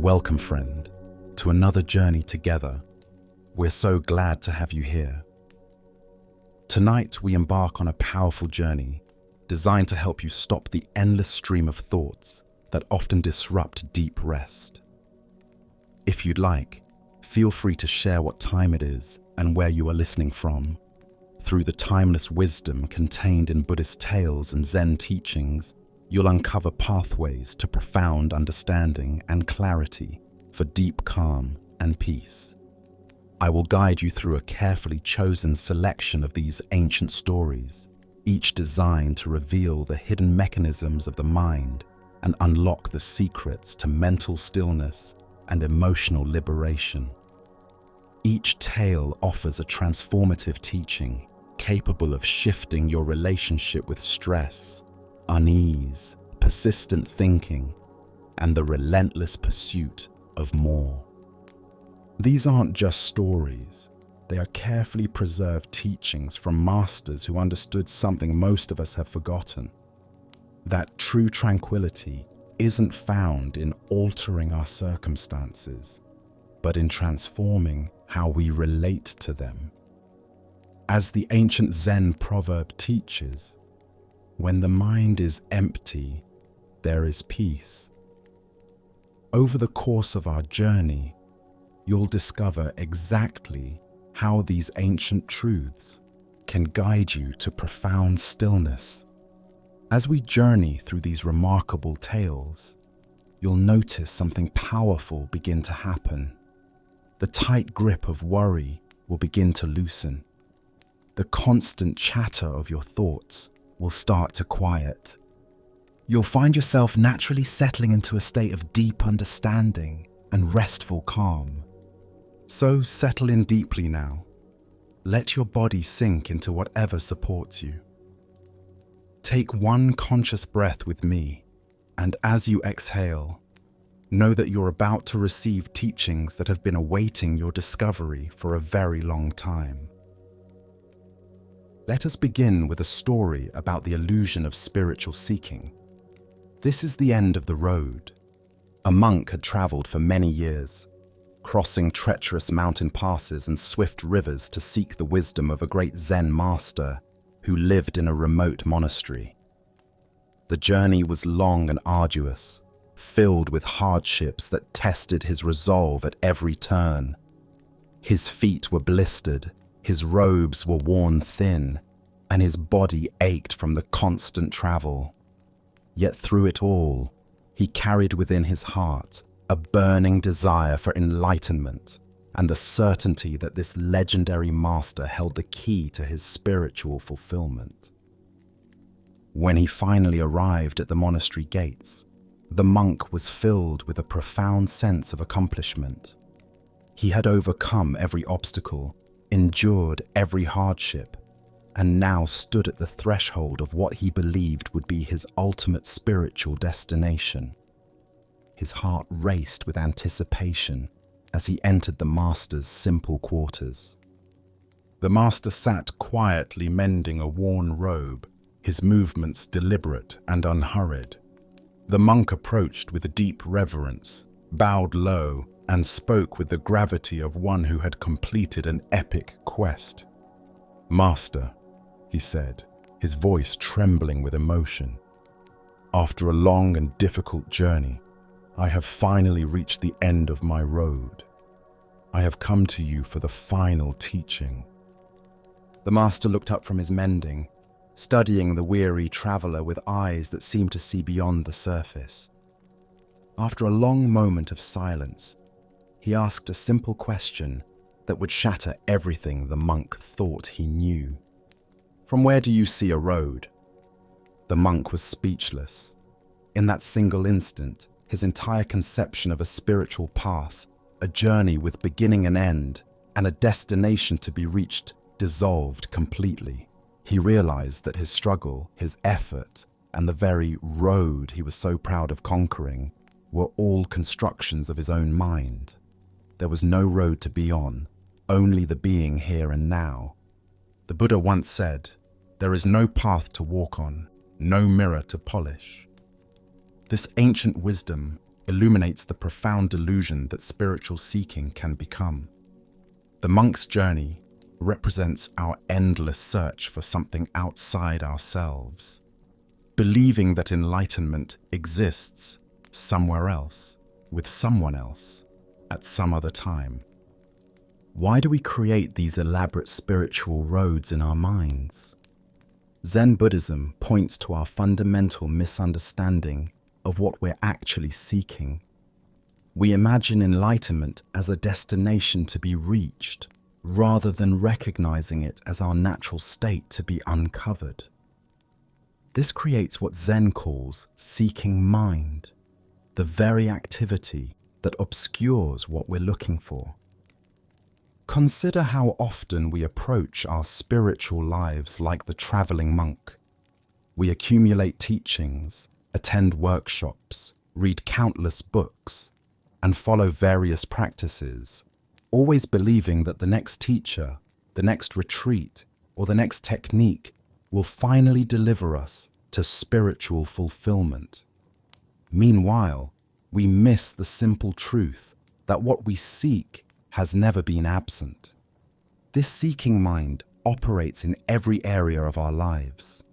Welcome, friend, to another journey together. We're so glad to have you here. Tonight, we embark on a powerful journey designed to help you stop the endless stream of thoughts that often disrupt deep rest. If you'd like, feel free to share what time it is and where you are listening from. Through the timeless wisdom contained in Buddhist tales and Zen teachings, you'll uncover pathways to profound understanding and clarity for deep calm and peace. I will guide you through a carefully chosen selection of these ancient stories, each designed to reveal the hidden mechanisms of the mind and unlock the secrets to mental stillness and emotional liberation. Each tale offers a transformative teaching capable of shifting your relationship with stress, unease, persistent thinking, and the relentless pursuit of more. These aren't just stories. They are carefully preserved teachings from masters who understood something most of us have forgotten: that true tranquility isn't found in altering our circumstances, but in transforming how we relate to them. As the ancient Zen proverb teaches, when the mind is empty, there is peace. Over the course of our journey, you'll discover exactly how these ancient truths can guide you to profound stillness. As we journey through these remarkable tales, you'll notice something powerful begin to happen. The tight grip of worry will begin to loosen. The constant chatter of your thoughts will start to quiet. You'll find yourself naturally settling into a state of deep understanding and restful calm. So settle in deeply now. Let your body sink into whatever supports you. Take one conscious breath with me, and as you exhale, know that you're about to receive teachings that have been awaiting your discovery for a very long time. Let us begin with a story about the illusion of spiritual seeking. This is the end of the road. A monk had traveled for many years, crossing treacherous mountain passes and swift rivers to seek the wisdom of a great Zen master who lived in a remote monastery. The journey was long and arduous, filled with hardships that tested his resolve at every turn. His feet were blistered, his robes were worn thin, and his body ached from the constant travel. Yet through it all, he carried within his heart a burning desire for enlightenment and the certainty that this legendary master held the key to his spiritual fulfillment. When he finally arrived at the monastery gates, the monk was filled with a profound sense of accomplishment. He had overcome every obstacle, endured every hardship, and now stood at the threshold of what he believed would be his ultimate spiritual destination. His heart raced with anticipation as he entered the master's simple quarters. The master sat quietly mending a worn robe, his movements deliberate and unhurried. The monk approached with a deep reverence, bowed low, and spoke with the gravity of one who had completed an epic quest. "Master," he said, his voice trembling with emotion, "after a long and difficult journey, I have finally reached the end of my road. I have come to you for the final teaching." The master looked up from his mending, studying the weary traveler with eyes that seemed to see beyond the surface. After a long moment of silence, he asked a simple question that would shatter everything the monk thought he knew. "From where do you see a road?" The monk was speechless. In that single instant, his entire conception of a spiritual path, a journey with beginning and end, and a destination to be reached, dissolved completely. He realized that his struggle, his effort, and the very road he was so proud of conquering were all constructions of his own mind. There was no road to be on, only the being here and now. The Buddha once said, "There is no path to walk on, no mirror to polish." This ancient wisdom illuminates the profound delusion that spiritual seeking can become. The monk's journey represents our endless search for something outside ourselves, believing that enlightenment exists somewhere else, with someone else, at some other time. Why do we create these elaborate spiritual roads in our minds? Zen Buddhism points to our fundamental misunderstanding of what we're actually seeking. We imagine enlightenment as a destination to be reached, rather than recognizing it as our natural state to be uncovered. This creates what Zen calls seeking mind, the very activity that obscures what we're looking for. Consider how often we approach our spiritual lives like the traveling monk. We accumulate teachings, attend workshops, read countless books, and follow various practices, always believing that the next teacher, the next retreat, or the next technique will finally deliver us to spiritual fulfillment. Meanwhile, we miss the simple truth that what we seek has never been absent. This seeking mind operates in every area of our lives.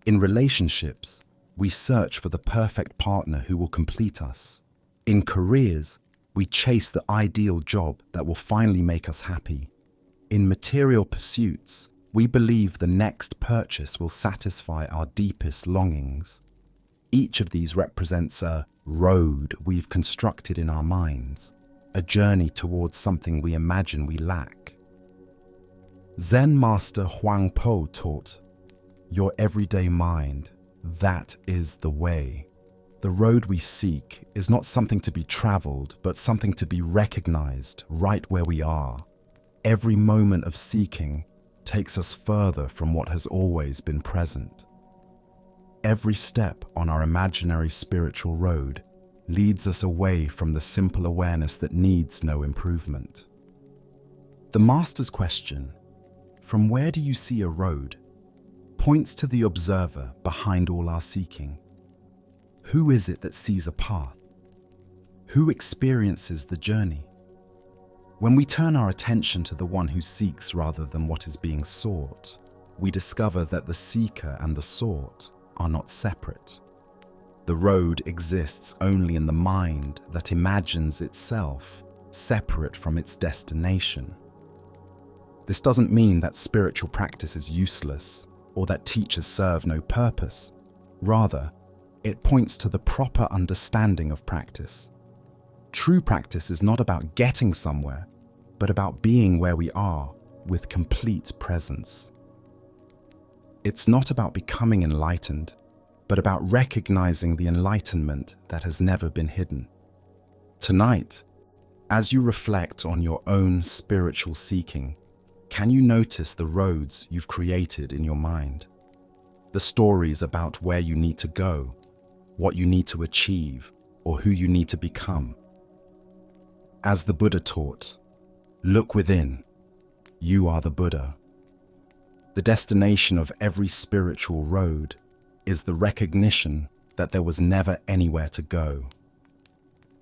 In relationships, we search for the perfect partner who will complete us. In careers, we chase the ideal job that will finally make us happy. In material pursuits, we believe the next purchase will satisfy our deepest longings. Each of these represents a road we've constructed in our minds, a journey towards something we imagine we lack. Zen master Huang Po taught, "Your everyday mind, that is the way." The road we seek is not something to be traveled, but something to be recognized right where we are. Every moment of seeking takes us further from what has always been present. Every step on our imaginary spiritual road leads us away from the simple awareness that needs no improvement. The master's question, "From where do you see a road?" points to the observer behind all our seeking. Who is it that sees a path? Who experiences the journey? When we turn our attention to the one who seeks rather than what is being sought, we discover that the seeker and the sought are not separate. The road exists only in the mind that imagines itself separate from its destination. This doesn't mean that spiritual practice is useless or that teachers serve no purpose. Rather, it points to the proper understanding of practice. True practice is not about getting somewhere, but about being where we are with complete presence. It's not about becoming enlightened, but about recognizing the enlightenment that has never been hidden. Tonight, as you reflect on your own spiritual seeking, can you notice the roads you've created in your mind? The stories about where you need to go, what you need to achieve, or who you need to become. As the Buddha taught, look within. You are the Buddha. The destination of every spiritual road is the recognition that there was never anywhere to go.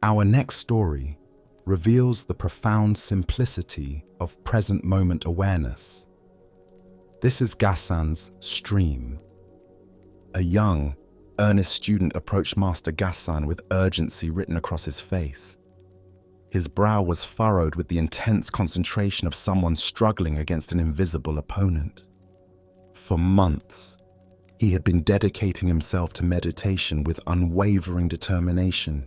Our next story reveals the profound simplicity of present moment awareness. This is Gassan's Stream. A young, earnest student approached Master Gassan with urgency written across his face. His brow was furrowed with the intense concentration of someone struggling against an invisible opponent. For months, he had been dedicating himself to meditation with unwavering determination,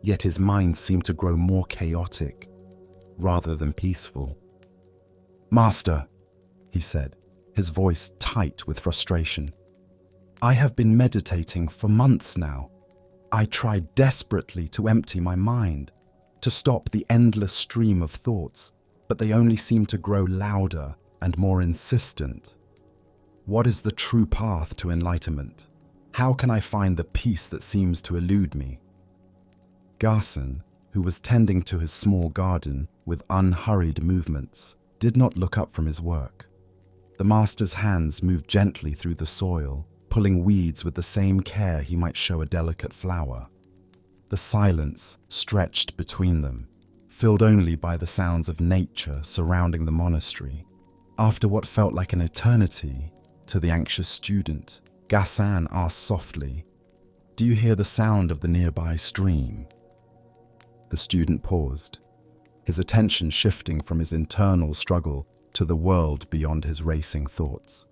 yet his mind seemed to grow more chaotic rather than peaceful. "Master," he said, his voice tight with frustration, "I have been meditating for months now. I tried desperately to empty my mind, to stop the endless stream of thoughts, but they only seem to grow louder and more insistent. What is the true path to enlightenment? How can I find the peace that seems to elude me?" Gassan, who was tending to his small garden with unhurried movements, did not look up from his work. The master's hands moved gently through the soil, pulling weeds with the same care he might show a delicate flower. The silence stretched between them, filled only by the sounds of nature surrounding the monastery. After what felt like an eternity to the anxious student, Gassan asked softly, "Do you hear the sound of the nearby stream?" The student paused, his attention shifting from his internal struggle to the world beyond his racing thoughts.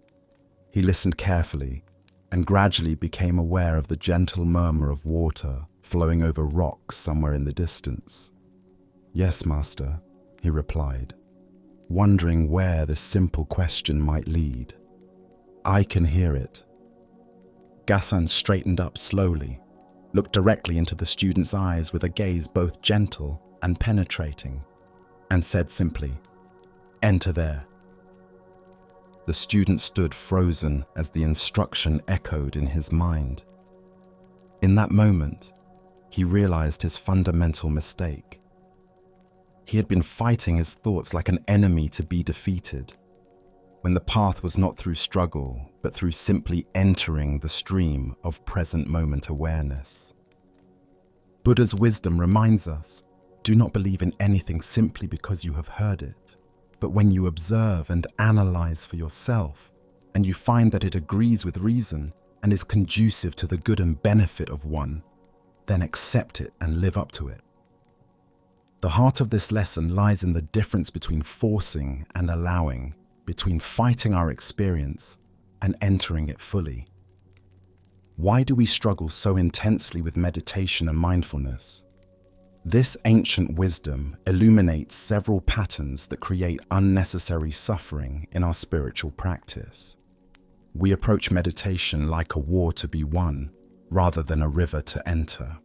He listened carefully and gradually became aware of the gentle murmur of water flowing over rocks somewhere in the distance. "Yes, master," he replied, wondering where this simple question might lead. "I can hear it." Gassan straightened up slowly, looked directly into the student's eyes with a gaze both gentle and penetrating, and said simply, "Enter there." The student stood frozen as the instruction echoed in his mind. In that moment, he realized his fundamental mistake. He had been fighting his thoughts like an enemy to be defeated, when the path was not through struggle, but through simply entering the stream of present moment awareness. Buddha's wisdom reminds us, do not believe in anything simply because you have heard it, but when you observe and analyze for yourself, and you find that it agrees with reason and is conducive to the good and benefit of one, then accept it and live up to it. The heart of this lesson lies in the difference between forcing and allowing, between fighting our experience and entering it fully. Why do we struggle so intensely with meditation and mindfulness? This ancient wisdom illuminates several patterns that create unnecessary suffering in our spiritual practice. We approach meditation like a war to be won, rather than a river to enter.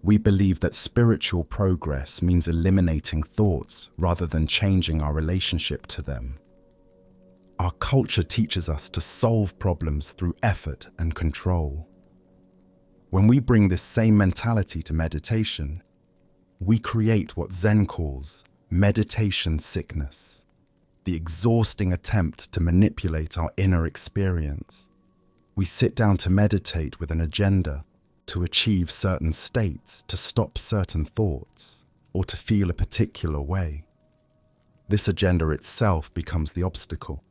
We believe that spiritual progress means eliminating thoughts rather than changing our relationship to them. Our culture teaches us to solve problems through effort and control. When we bring this same mentality to meditation, we create what Zen calls meditation sickness, the exhausting attempt to manipulate our inner experience. We sit down to meditate with an agenda, to achieve certain states, to stop certain thoughts, or to feel a particular way. This agenda itself becomes the obstacle.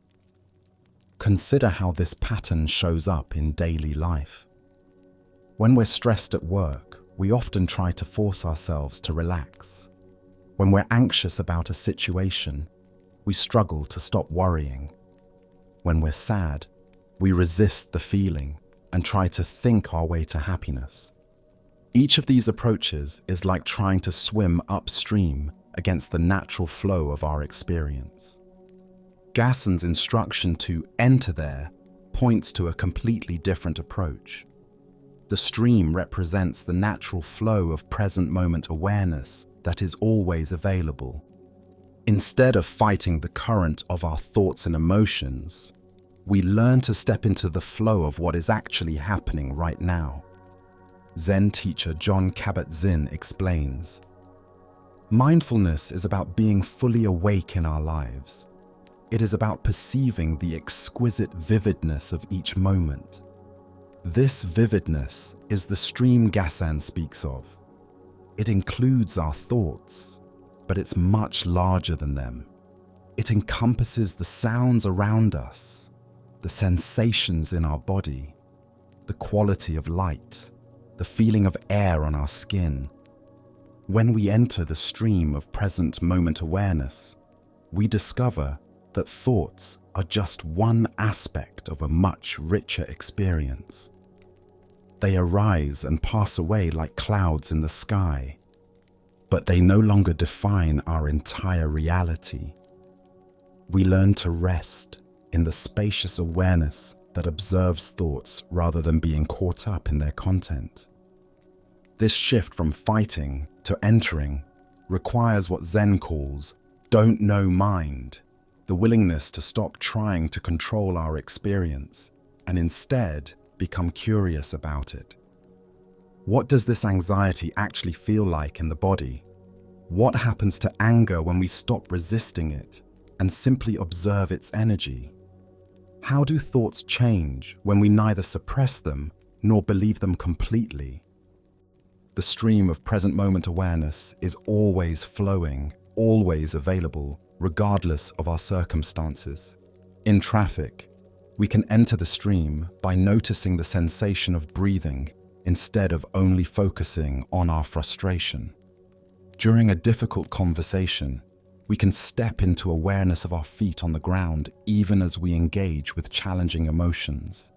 Consider how this pattern shows up in daily life. When we're stressed at work, we often try to force ourselves to relax. When we're anxious about a situation, we struggle to stop worrying. When we're sad, we resist the feeling and try to think our way to happiness. Each of these approaches is like trying to swim upstream against the natural flow of our experience. Gassan's instruction to enter there points to a completely different approach. The stream represents the natural flow of present moment awareness that is always available. Instead of fighting the current of our thoughts and emotions, we learn to step into the flow of what is actually happening right now. Zen teacher Jon Kabat-Zinn explains, "Mindfulness is about being fully awake in our lives. It is about perceiving the exquisite vividness of each moment. This vividness is the stream Gassan speaks of. It includes our thoughts, but it's much larger than them. It encompasses the sounds around us, the sensations in our body, the quality of light, the feeling of air on our skin. When we enter the stream of present moment awareness, we discover that thoughts are just one aspect of a much richer experience. They arise and pass away like clouds in the sky, but they no longer define our entire reality. We learn to rest in the spacious awareness that observes thoughts rather than being caught up in their content. This shift from fighting to entering requires what Zen calls don't know mind, the willingness to stop trying to control our experience and instead become curious about it. What does this anxiety actually feel like in the body? What happens to anger when we stop resisting it and simply observe its energy? How do thoughts change when we neither suppress them nor believe them completely? The stream of present moment awareness is always flowing, always available, regardless of our circumstances. In traffic, we can enter the stream by noticing the sensation of breathing instead of only focusing on our frustration. During a difficult conversation, we can step into awareness of our feet on the ground even as we engage with challenging emotions.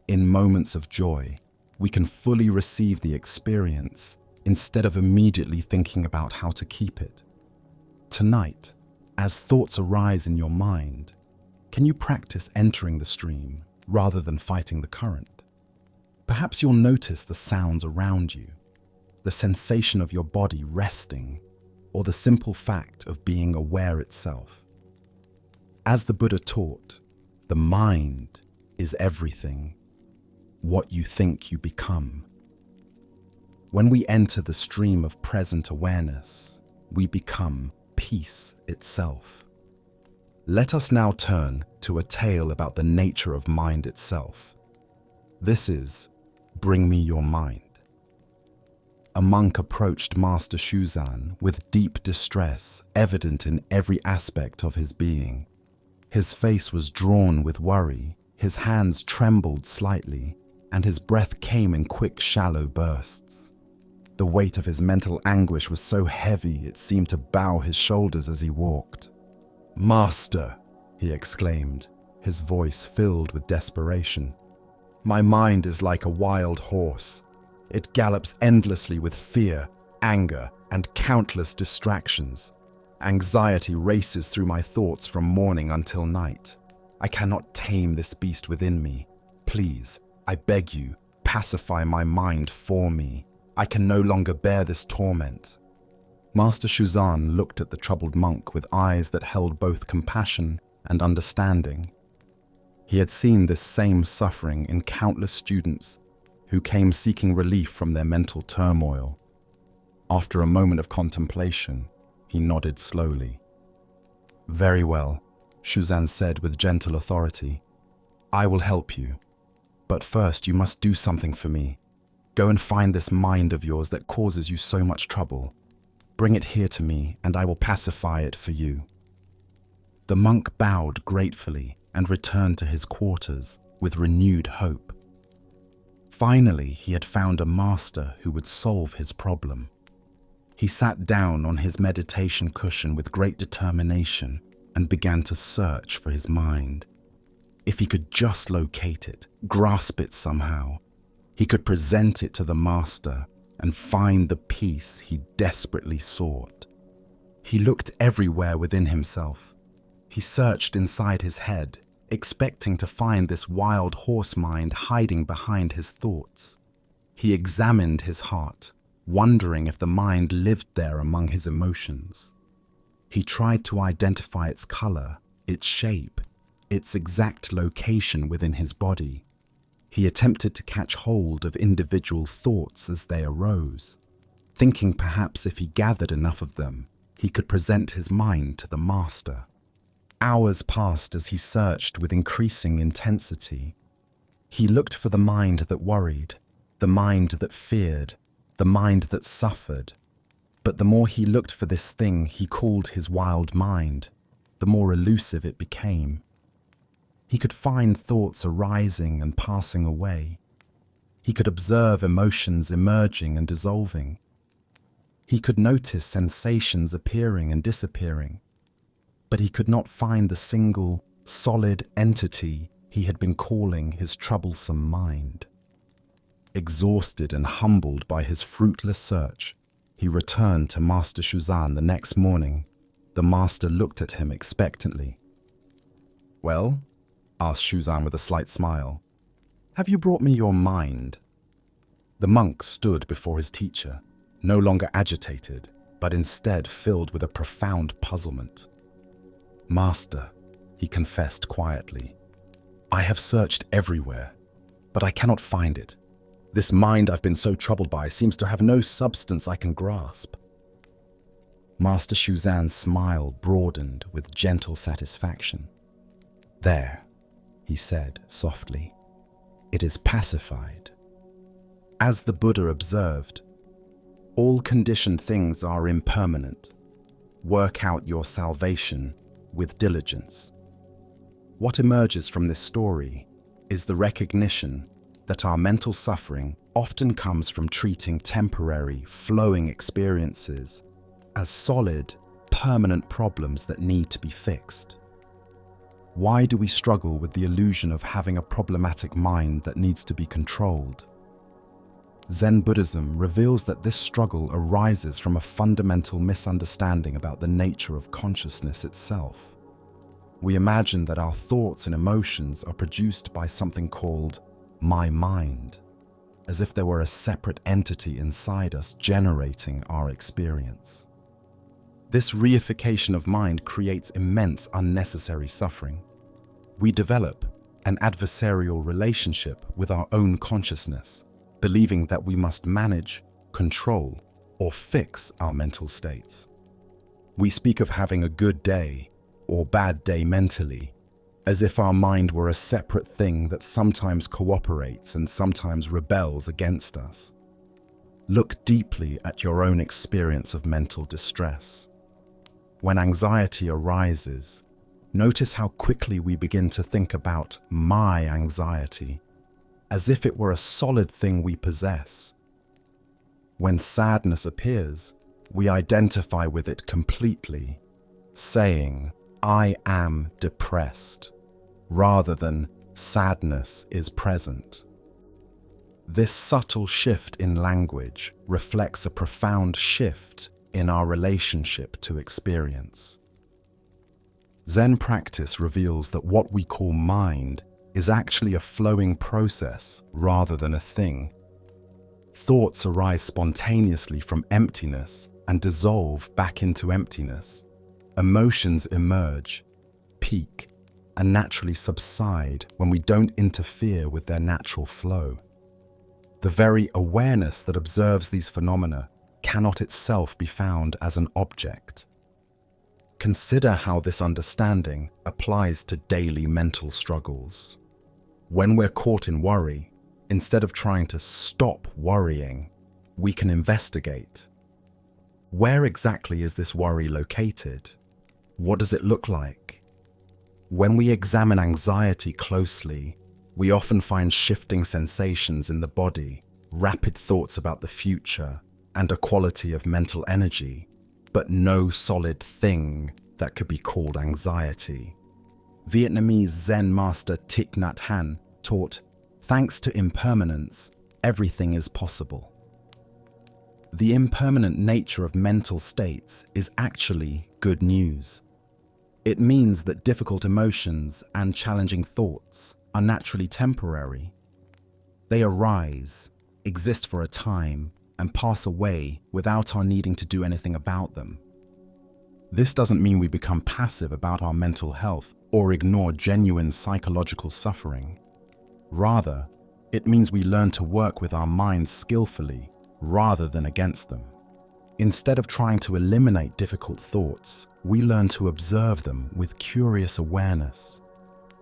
In moments of joy, we can fully receive the experience instead of immediately thinking about how to keep it. Tonight, as thoughts arise in your mind, can you practice entering the stream rather than fighting the current? Perhaps you'll notice the sounds around you, the sensation of your body resting, or the simple fact of being aware itself. As the Buddha taught, the mind is everything. What you think you become. When we enter the stream of present awareness, we become peace itself. Let us now turn to a tale about the nature of mind itself. This is Bring Me Your Mind. A monk approached Master Shuzan with deep distress evident in every aspect of his being. His face was drawn with worry, his hands trembled slightly, and his breath came in quick, shallow bursts. The weight of his mental anguish was so heavy it seemed to bow his shoulders as he walked. "Master," he exclaimed, his voice filled with desperation. "My mind is like a wild horse. It gallops endlessly with fear, anger, and countless distractions. Anxiety races through my thoughts from morning until night. I cannot tame this beast within me. Please, I beg you, pacify my mind for me. I can no longer bear this torment." Master Shuzan looked at the troubled monk with eyes that held both compassion and understanding. He had seen this same suffering in countless students who came seeking relief from their mental turmoil. After a moment of contemplation, he nodded slowly. "Very well," Shuzan said with gentle authority. "I will help you. But first you must do something for me. Go and find this mind of yours that causes you so much trouble. Bring it here to me, and I will pacify it for you." The monk bowed gratefully and returned to his quarters with renewed hope. Finally, he had found a master who would solve his problem. He sat down on his meditation cushion with great determination and began to search for his mind. If he could just locate it, grasp it somehow, he could present it to the master and find the peace he desperately sought. He looked everywhere within himself. He searched inside his head, expecting to find this wild horse mind hiding behind his thoughts. He examined his heart, wondering if the mind lived there among his emotions. He tried to identify its color, its shape, its exact location within his body. He attempted to catch hold of individual thoughts as they arose, thinking perhaps if he gathered enough of them, he could present his mind to the master. Hours passed as he searched with increasing intensity. He looked for the mind that worried, the mind that feared, the mind that suffered. But the more he looked for this thing he called his wild mind, the more elusive it became. He could find thoughts arising and passing away. He could observe emotions emerging and dissolving. He could notice sensations appearing and disappearing. But he could not find the single, solid entity he had been calling his troublesome mind. Exhausted and humbled by his fruitless search, he returned to Master Shuzan the next morning. The master looked at him expectantly. "Well?" asked Shuzan with a slight smile. "Have you brought me your mind?" The monk stood before his teacher, no longer agitated, but instead filled with a profound puzzlement. "Master," he confessed quietly, "I have searched everywhere, but I cannot find it. This mind I've been so troubled by seems to have no substance I can grasp." Master Shuzan's smile broadened with gentle satisfaction. "There," he said softly, "it is pacified." As the Buddha observed, All conditioned things are impermanent. Work out your salvation with diligence. What emerges from this story is the recognition that our mental suffering often comes from treating temporary, flowing experiences as solid, permanent problems that need to be fixed. Why do we struggle with the illusion of having a problematic mind that needs to be controlled? Zen Buddhism reveals that this struggle arises from a fundamental misunderstanding about the nature of consciousness itself. We imagine that our thoughts and emotions are produced by something called my mind, as if there were a separate entity inside us generating our experience. This reification of mind creates immense unnecessary suffering. We develop an adversarial relationship with our own consciousness, believing that we must manage, control, or fix our mental states. We speak of having a good day or bad day mentally, as if our mind were a separate thing that sometimes cooperates and sometimes rebels against us. Look deeply at your own experience of mental distress. When anxiety arises, notice how quickly we begin to think about my anxiety, as if it were a solid thing we possess. When sadness appears, we identify with it completely, saying, I am depressed, rather than sadness is present. This subtle shift in language reflects a profound shift in our relationship to experience. Zen practice reveals that what we call mind is actually a flowing process rather than a thing. Thoughts arise spontaneously from emptiness and dissolve back into emptiness. Emotions emerge, peak, and naturally subside when we don't interfere with their natural flow. The very awareness that observes these phenomena cannot itself be found as an object. Consider how this understanding applies to daily mental struggles. When we're caught in worry, instead of trying to stop worrying, we can investigate. Where exactly is this worry located? What does it look like? When we examine anxiety closely, we often find shifting sensations in the body, rapid thoughts about the future, and a quality of mental energy, but no solid thing that could be called anxiety. Vietnamese Zen master Thich Nhat Hanh taught, thanks to impermanence, everything is possible. The impermanent nature of mental states is actually good news. It means that difficult emotions and challenging thoughts are naturally temporary. They arise, exist for a time, and pass away without our needing to do anything about them. This doesn't mean we become passive about our mental health or ignore genuine psychological suffering. Rather, it means we learn to work with our minds skillfully rather than against them. Instead of trying to eliminate difficult thoughts, we learn to observe them with curious awareness.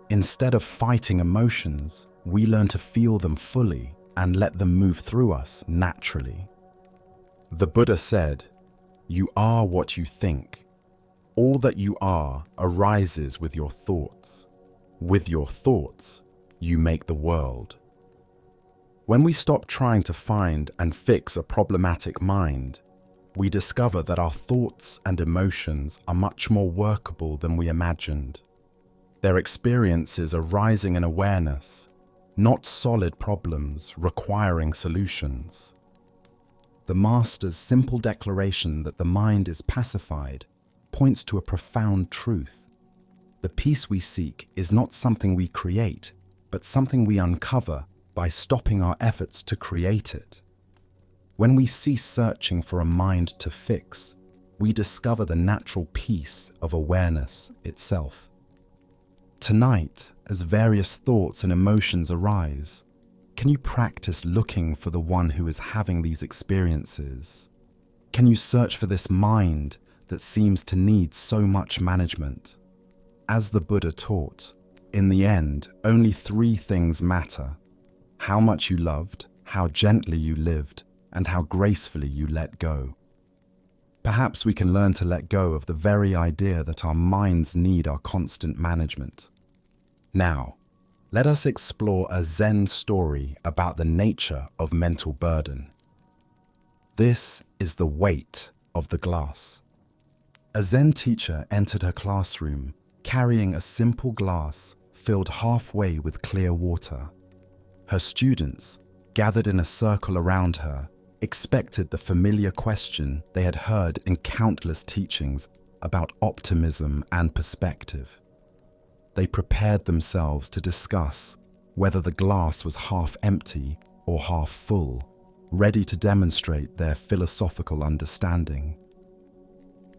Instead of fighting emotions, we learn to feel them fully and let them move through us naturally. The Buddha said, "You are what you think. All that you are arises with your thoughts. With your thoughts, you make the world." When we stop trying to find and fix a problematic mind, we discover that our thoughts and emotions are much more workable than we imagined. Their experiences arising in awareness, not solid problems requiring solutions. The Master's simple declaration that the mind is pacified points to a profound truth. The peace we seek is not something we create, but something we uncover by stopping our efforts to create it. When we cease searching for a mind to fix, we discover the natural peace of awareness itself. Tonight, as various thoughts and emotions arise, can you practice looking for the one who is having these experiences? Can you search for this mind that seems to need so much management? As the Buddha taught, in the end, only three things matter: how much you loved, how gently you lived, and how gracefully you let go. Perhaps we can learn to let go of the very idea that our minds need our constant management. Now, let us explore a Zen story about the nature of mental burden. This is the weight of the glass. A Zen teacher entered her classroom carrying a simple glass filled halfway with clear water. Her students, gathered in a circle around her, expected the familiar question they had heard in countless teachings about optimism and perspective. They prepared themselves to discuss whether the glass was half empty or half full, ready to demonstrate their philosophical understanding.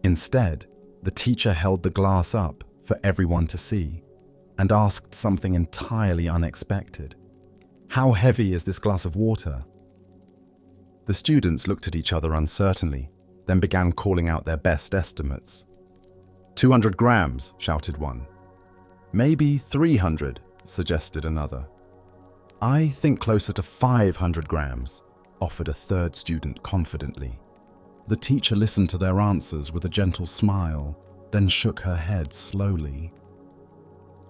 Instead, the teacher held the glass up for everyone to see and asked something entirely unexpected. "How heavy is this glass of water?" The students looked at each other uncertainly, then began calling out their best estimates. 200 grams, shouted one. Maybe 300, suggested another. I think closer to 500 grams, offered a third student confidently. The teacher listened to their answers with a gentle smile, then shook her head slowly.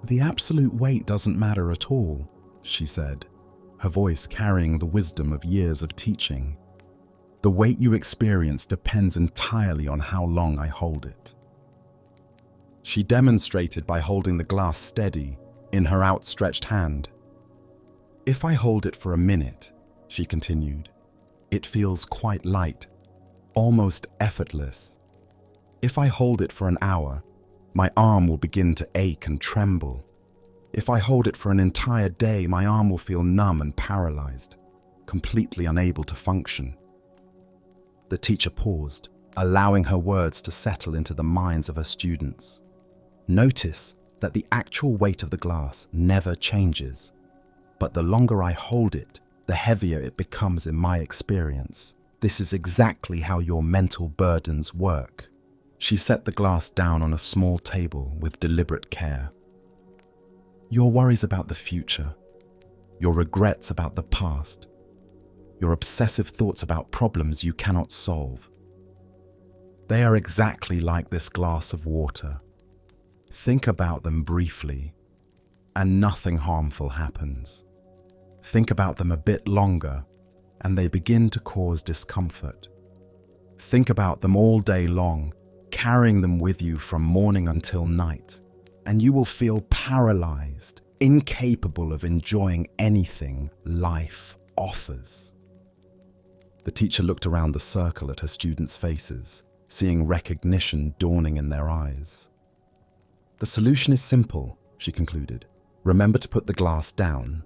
"The absolute weight doesn't matter at all," she said, her voice carrying the wisdom of years of teaching. "The weight you experience depends entirely on how long I hold it." She demonstrated by holding the glass steady in her outstretched hand. "If I hold it for a minute," she continued, "it feels quite light, almost effortless. If I hold it for an hour, my arm will begin to ache and tremble. If I hold it for an entire day, my arm will feel numb and paralyzed, completely unable to function." The teacher paused, allowing her words to settle into the minds of her students. Notice that the actual weight of the glass never changes, but the longer I hold it, the heavier it becomes in my experience. This is exactly how your mental burdens work. She set the glass down on a small table with deliberate care. Your worries about the future, your regrets about the past, your obsessive thoughts about problems you cannot solve. They are exactly like this glass of water. Think about them briefly, and nothing harmful happens. Think about them a bit longer, and they begin to cause discomfort. Think about them all day long, carrying them with you from morning until night, and you will feel paralyzed, incapable of enjoying anything life offers. The teacher looked around the circle at her students' faces, seeing recognition dawning in their eyes. "The solution is simple," she concluded. "Remember to put the glass down."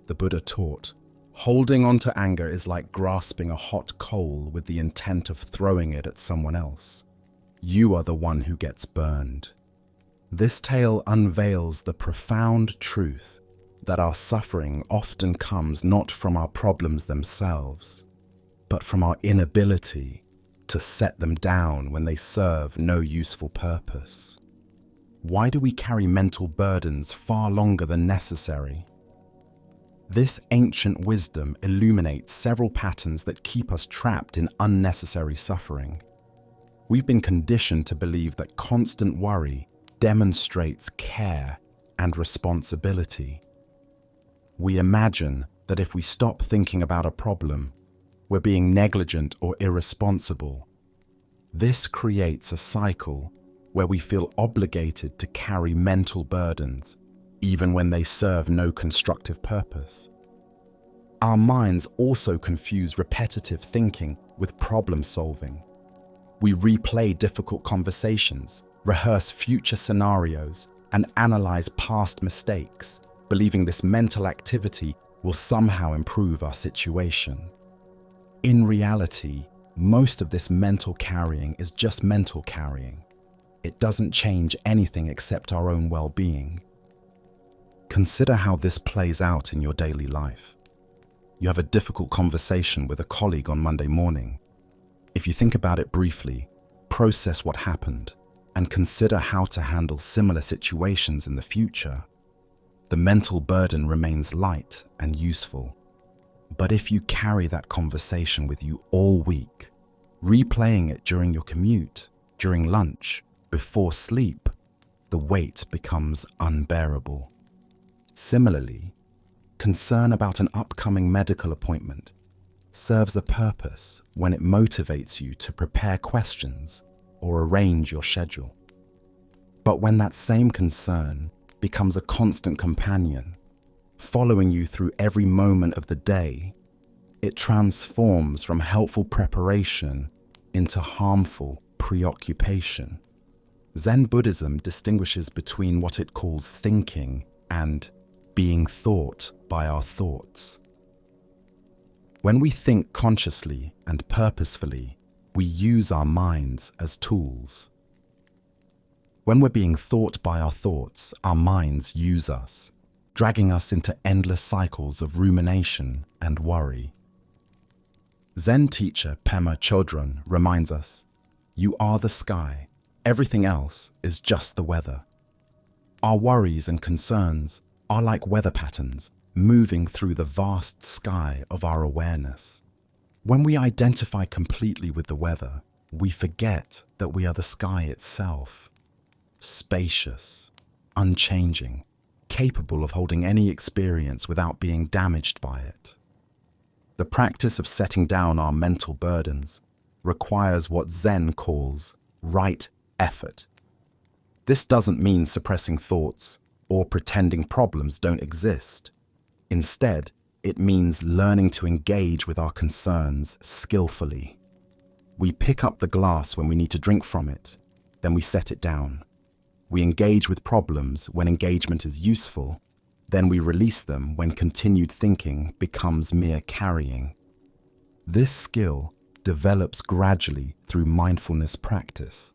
The Buddha taught, "Holding on to anger is like grasping a hot coal with the intent of throwing it at someone else. You are the one who gets burned." This tale unveils the profound truth that our suffering often comes not from our problems themselves, but from our inability to set them down when they serve no useful purpose. Why do we carry mental burdens far longer than necessary? This ancient wisdom illuminates several patterns that keep us trapped in unnecessary suffering. We've been conditioned to believe that constant worry demonstrates care and responsibility. We imagine that if we stop thinking about a problem, we're being negligent or irresponsible. This creates a cycle where we feel obligated to carry mental burdens, even when they serve no constructive purpose. Our minds also confuse repetitive thinking with problem solving. We replay difficult conversations, rehearse future scenarios, and analyze past mistakes, believing this mental activity will somehow improve our situation. In reality, most of this mental carrying is just mental carrying. It doesn't change anything except our own well-being. Consider how this plays out in your daily life. You have a difficult conversation with a colleague on Monday morning. If you think about it briefly, process what happened, and consider how to handle similar situations in the future, the mental burden remains light and useful. But if you carry that conversation with you all week, replaying it during your commute, during lunch, before sleep, the weight becomes unbearable. Similarly, concern about an upcoming medical appointment serves a purpose when it motivates you to prepare questions or arrange your schedule. But when that same concern becomes a constant companion, following you through every moment of the day, it transforms from helpful preparation into harmful preoccupation. Zen Buddhism distinguishes between what it calls thinking and being thought by our thoughts. When we think consciously and purposefully, we use our minds as tools. When we're being thought by our thoughts, our minds use us, dragging us into endless cycles of rumination and worry. Zen teacher Pema Chodron reminds us, "You are the sky, everything else is just the weather." Our worries and concerns are like weather patterns moving through the vast sky of our awareness. When we identify completely with the weather, we forget that we are the sky itself, spacious, unchanging, capable of holding any experience without being damaged by it. The practice of setting down our mental burdens requires what Zen calls right effort. This doesn't mean suppressing thoughts or pretending problems don't exist. Instead, it means learning to engage with our concerns skillfully. We pick up the glass when we need to drink from it, then we set it down. We engage with problems when engagement is useful, then we release them when continued thinking becomes mere carrying. This skill develops gradually through mindfulness practice.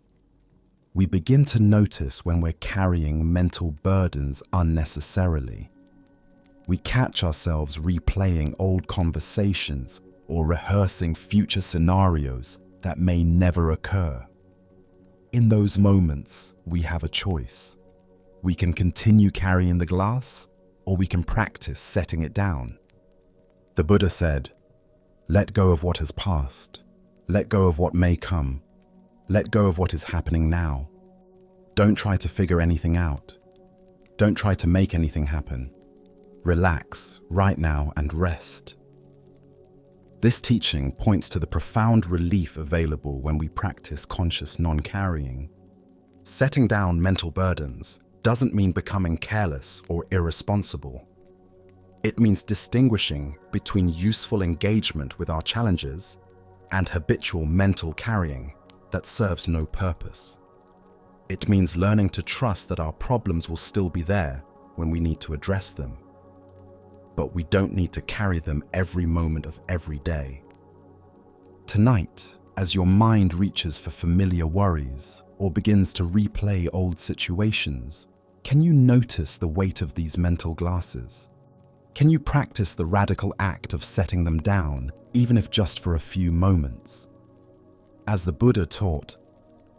We begin to notice when we're carrying mental burdens unnecessarily. We catch ourselves replaying old conversations or rehearsing future scenarios that may never occur. In those moments, we have a choice. We can continue carrying the glass, or we can practice setting it down. The Buddha said, "Let go of what has passed. Let go of what may come. Let go of what is happening now. Don't try to figure anything out. Don't try to make anything happen. Relax right now and rest." This teaching points to the profound relief available when we practice conscious non-carrying. Setting down mental burdens doesn't mean becoming careless or irresponsible. It means distinguishing between useful engagement with our challenges and habitual mental carrying that serves no purpose. It means learning to trust that our problems will still be there when we need to address them, but we don't need to carry them every moment of every day. Tonight, as your mind reaches for familiar worries or begins to replay old situations, can you notice the weight of these mental glasses? Can you practice the radical act of setting them down, even if just for a few moments? As the Buddha taught,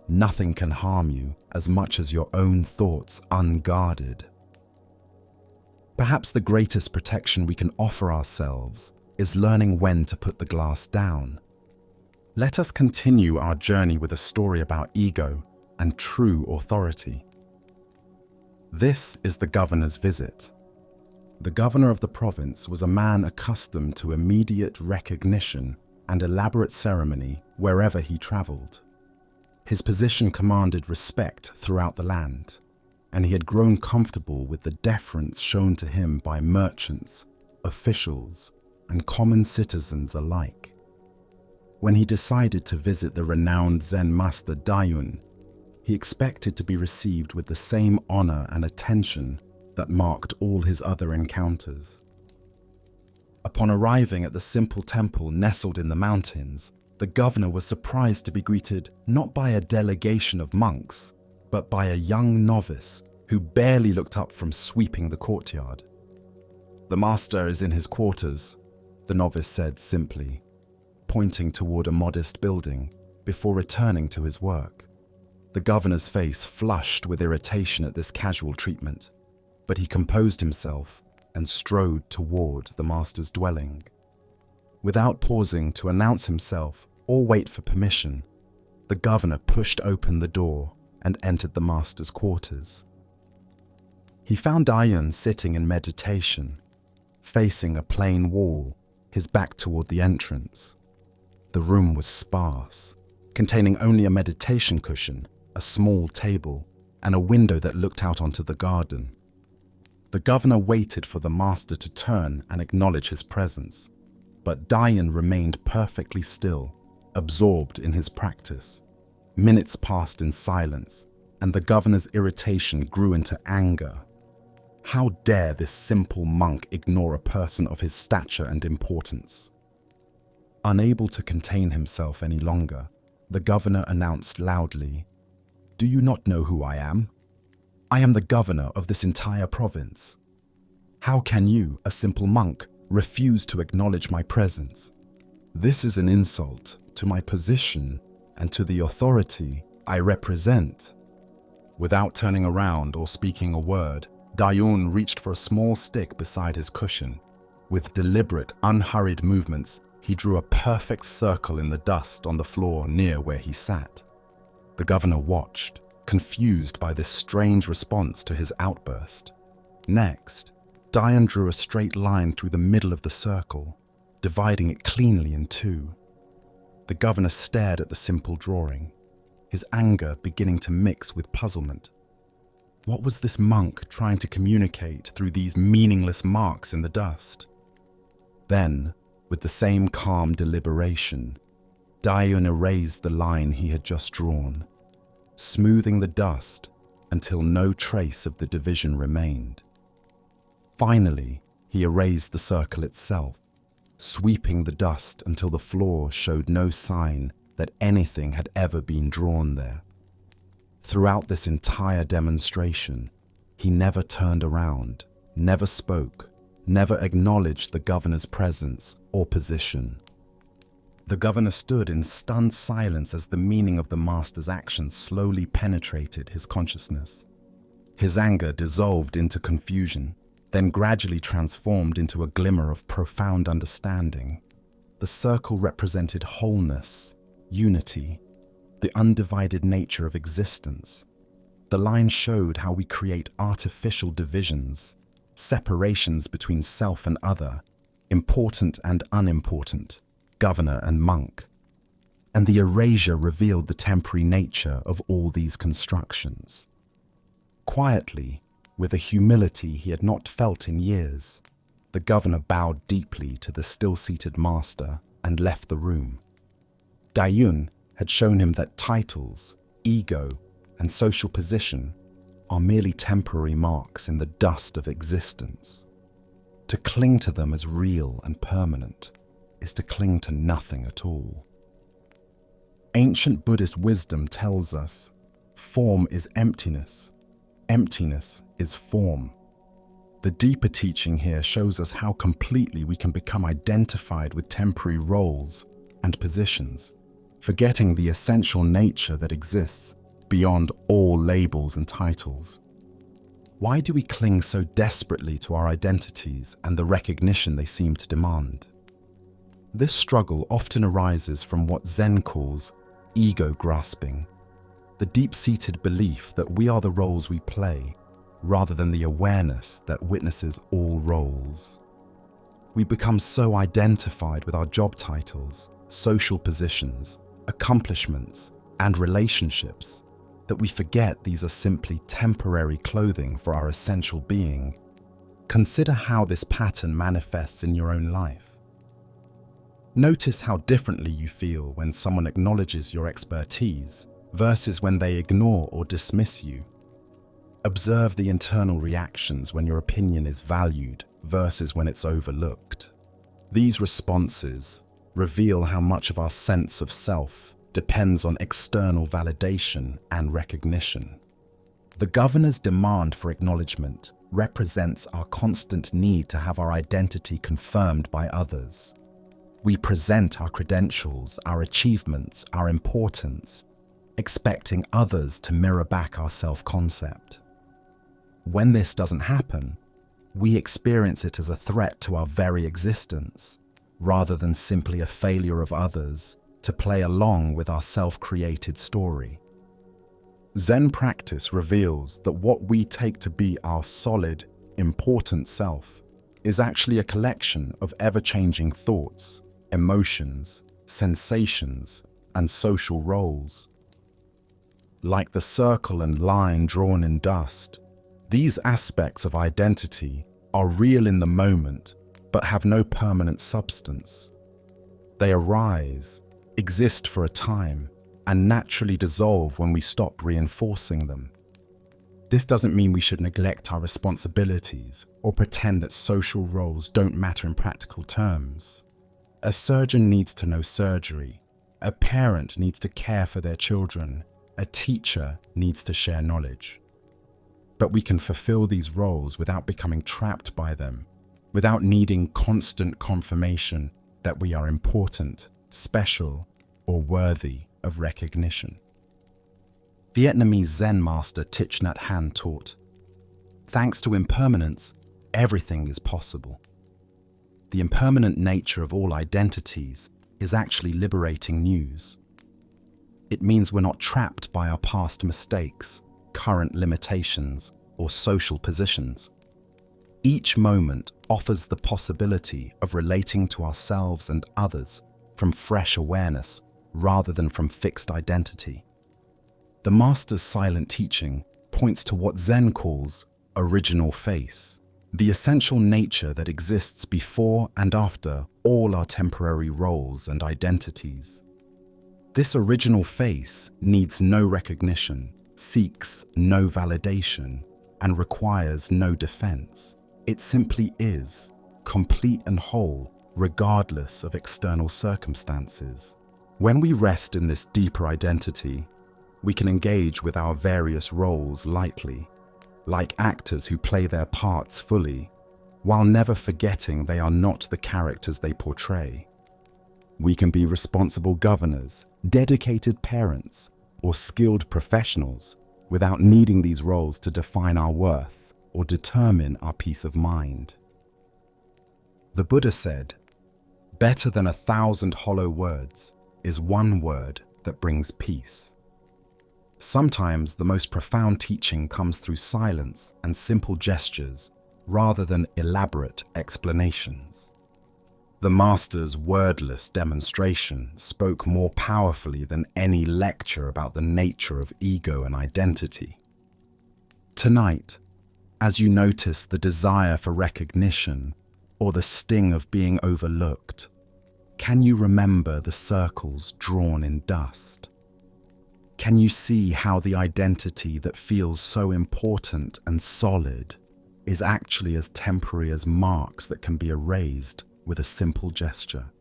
nothing can harm you as much as your own thoughts unguarded. Perhaps the greatest protection we can offer ourselves is learning when to put the glass down. Let us continue our journey with a story about ego and true authority. This is the governor's visit. The governor of the province was a man accustomed to immediate recognition and elaborate ceremony wherever he traveled. His position commanded respect throughout the land, and he had grown comfortable with the deference shown to him by merchants, officials, and common citizens alike. When he decided to visit the renowned Zen master Dayun, he expected to be received with the same honor and attention that marked all his other encounters. Upon arriving at the simple temple nestled in the mountains, the governor was surprised to be greeted not by a delegation of monks, but by a young novice who barely looked up from sweeping the courtyard. "The master is in his quarters," the novice said simply, pointing toward a modest building before returning to his work. The governor's face flushed with irritation at this casual treatment, but he composed himself and strode toward the master's dwelling. Without pausing to announce himself or wait for permission, the governor pushed open the door and entered the master's quarters. He found Dayan sitting in meditation, facing a plain wall, his back toward the entrance. The room was sparse, containing only a meditation cushion, a small table, and a window that looked out onto the garden. The governor waited for the master to turn and acknowledge his presence, but Dayan remained perfectly still, absorbed in his practice. Minutes passed in silence, and the governor's irritation grew into anger. How dare this simple monk ignore a person of his stature and importance? Unable to contain himself any longer, the governor announced loudly, "Do you not know who I am? I am the governor of this entire province. How can you, a simple monk, refuse to acknowledge my presence? This is an insult to my position and to the authority I represent." Without turning around or speaking a word, Dayan reached for a small stick beside his cushion. With deliberate, unhurried movements, he drew a perfect circle in the dust on the floor near where he sat. The governor watched, confused by this strange response to his outburst. Next, Dayan drew a straight line through the middle of the circle, dividing it cleanly in two. The governor stared at the simple drawing, his anger beginning to mix with puzzlement. What was this monk trying to communicate through these meaningless marks in the dust? Then, with the same calm deliberation, Dayan erased the line he had just drawn, smoothing the dust until no trace of the division remained. Finally, he erased the circle itself, sweeping the dust until the floor showed no sign that anything had ever been drawn there. Throughout this entire demonstration, he never turned around, never spoke, never acknowledged the governor's presence or position. The governor stood in stunned silence as the meaning of the master's actions slowly penetrated his consciousness. His anger dissolved into confusion, then gradually transformed into a glimmer of profound understanding. The circle represented wholeness, unity, the undivided nature of existence. The line showed how we create artificial divisions, separations between self and other, important and unimportant, governor and monk. And the erasure revealed the temporary nature of all these constructions. Quietly, with a humility he had not felt in years, the governor bowed deeply to the still-seated master and left the room. Dayan had shown him that titles, ego, and social position are merely temporary marks in the dust of existence. To cling to them as real and permanent is to cling to nothing at all. Ancient Buddhist wisdom tells us, form is emptiness. Emptiness is form. The deeper teaching here shows us how completely we can become identified with temporary roles and positions, forgetting the essential nature that exists beyond all labels and titles. Why do we cling so desperately to our identities and the recognition they seem to demand? This struggle often arises from what Zen calls ego grasping, the deep-seated belief that we are the roles we play, rather than the awareness that witnesses all roles. We become so identified with our job titles, social positions, accomplishments, and relationships that we forget these are simply temporary clothing for our essential being. Consider how this pattern manifests in your own life. Notice how differently you feel when someone acknowledges your expertise versus when they ignore or dismiss you. Observe the internal reactions when your opinion is valued versus when it's overlooked. These responses reveal how much of our sense of self depends on external validation and recognition. The governor's demand for acknowledgement represents our constant need to have our identity confirmed by others. We present our credentials, our achievements, our importance, expecting others to mirror back our self-concept. When this doesn't happen, we experience it as a threat to our very existence. rather than simply a failure of others to play along with our self-created story. Zen practice reveals that what we take to be our solid, important self is actually a collection of ever-changing thoughts, emotions, sensations, and social roles. Like the circle and line drawn in dust, these aspects of identity are real in the moment but have no permanent substance. They arise, exist for a time, and naturally dissolve when we stop reinforcing them. This doesn't mean we should neglect our responsibilities or pretend that social roles don't matter in practical terms. A surgeon needs to know surgery. A parent needs to care for their children. A teacher needs to share knowledge. But we can fulfill these roles without becoming trapped by them, without needing constant confirmation that we are important, special, or worthy of recognition. Vietnamese Zen master Thich Nhat Hanh taught, "Thanks to impermanence, everything is possible." The impermanent nature of all identities is actually liberating news. It means we're not trapped by our past mistakes, current limitations, or social positions. Each moment offers the possibility of relating to ourselves and others from fresh awareness rather than from fixed identity. The Master's silent teaching points to what Zen calls original face, the essential nature that exists before and after all our temporary roles and identities. This original face needs no recognition, seeks no validation, and requires no defense. It simply is, complete and whole, regardless of external circumstances. When we rest in this deeper identity, we can engage with our various roles lightly, like actors who play their parts fully, while never forgetting they are not the characters they portray. We can be responsible governors, dedicated parents, or skilled professionals without needing these roles to define our worth or determine our peace of mind. The Buddha said, "Better than 1,000 hollow words is one word that brings peace." Sometimes the most profound teaching comes through silence and simple gestures rather than elaborate explanations. The Master's wordless demonstration spoke more powerfully than any lecture about the nature of ego and identity. Tonight, as you notice the desire for recognition or the sting of being overlooked, can you remember the circles drawn in dust? Can you see how the identity that feels so important and solid is actually as temporary as marks that can be erased with a simple gesture?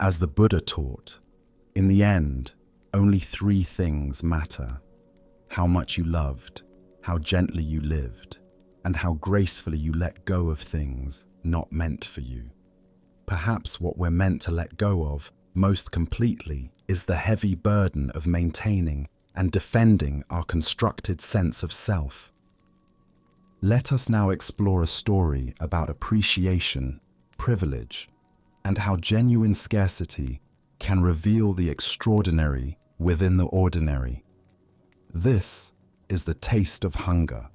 As the Buddha taught, in the end, only 3 things matter: how much you loved, how gently you lived, and how gracefully you let go of things not meant for you. Perhaps what we're meant to let go of most completely is the heavy burden of maintaining and defending our constructed sense of self. Let us now explore a story about appreciation, privilege, and how genuine scarcity can reveal the extraordinary within the ordinary. This is the taste of hunger.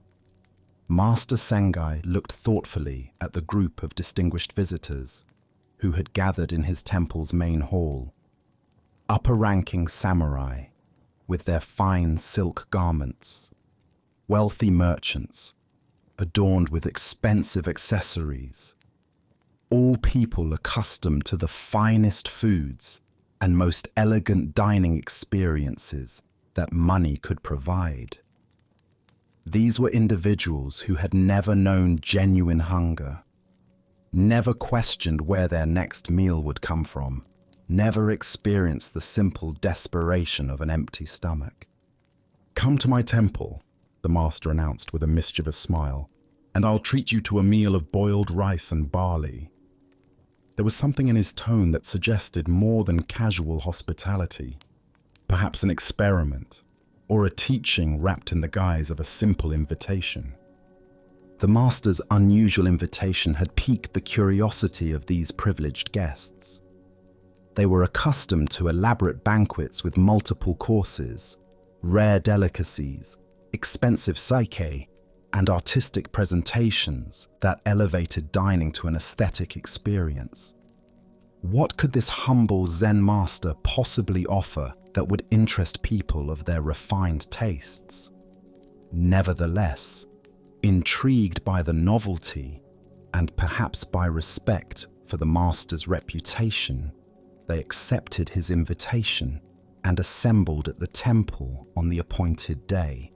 Master Sengai looked thoughtfully at the group of distinguished visitors who had gathered in his temple's main hall. Upper-ranking samurai with their fine silk garments, wealthy merchants adorned with expensive accessories, all people accustomed to the finest foods and most elegant dining experiences that money could provide. These were individuals who had never known genuine hunger, never questioned where their next meal would come from, never experienced the simple desperation of an empty stomach. "Come to my temple," the master announced with a mischievous smile, "and I'll treat you to a meal of boiled rice and barley." There was something in his tone that suggested more than casual hospitality, perhaps an experiment, or a teaching wrapped in the guise of a simple invitation. The master's unusual invitation had piqued the curiosity of these privileged guests. They were accustomed to elaborate banquets with multiple courses, rare delicacies, expensive sake, and artistic presentations that elevated dining to an aesthetic experience. What could this humble Zen master possibly offer that would interest people of their refined tastes? Nevertheless, intrigued by the novelty and perhaps by respect for the master's reputation, they accepted his invitation and assembled at the temple on the appointed day.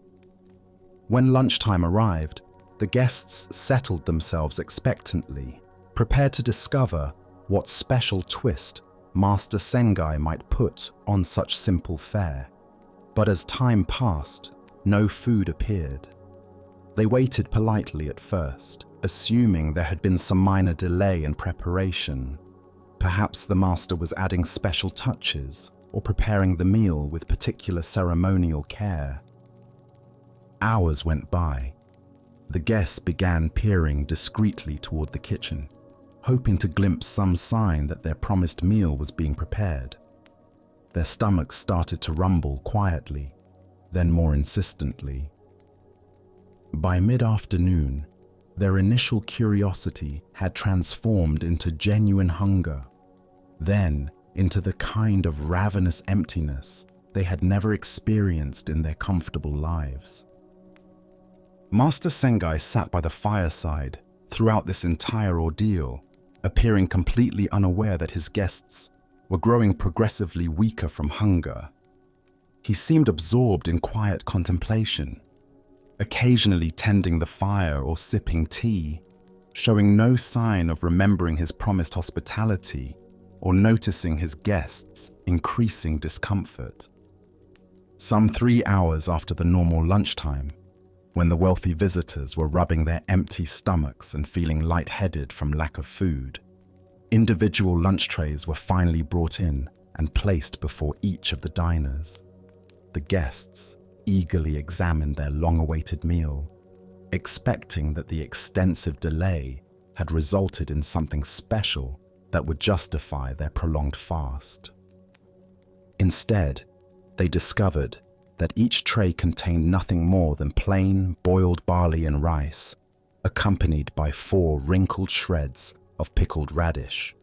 When lunchtime arrived, the guests settled themselves expectantly, prepared to discover what special twist Master Sengai might put on such simple fare. But as time passed, no food appeared. They waited politely at first, assuming there had been some minor delay in preparation. Perhaps the master was adding special touches or preparing the meal with particular ceremonial care. Hours went by. The guests began peering discreetly toward the kitchen, hoping to glimpse some sign that their promised meal was being prepared. Their stomachs started to rumble quietly, then more insistently. By mid-afternoon, their initial curiosity had transformed into genuine hunger, then into the kind of ravenous emptiness they had never experienced in their comfortable lives. Master Sengai sat by the fireside throughout this entire ordeal, appearing completely unaware that his guests were growing progressively weaker from hunger. He seemed absorbed in quiet contemplation, occasionally tending the fire or sipping tea, showing no sign of remembering his promised hospitality or noticing his guests' increasing discomfort. Some 3 hours after the normal lunchtime, when the wealthy visitors were rubbing their empty stomachs and feeling lightheaded from lack of food, individual lunch trays were finally brought in and placed before each of the diners. The guests eagerly examined their long-awaited meal, expecting that the extensive delay had resulted in something special that would justify their prolonged fast. Instead, they discovered that each tray contained nothing more than plain boiled barley and rice, accompanied by 4 wrinkled shreds of pickled radish.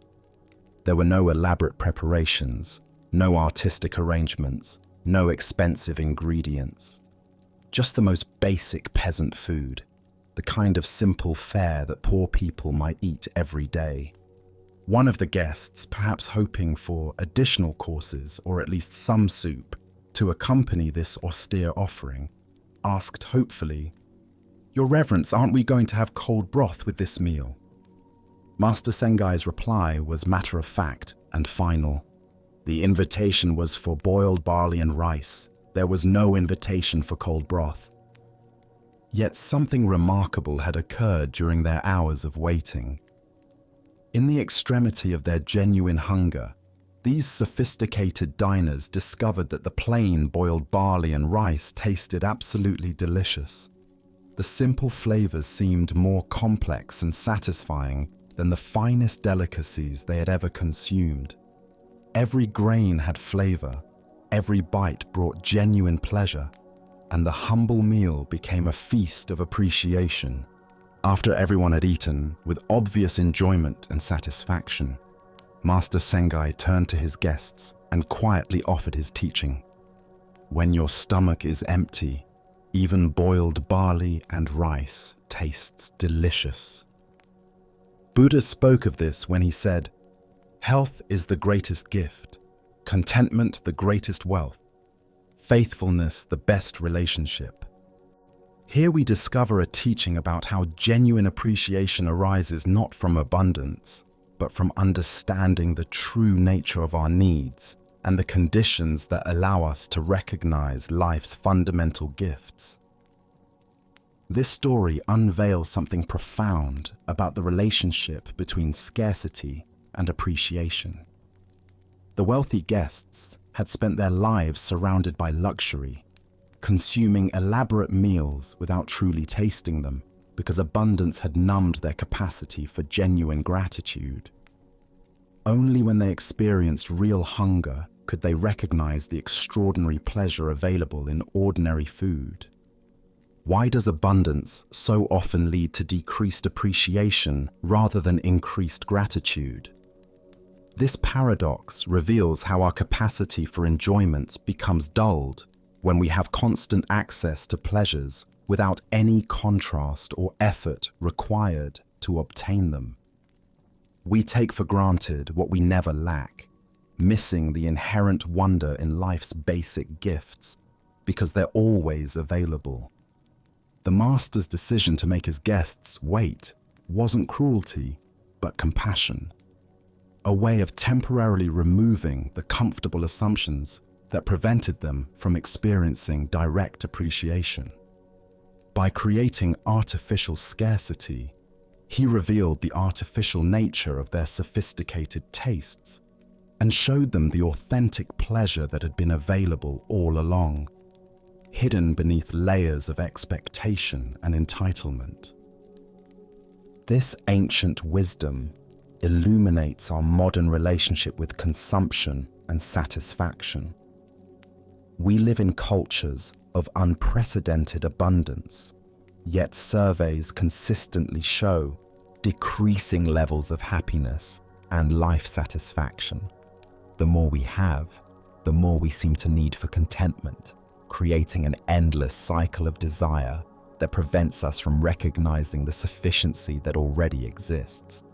There were no elaborate preparations, no artistic arrangements, no expensive ingredients. Just the most basic peasant food, the kind of simple fare that poor people might eat every day. One of the guests, perhaps hoping for additional courses or at least some soup to accompany this austere offering, asked hopefully, "Your Reverence, aren't we going to have cold broth with this meal?" Master Sengai's reply was matter-of-fact and final. The invitation was for boiled barley and rice. There was no invitation for cold broth. Yet something remarkable had occurred during their hours of waiting. In the extremity of their genuine hunger, these sophisticated diners discovered that the plain boiled barley and rice tasted absolutely delicious. The simple flavors seemed more complex and satisfying than the finest delicacies they had ever consumed. Every grain had flavor, every bite brought genuine pleasure, and the humble meal became a feast of appreciation. After everyone had eaten, with obvious enjoyment and satisfaction, Master Sengai turned to his guests and quietly offered his teaching. When your stomach is empty, even boiled barley and rice tastes delicious. Buddha spoke of this when he said, "Health is the greatest gift, contentment the greatest wealth, faithfulness the best relationship." Here we discover a teaching about how genuine appreciation arises not from abundance, but from understanding the true nature of our needs and the conditions that allow us to recognize life's fundamental gifts. This story unveils something profound about the relationship between scarcity and appreciation. The wealthy guests had spent their lives surrounded by luxury, consuming elaborate meals without truly tasting them, because abundance had numbed their capacity for genuine gratitude. Only when they experienced real hunger could they recognize the extraordinary pleasure available in ordinary food. Why does abundance so often lead to decreased appreciation rather than increased gratitude? This paradox reveals how our capacity for enjoyment becomes dulled when we have constant access to pleasures without any contrast or effort required to obtain them. We take for granted what we never lack, missing the inherent wonder in life's basic gifts because they're always available. The master's decision to make his guests wait wasn't cruelty, but compassion, a way of temporarily removing the comfortable assumptions that prevented them from experiencing direct appreciation. By creating artificial scarcity, he revealed the artificial nature of their sophisticated tastes and showed them the authentic pleasure that had been available all along, hidden beneath layers of expectation and entitlement. This ancient wisdom illuminates our modern relationship with consumption and satisfaction. We live in cultures of unprecedented abundance, yet surveys consistently show decreasing levels of happiness and life satisfaction. The more we have, the more we seem to need for contentment, creating an endless cycle of desire that prevents us from recognizing the sufficiency that already exists.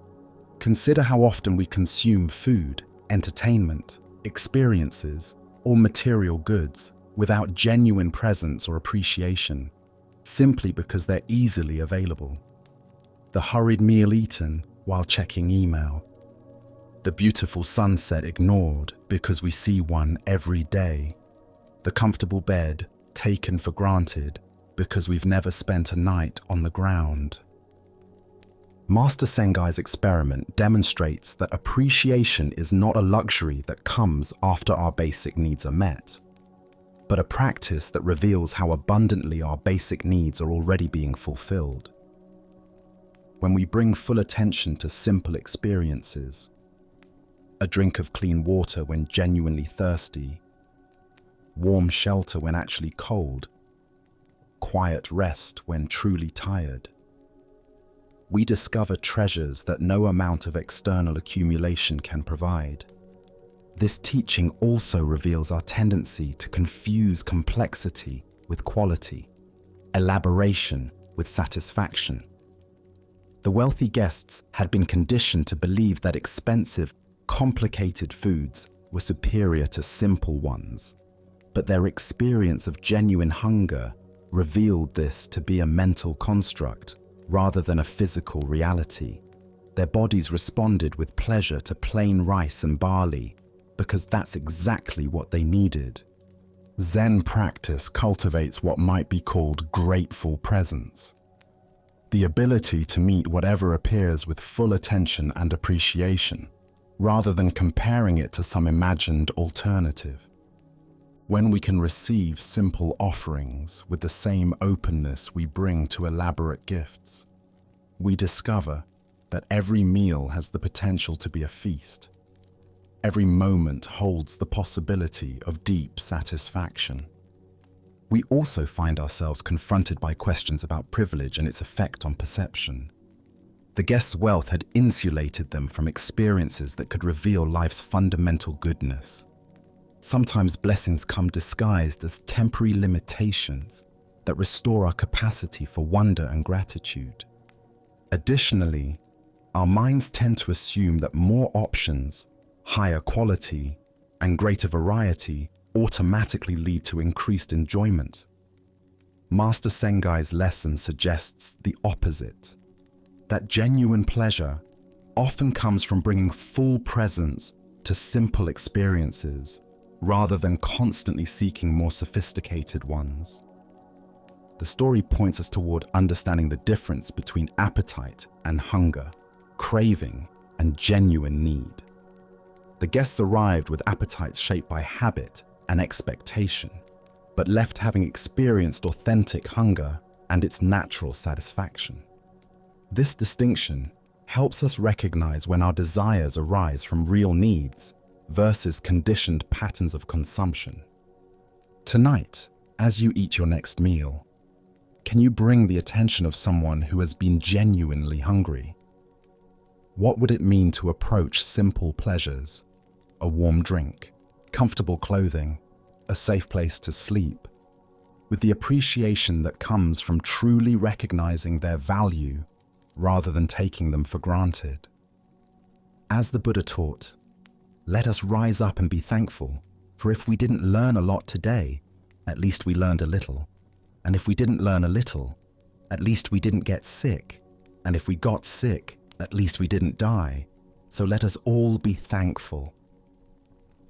Consider how often we consume food, entertainment, experiences, or material goods without genuine presence or appreciation, simply because they're easily available. The hurried meal eaten while checking email. The beautiful sunset ignored because we see one every day. The comfortable bed taken for granted because we've never spent a night on the ground. Master Sengai's experiment demonstrates that appreciation is not a luxury that comes after our basic needs are met, but a practice that reveals how abundantly our basic needs are already being fulfilled. When we bring full attention to simple experiences, a drink of clean water when genuinely thirsty, warm shelter when actually cold, quiet rest when truly tired, we discover treasures that no amount of external accumulation can provide. This teaching also reveals our tendency to confuse complexity with quality, elaboration with satisfaction. The wealthy guests had been conditioned to believe that expensive, complicated foods were superior to simple ones, but their experience of genuine hunger revealed this to be a mental construct rather than a physical reality. Their bodies responded with pleasure to plain rice and barley because that's exactly what they needed. Zen practice cultivates what might be called grateful presence, the ability to meet whatever appears with full attention and appreciation, rather than comparing it to some imagined alternative. When we can receive simple offerings with the same openness we bring to elaborate gifts, we discover that every meal has the potential to be a feast. Every moment holds the possibility of deep satisfaction. We also find ourselves confronted by questions about privilege and its effect on perception. The guests' wealth had insulated them from experiences that could reveal life's fundamental goodness. Sometimes blessings come disguised as temporary limitations that restore our capacity for wonder and gratitude. Additionally, our minds tend to assume that more options, higher quality, and greater variety automatically lead to increased enjoyment. Master Sengai's lesson suggests the opposite, that genuine pleasure often comes from bringing full presence to simple experiences rather than constantly seeking more sophisticated ones. The story points us toward understanding the difference between appetite and hunger, craving and genuine need. The guests arrived with appetites shaped by habit and expectation, but left having experienced authentic hunger and its natural satisfaction. This distinction helps us recognize when our desires arise from real needs versus conditioned patterns of consumption. Tonight, as you eat your next meal, can you bring the attention of someone who has been genuinely hungry? What would it mean to approach simple pleasures, a warm drink, comfortable clothing, a safe place to sleep, with the appreciation that comes from truly recognizing their value rather than taking them for granted? As the Buddha taught, let us rise up and be thankful, for if we didn't learn a lot today, at least we learned a little. And if we didn't learn a little, at least we didn't get sick. And if we got sick, at least we didn't die. So let us all be thankful.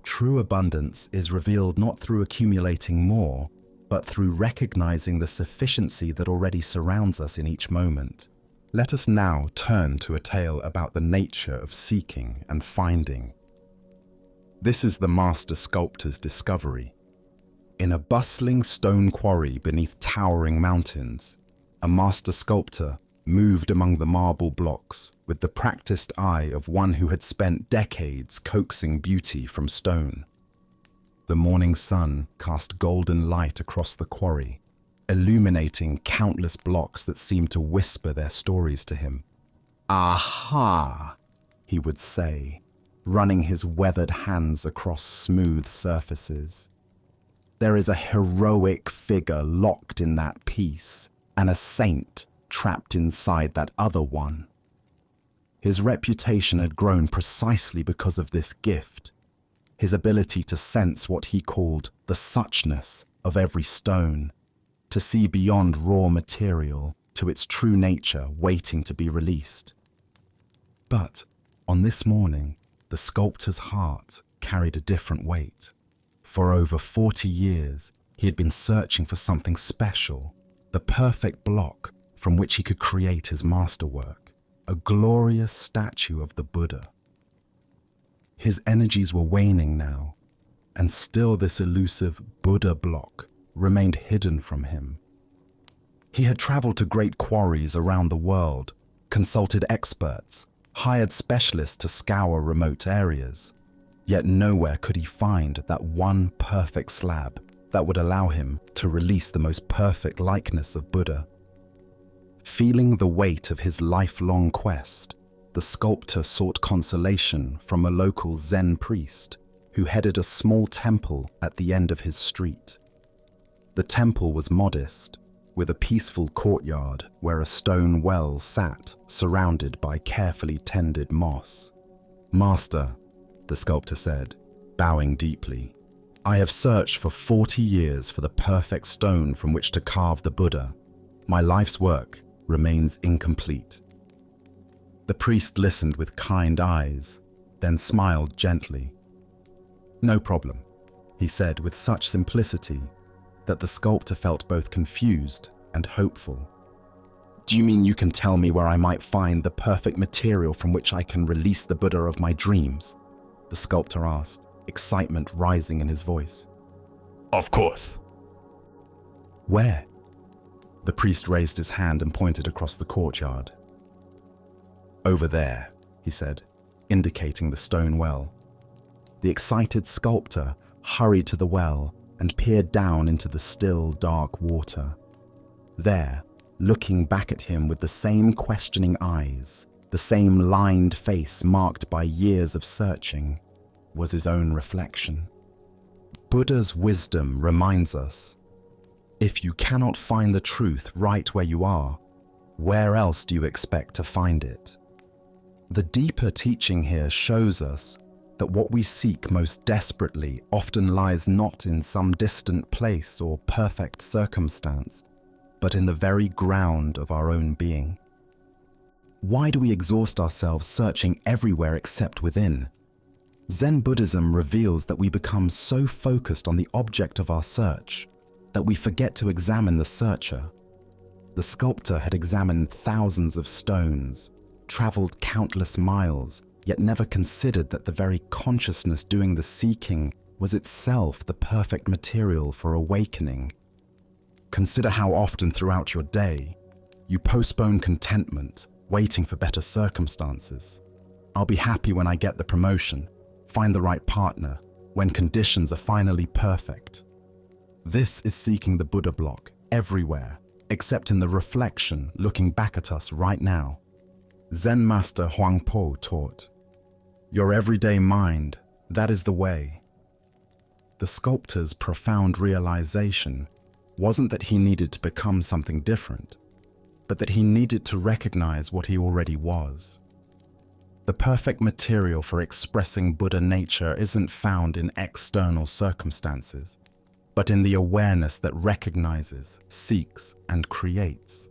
True abundance is revealed not through accumulating more, but through recognizing the sufficiency that already surrounds us in each moment. Let us now turn to a tale about the nature of seeking and finding. This is the master sculptor's discovery. In a bustling stone quarry beneath towering mountains, a master sculptor moved among the marble blocks with the practiced eye of one who had spent decades coaxing beauty from stone. The morning sun cast golden light across the quarry, illuminating countless blocks that seemed to whisper their stories to him. "Aha!" he would say, running his weathered hands across smooth surfaces. "There is a heroic figure locked in that piece, and a saint trapped inside that other one." His reputation had grown precisely because of this gift, his ability to sense what he called the suchness of every stone, to see beyond raw material to its true nature waiting to be released. But on this morning, the sculptor's heart carried a different weight. For over 40 years, he had been searching for something special, the perfect block from which he could create his masterwork, a glorious statue of the Buddha. His energies were waning now, and still this elusive Buddha block remained hidden from him. He had traveled to great quarries around the world, consulted experts, hired specialists to scour remote areas, yet nowhere could he find that one perfect slab that would allow him to release the most perfect likeness of Buddha. Feeling the weight of his lifelong quest, the sculptor sought consolation from a local Zen priest who headed a small temple at the end of his street. The temple was modest, with a peaceful courtyard where a stone well sat, surrounded by carefully tended moss. "Master," the sculptor said, bowing deeply, "I have searched for 40 years for the perfect stone from which to carve the Buddha. My life's work remains incomplete." The priest listened with kind eyes, then smiled gently. "No problem," he said with such simplicity that the sculptor felt both confused and hopeful. "Do you mean you can tell me where I might find the perfect material from which I can release the Buddha of my dreams?" the sculptor asked, excitement rising in his voice. "Of course." "Where?" The priest raised his hand and pointed across the courtyard. "Over there," he said, indicating the stone well. The excited sculptor hurried to the well and peered down into the still, dark water. There, looking back at him with the same questioning eyes, the same lined face marked by years of searching, was his own reflection. Buddha's wisdom reminds us, if you cannot find the truth right where you are, where else do you expect to find it? The deeper teaching here shows us that what we seek most desperately often lies not in some distant place or perfect circumstance, but in the very ground of our own being. Why do we exhaust ourselves searching everywhere except within? Zen Buddhism reveals that we become so focused on the object of our search that we forget to examine the searcher. The sculptor had examined thousands of stones, traveled countless miles, yet never considered that the very consciousness doing the seeking was itself the perfect material for awakening. Consider how often throughout your day you postpone contentment waiting for better circumstances. I'll be happy when I get the promotion, find the right partner, when conditions are finally perfect. This is seeking the Buddha block everywhere, except in the reflection looking back at us right now. Zen master Huang Po taught, "Your everyday mind, that is the way." The sculptor's profound realization wasn't that he needed to become something different, but that he needed to recognize what he already was. The perfect material for expressing Buddha nature isn't found in external circumstances, but in the awareness that recognizes, seeks, and creates.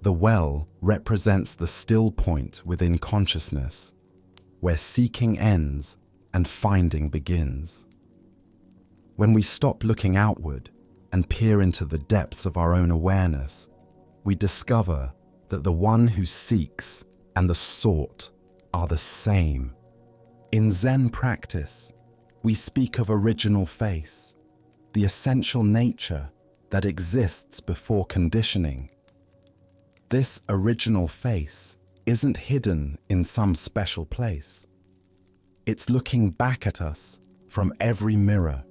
The well represents the still point within consciousness, where seeking ends and finding begins. When we stop looking outward and peer into the depths of our own awareness, we discover that the one who seeks and the sought are the same. In Zen practice, we speak of original face, the essential nature that exists before conditioning. This original face isn't hidden in some special place. It's looking back at us from every mirror,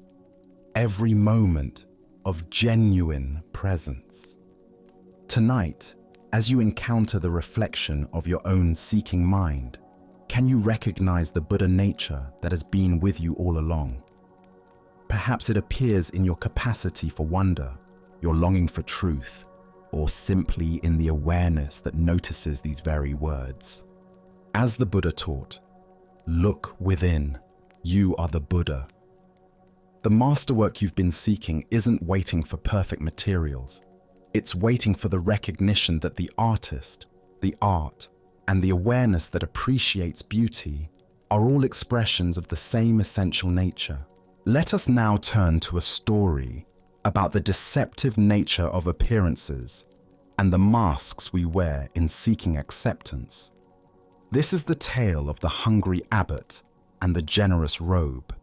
every moment of genuine presence. Tonight, as you encounter the reflection of your own seeking mind, can you recognize the Buddha nature that has been with you all along? Perhaps it appears in your capacity for wonder, your longing for truth, or simply in the awareness that notices these very words. As the Buddha taught, look within, you are the Buddha. The masterwork you've been seeking isn't waiting for perfect materials. It's waiting for the recognition that the artist, the art, and the awareness that appreciates beauty are all expressions of the same essential nature. Let us now turn to a story about the deceptive nature of appearances and the masks we wear in seeking acceptance. This is the tale of the hungry abbot and the generous robe.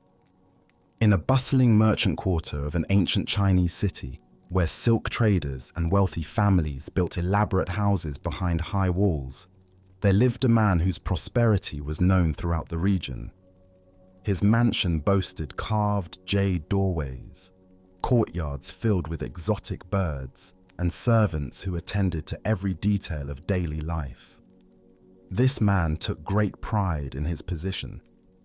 In a bustling merchant quarter of an ancient Chinese city, where silk traders and wealthy families built elaborate houses behind high walls, there lived a man whose prosperity was known throughout the region. His mansion boasted carved jade doorways, courtyards filled with exotic birds, and servants who attended to every detail of daily life. This man took great pride in his position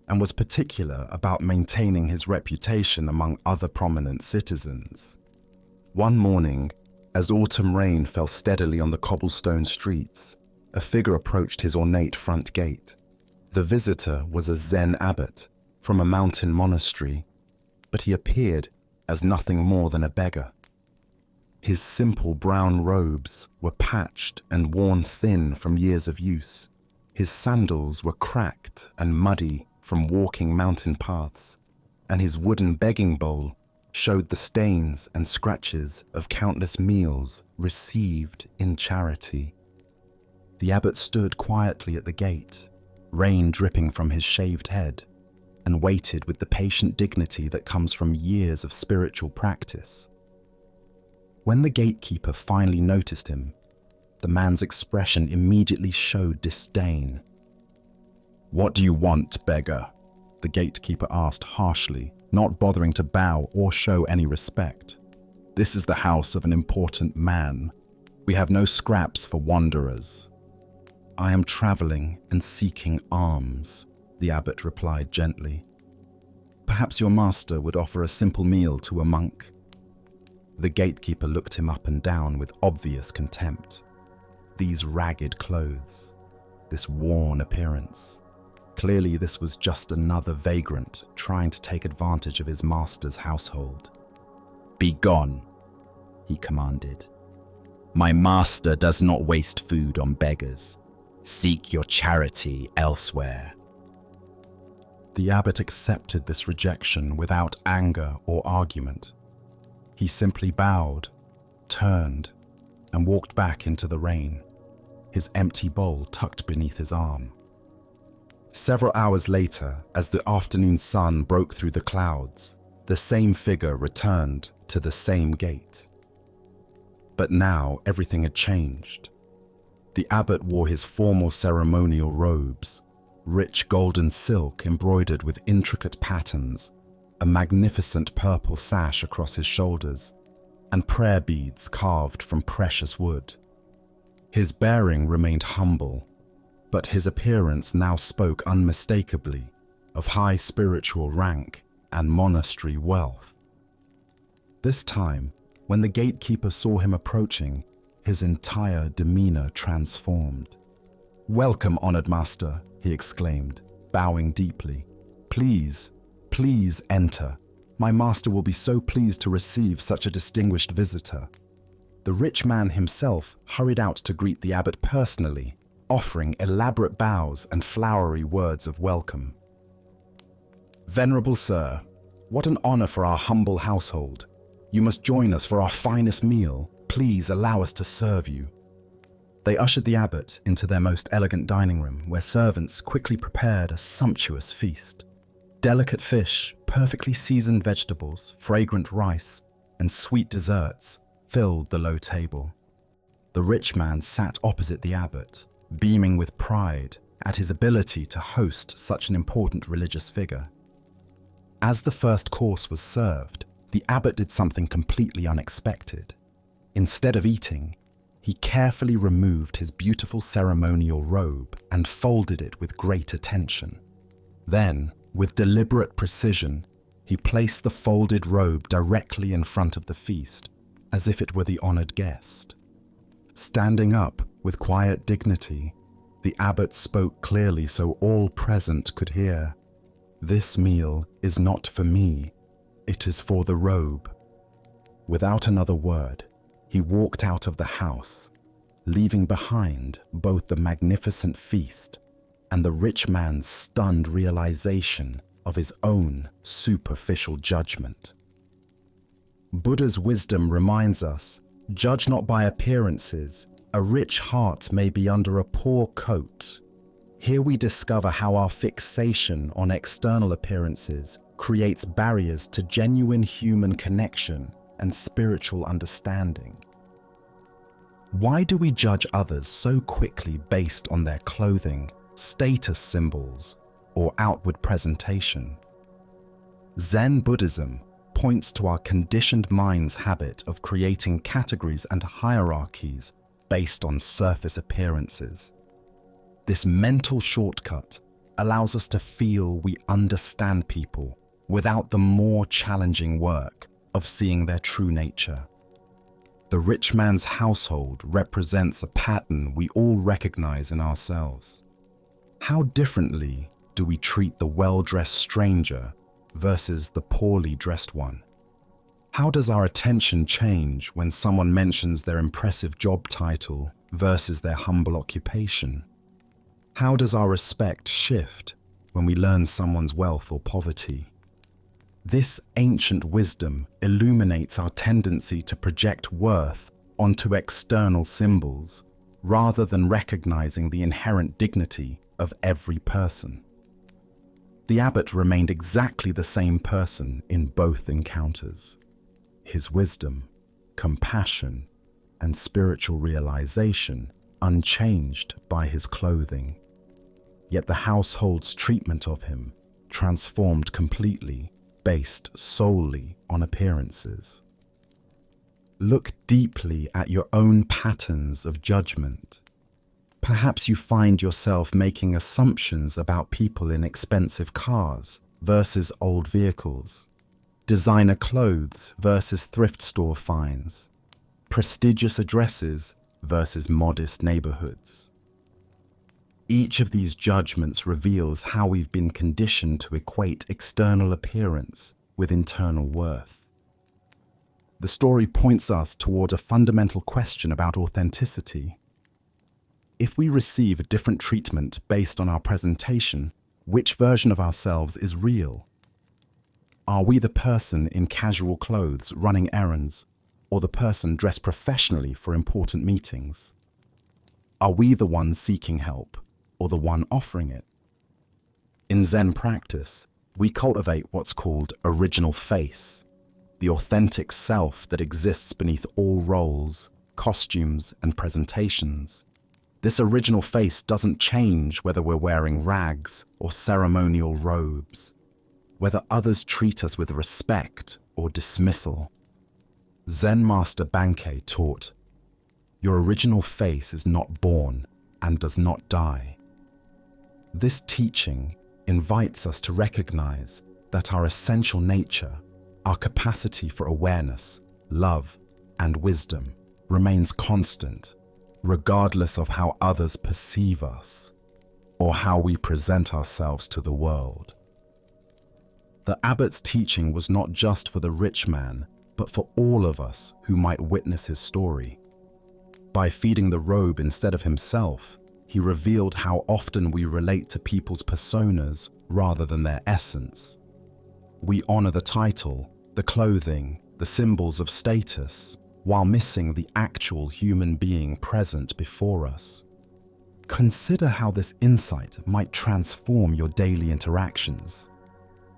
and was particular about maintaining his reputation among other prominent citizens. One morning, as autumn rain fell steadily on the cobblestone streets, a figure approached his ornate front gate. The visitor was a Zen abbot from a mountain monastery, but he appeared as nothing more than a beggar. His simple brown robes were patched and worn thin from years of use. His sandals were cracked and muddy from walking mountain paths, and his wooden begging bowl showed the stains and scratches of countless meals received in charity. The abbot stood quietly at the gate, rain dripping from his shaved head, and waited with the patient dignity that comes from years of spiritual practice. When the gatekeeper finally noticed him, the man's expression immediately showed disdain. "What do you want, beggar?" the gatekeeper asked harshly, not bothering to bow or show any respect. "This is the house of an important man. We have no scraps for wanderers." "I am traveling and seeking alms," the abbot replied gently. "Perhaps your master would offer a simple meal to a monk." The gatekeeper looked him up and down with obvious contempt. These ragged clothes, this worn appearance. Clearly this was just another vagrant trying to take advantage of his master's household. "Be gone," he commanded. "My master does not waste food on beggars. Seek your charity elsewhere." The abbot accepted this rejection without anger or argument. He simply bowed, turned, and walked back into the rain, his empty bowl tucked beneath his arm. Several hours later, as the afternoon sun broke through the clouds, the same figure returned to the same gate. But now everything had changed. The abbot wore his formal ceremonial robes, rich golden silk embroidered with intricate patterns, a magnificent purple sash across his shoulders, and prayer beads carved from precious wood. His bearing remained humble, but his appearance now spoke unmistakably of high spiritual rank and monastery wealth. This time, when the gatekeeper saw him approaching, his entire demeanor transformed. "Welcome, honored master," he exclaimed, bowing deeply. Please enter. My master will be so pleased to receive such a distinguished visitor." The rich man himself hurried out to greet the abbot personally, offering elaborate bows and flowery words of welcome. "Venerable sir, what an honor for our humble household. You must join us for our finest meal. Please allow us to serve you." They ushered the abbot into their most elegant dining room, where servants quickly prepared a sumptuous feast. Delicate fish, perfectly seasoned vegetables, fragrant rice, and sweet desserts filled the low table. The rich man sat opposite the abbot, beaming with pride at his ability to host such an important religious figure. As the first course was served, the abbot did something completely unexpected. Instead of eating, he carefully removed his beautiful ceremonial robe and folded it with great attention. Then, with deliberate precision, he placed the folded robe directly in front of the feast, as if it were the honored guest. Standing up with quiet dignity, the abbot spoke clearly so all present could hear. "This meal is not for me, it is for the robe." Without another word, he walked out of the house, leaving behind both the magnificent feast and the rich man's stunned realization of his own superficial judgment. Buddha's wisdom reminds us, judge not by appearances. A rich heart may be under a poor coat. Here we discover how our fixation on external appearances creates barriers to genuine human connection and spiritual understanding. Why do we judge others so quickly based on their clothing, status symbols, or outward presentation? Zen Buddhism points to our conditioned mind's habit of creating categories and hierarchies based on surface appearances. This mental shortcut allows us to feel we understand people without the more challenging work of seeing their true nature. The rich man's household represents a pattern we all recognize in ourselves. How differently do we treat the well-dressed stranger versus the poorly dressed one? How does our attention change when someone mentions their impressive job title versus their humble occupation? How does our respect shift when we learn someone's wealth or poverty? This ancient wisdom illuminates our tendency to project worth onto external symbols rather than recognizing the inherent dignity of every person. The abbot remained exactly the same person in both encounters. His wisdom, compassion, and spiritual realization unchanged by his clothing. Yet the household's treatment of him transformed completely, based solely on appearances. Look deeply at your own patterns of judgment. Perhaps you find yourself making assumptions about people in expensive cars versus old vehicles, designer clothes versus thrift store finds, prestigious addresses versus modest neighborhoods. Each of these judgments reveals how we've been conditioned to equate external appearance with internal worth. The story points us toward a fundamental question about authenticity. If we receive a different treatment based on our presentation, which version of ourselves is real? Are we the person in casual clothes running errands, or the person dressed professionally for important meetings? Are we the one seeking help, or the one offering it? In Zen practice, we cultivate what's called original face, the authentic self that exists beneath all roles, costumes, and presentations. This original face doesn't change whether we're wearing rags or ceremonial robes, whether others treat us with respect or dismissal. Zen Master Bankei taught, "Your original face is not born and does not die." This teaching invites us to recognize that our essential nature, our capacity for awareness, love, and wisdom remains constant, regardless of how others perceive us or how we present ourselves to the world. The abbot's teaching was not just for the rich man, but for all of us who might witness his story. By feeding the robe instead of himself, he revealed how often we relate to people's personas rather than their essence. We honor the title, the clothing, the symbols of status, while missing the actual human being present before us. Consider how this insight might transform your daily interactions.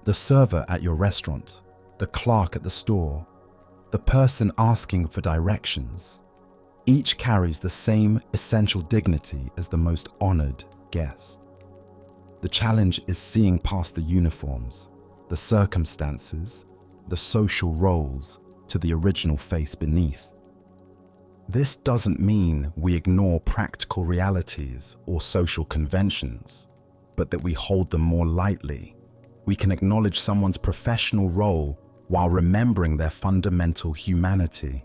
The server at your restaurant, the clerk at the store, the person asking for directions. Each carries the same essential dignity as the most honored guest. The challenge is seeing past the uniforms, the circumstances, the social roles, to the original face beneath. This doesn't mean we ignore practical realities or social conventions, but that we hold them more lightly. We can acknowledge someone's professional role while remembering their fundamental humanity.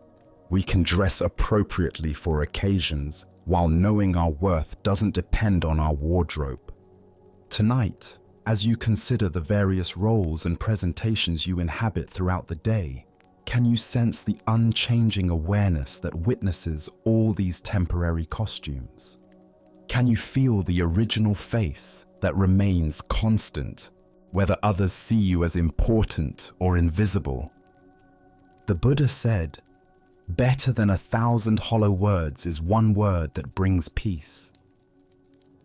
We can dress appropriately for occasions while knowing our worth doesn't depend on our wardrobe. Tonight, as you consider the various roles and presentations you inhabit throughout the day, can you sense the unchanging awareness that witnesses all these temporary costumes? Can you feel the original face that remains constant, whether others see you as important or invisible? The Buddha said, "Better than 1,000 hollow words is one word that brings peace."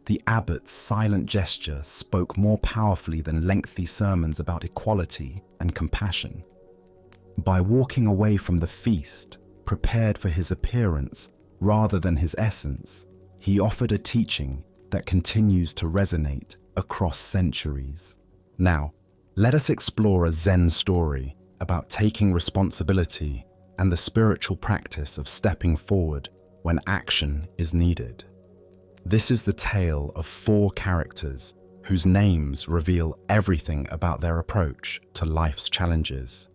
The abbot's silent gesture spoke more powerfully than lengthy sermons about equality and compassion. By walking away from the feast, prepared for his appearance rather than his essence, he offered a teaching that continues to resonate across centuries. Now, let us explore a Zen story about taking responsibility and the spiritual practice of stepping forward when action is needed. This is the tale of 4 characters whose names reveal everything about their approach to life's challenges.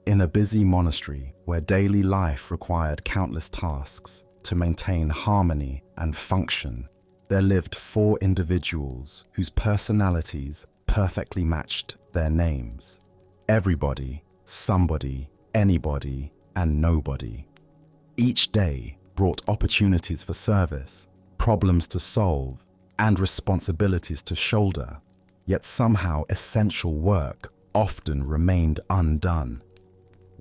In a busy monastery where daily life required countless tasks to maintain harmony and function, there lived 4 individuals whose personalities perfectly matched their names. Everybody, somebody, anybody, and nobody. Each day brought opportunities for service, problems to solve, and responsibilities to shoulder, yet somehow essential work often remained undone.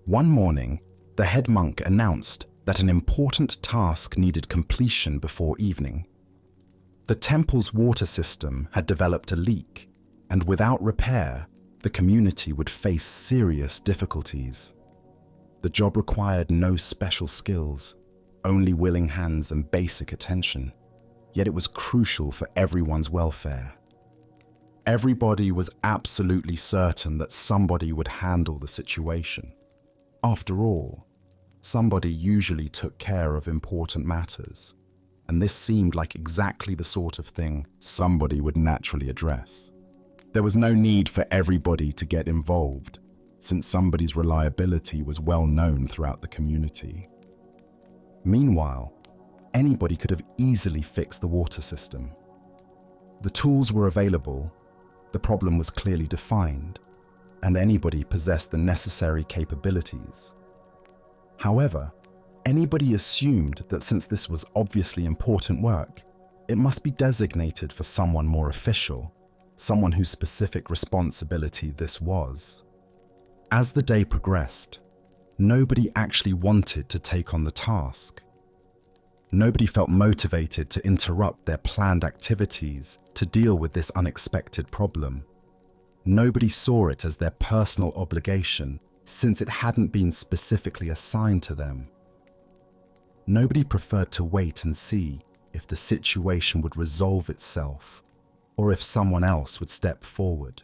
One morning, the head monk announced that an important task needed completion before evening. The temple's water system had developed a leak, and without repair, the community would face serious difficulties. The job required no special skills, only willing hands and basic attention, yet it was crucial for everyone's welfare. Everybody was absolutely certain that somebody would handle the situation. After all, somebody usually took care of important matters, and this seemed like exactly the sort of thing somebody would naturally address. There was no need for everybody to get involved, since somebody's reliability was well known throughout the community. Meanwhile, anybody could have easily fixed the water system. The tools were available, the problem was clearly defined, and anybody possessed the necessary capabilities. However, anybody assumed that since this was obviously important work, it must be designated for someone more official, someone whose specific responsibility this was. As the day progressed, nobody actually wanted to take on the task. Nobody felt motivated to interrupt their planned activities to deal with this unexpected problem. Nobody saw it as their personal obligation, since it hadn't been specifically assigned to them. Nobody preferred to wait and see if the situation would resolve itself or if someone else would step forward.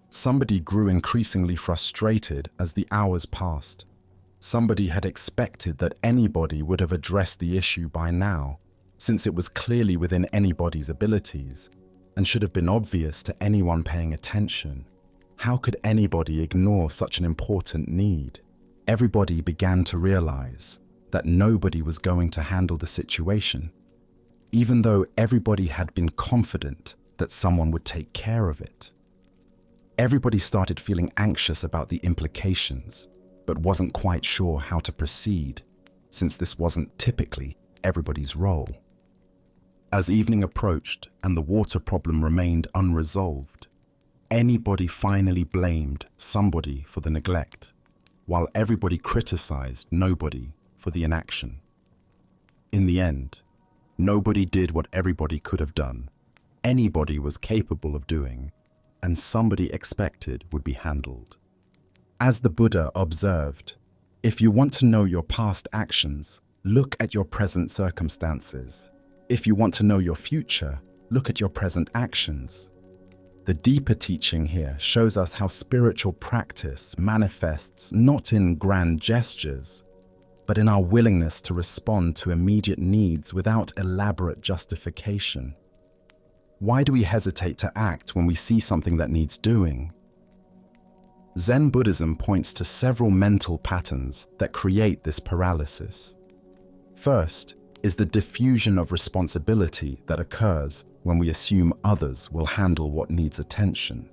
Somebody grew increasingly frustrated as the hours passed. Somebody had expected that anybody would have addressed the issue by now, since it was clearly within anybody's abilities and should have been obvious to anyone paying attention. How could anybody ignore such an important need? Everybody began to realize that nobody was going to handle the situation, even though everybody had been confident that someone would take care of it. Everybody started feeling anxious about the implications, but wasn't quite sure how to proceed, since this wasn't typically everybody's role. As evening approached and the water problem remained unresolved, anybody finally blamed somebody for the neglect, while everybody criticized nobody for the inaction. In the end, nobody did what everybody could have done, anybody was capable of doing, and somebody expected would be handled. As the Buddha observed, if you want to know your past actions, look at your present circumstances. If you want to know your future, look at your present actions. The deeper teaching here shows us how spiritual practice manifests not in grand gestures, but in our willingness to respond to immediate needs without elaborate justification. Why do we hesitate to act when we see something that needs doing? Zen Buddhism points to several mental patterns that create this paralysis. First is the diffusion of responsibility that occurs when we assume others will handle what needs attention.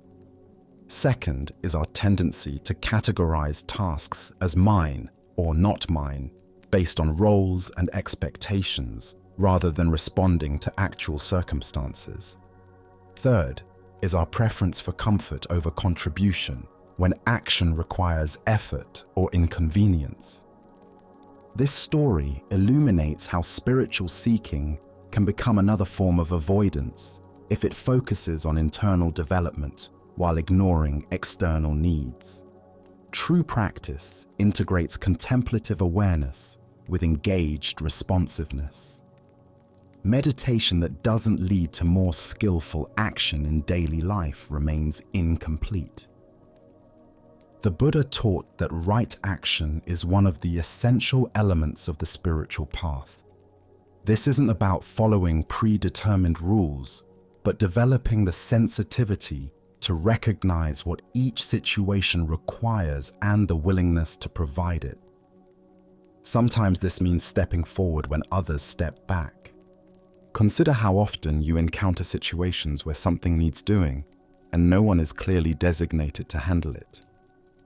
Second is our tendency to categorize tasks as mine or not mine based on roles and expectations rather than responding to actual circumstances. Third is our preference for comfort over contribution when action requires effort or inconvenience. This story illuminates how spiritual seeking can become another form of avoidance if it focuses on internal development while ignoring external needs. True practice integrates contemplative awareness with engaged responsiveness. Meditation that doesn't lead to more skillful action in daily life remains incomplete. The Buddha taught that right action is one of the essential elements of the spiritual path. This isn't about following predetermined rules, but developing the sensitivity to recognize what each situation requires and the willingness to provide it. Sometimes this means stepping forward when others step back. Consider how often you encounter situations where something needs doing and no one is clearly designated to handle it.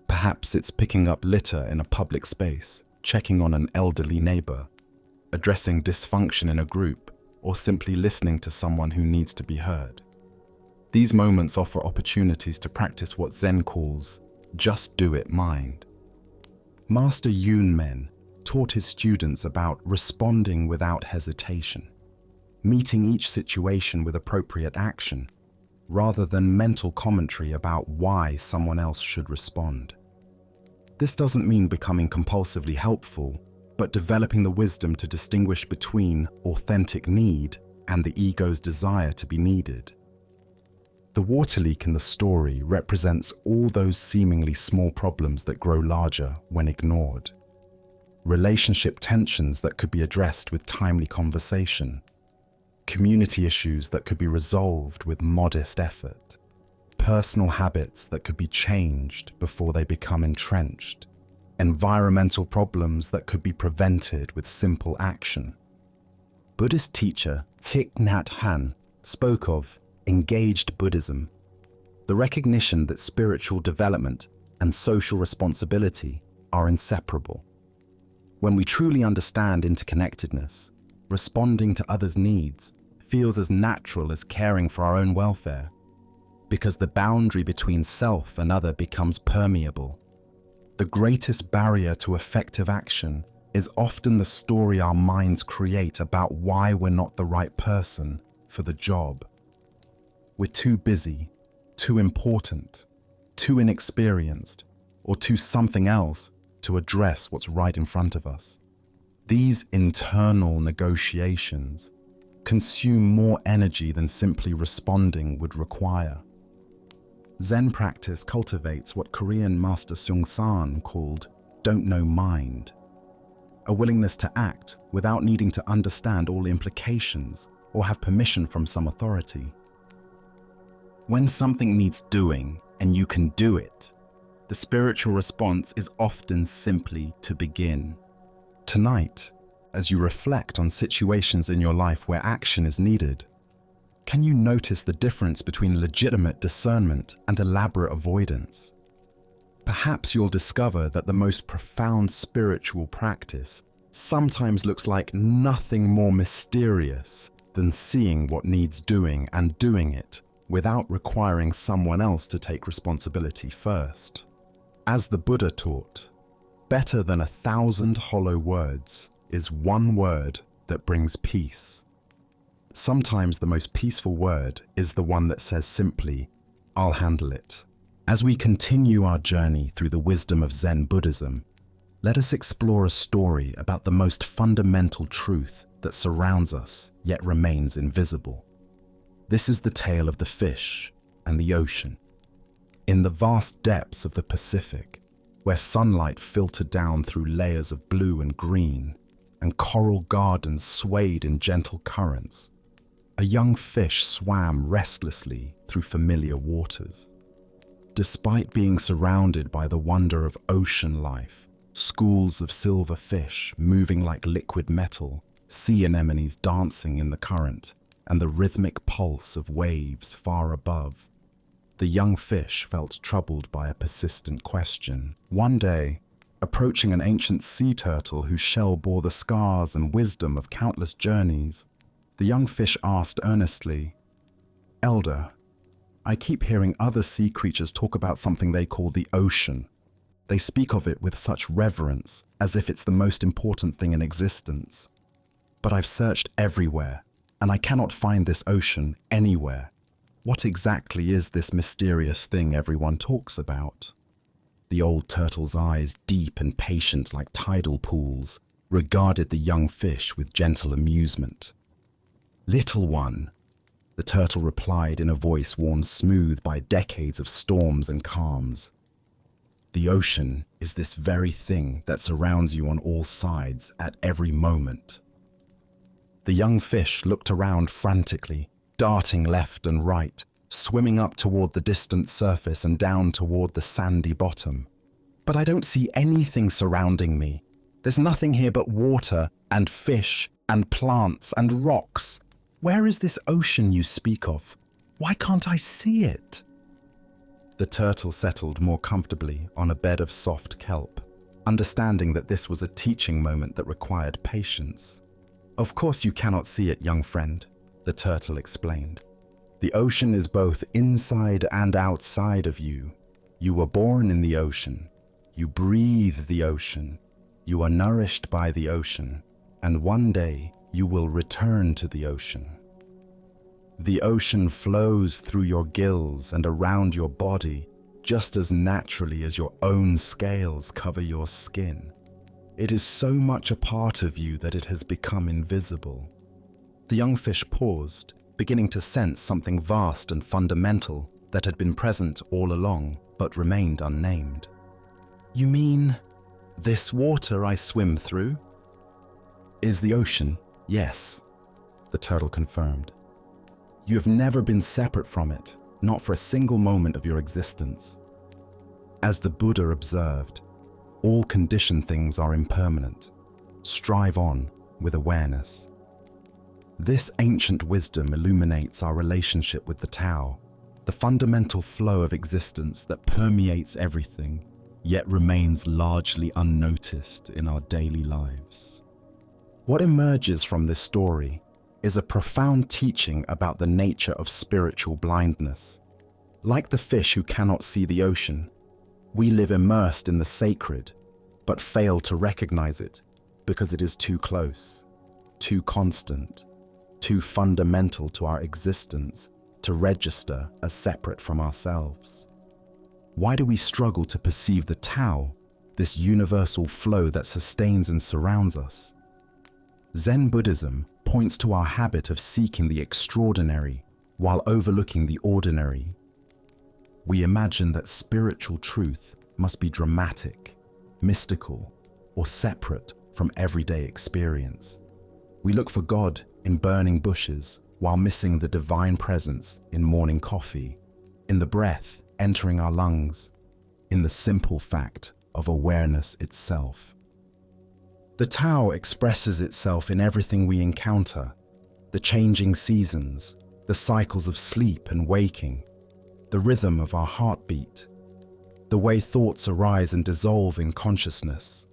Perhaps it's picking up litter in a public space, checking on an elderly neighbor, addressing dysfunction in a group, or simply listening to someone who needs to be heard. These moments offer opportunities to practice what Zen calls just do it mind. Master Yunmen taught his students about responding without hesitation, meeting each situation with appropriate action, rather than mental commentary about why someone else should respond. This doesn't mean becoming compulsively helpful, but developing the wisdom to distinguish between authentic need and the ego's desire to be needed. The water leak in the story represents all those seemingly small problems that grow larger when ignored. Relationship tensions that could be addressed with timely conversation. Community issues that could be resolved with modest effort. Personal habits that could be changed before they become entrenched. Environmental problems that could be prevented with simple action. Buddhist teacher Thich Nhat Hanh spoke of engaged Buddhism, the recognition that spiritual development and social responsibility are inseparable. When we truly understand interconnectedness, responding to others' needs feels as natural as caring for our own welfare, because the boundary between self and other becomes permeable. The greatest barrier to effective action is often the story our minds create about why we're not the right person for the job. We're too busy, too important, too inexperienced, or too something else to address what's right in front of us. These internal negotiations consume more energy than simply responding would require. Zen practice cultivates what Korean master San called don't know mind, a willingness to act without needing to understand all implications or have permission from some authority. When something needs doing and you can do it, the spiritual response is often simply to begin. Tonight, as you reflect on situations in your life where action is needed, can you notice the difference between legitimate discernment and elaborate avoidance? Perhaps you'll discover that the most profound spiritual practice sometimes looks like nothing more mysterious than seeing what needs doing and doing it without requiring someone else to take responsibility first. As the Buddha taught, better than 1,000 hollow words is one word that brings peace. Sometimes the most peaceful word is the one that says simply, "I'll handle it." As we continue our journey through the wisdom of Zen Buddhism, let us explore a story about the most fundamental truth that surrounds us yet remains invisible. This is the tale of the fish and the ocean. In the vast depths of the Pacific, where sunlight filtered down through layers of blue and green, and coral gardens swayed in gentle currents, a young fish swam restlessly through familiar waters. Despite being surrounded by the wonder of ocean life, schools of silver fish moving like liquid metal, sea anemones dancing in the current, and the rhythmic pulse of waves far above, the young fish felt troubled by a persistent question. One day, approaching an ancient sea turtle whose shell bore the scars and wisdom of countless journeys, the young fish asked earnestly, "Elder, I keep hearing other sea creatures talk about something they call the ocean. They speak of it with such reverence, as if it's the most important thing in existence. But I've searched everywhere, and I cannot find this ocean anywhere. What exactly is this mysterious thing everyone talks about?" The old turtle's eyes, deep and patient like tidal pools, regarded the young fish with gentle amusement. "Little one," the turtle replied in a voice worn smooth by decades of storms and calms, "the ocean is this very thing that surrounds you on all sides at every moment." The young fish looked around frantically, darting left and right, swimming up toward the distant surface and down toward the sandy bottom. "But I don't see anything surrounding me. There's nothing here but water and fish and plants and rocks. Where is this ocean you speak of? Why can't I see it?" The turtle settled more comfortably on a bed of soft kelp, understanding that this was a teaching moment that required patience. "Of course you cannot see it, young friend," the turtle explained. "The ocean is both inside and outside of you. You were born in the ocean. You breathe the ocean. You are nourished by the ocean. And one day you will return to the ocean. The ocean flows through your gills and around your body just as naturally as your own scales cover your skin. It is so much a part of you that it has become invisible." The young fish paused, beginning to sense something vast and fundamental that had been present all along but remained unnamed. "You mean this water I swim through is the ocean?" "Yes," the turtle confirmed. "You have never been separate from it, not for a single moment of your existence. As the Buddha observed, all conditioned things are impermanent. Strive on with awareness." This ancient wisdom illuminates our relationship with the Tao, the fundamental flow of existence that permeates everything, yet remains largely unnoticed in our daily lives. What emerges from this story is a profound teaching about the nature of spiritual blindness. Like the fish who cannot see the ocean, we live immersed in the sacred, but fail to recognize it because it is too close, too constant, too fundamental to our existence to register as separate from ourselves. Why do we struggle to perceive the Tao, this universal flow that sustains and surrounds us? Zen Buddhism points to our habit of seeking the extraordinary while overlooking the ordinary. We imagine that spiritual truth must be dramatic, mystical, or separate from everyday experience. We look for God in burning bushes while missing the divine presence in morning coffee, in the breath entering our lungs, in the simple fact of awareness itself. The Tao expresses itself in everything we encounter: the changing seasons, the cycles of sleep and waking, the rhythm of our heartbeat, the way thoughts arise and dissolve in consciousness.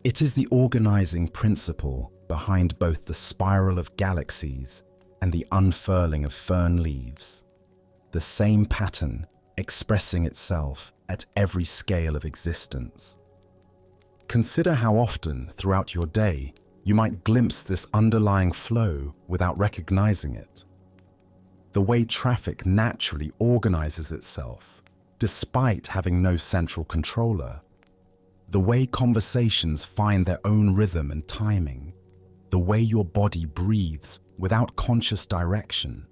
It is the organizing principle behind both the spiral of galaxies and the unfurling of fern leaves, the same pattern expressing itself at every scale of existence. Consider how often throughout your day you might glimpse this underlying flow without recognizing it. The way traffic naturally organizes itself, despite having no central controller. The way conversations find their own rhythm and timing. The way your body breathes without conscious direction.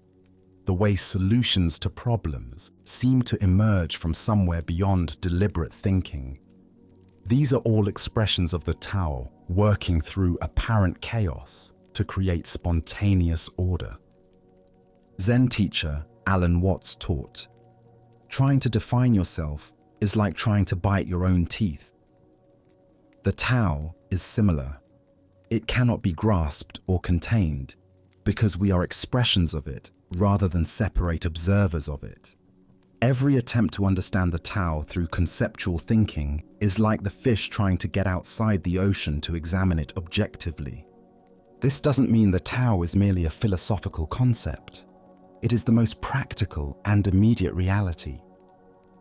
The way solutions to problems seem to emerge from somewhere beyond deliberate thinking. These are all expressions of the Tao working through apparent chaos to create spontaneous order. Zen teacher Alan Watts taught, "Trying to define yourself is like trying to bite your own teeth." The Tao is similar. It cannot be grasped or contained because we are expressions of it rather than separate observers of it. Every attempt to understand the Tao through conceptual thinking is like the fish trying to get outside the ocean to examine it objectively. This doesn't mean the Tao is merely a philosophical concept. It is the most practical and immediate reality.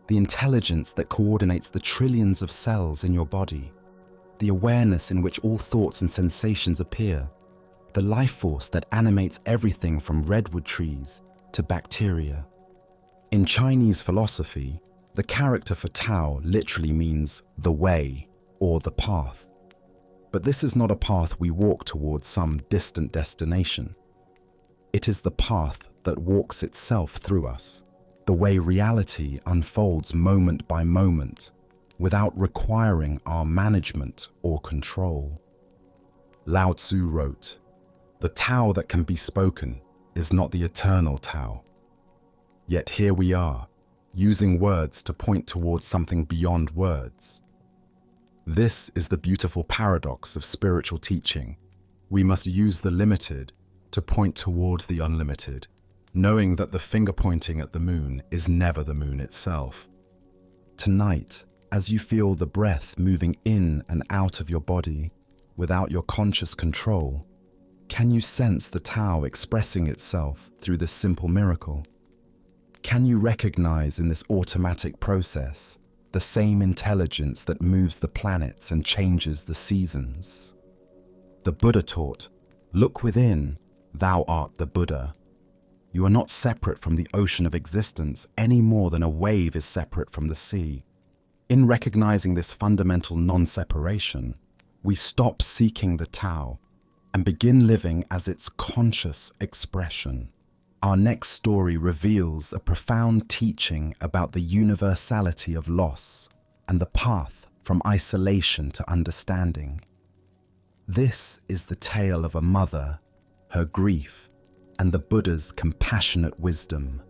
The intelligence that coordinates the trillions of cells in your body. The awareness in which all thoughts and sensations appear. The life force that animates everything from redwood trees to bacteria. In Chinese philosophy, the character for Tao literally means the way or the path. But this is not a path we walk towards some distant destination. It is the path that walks itself through us, the way reality unfolds moment by moment, without requiring our management or control. Lao Tzu wrote, "The Tao that can be spoken is not the eternal Tao." Yet here we are, using words to point towards something beyond words. This is the beautiful paradox of spiritual teaching. We must use the limited to point toward the unlimited, knowing that the finger pointing at the moon is never the moon itself. Tonight, as you feel the breath moving in and out of your body without your conscious control, can you sense the Tao expressing itself through this simple miracle? Can you recognize in this automatic process the same intelligence that moves the planets and changes the seasons? The Buddha taught, "Look within, thou art the Buddha." You are not separate from the ocean of existence any more than a wave is separate from the sea. In recognizing this fundamental non-separation, we stop seeking the Tao and begin living as its conscious expression. Our next story reveals a profound teaching about the universality of loss and the path from isolation to understanding. This is the tale of a mother, her grief, and the Buddha's compassionate wisdom.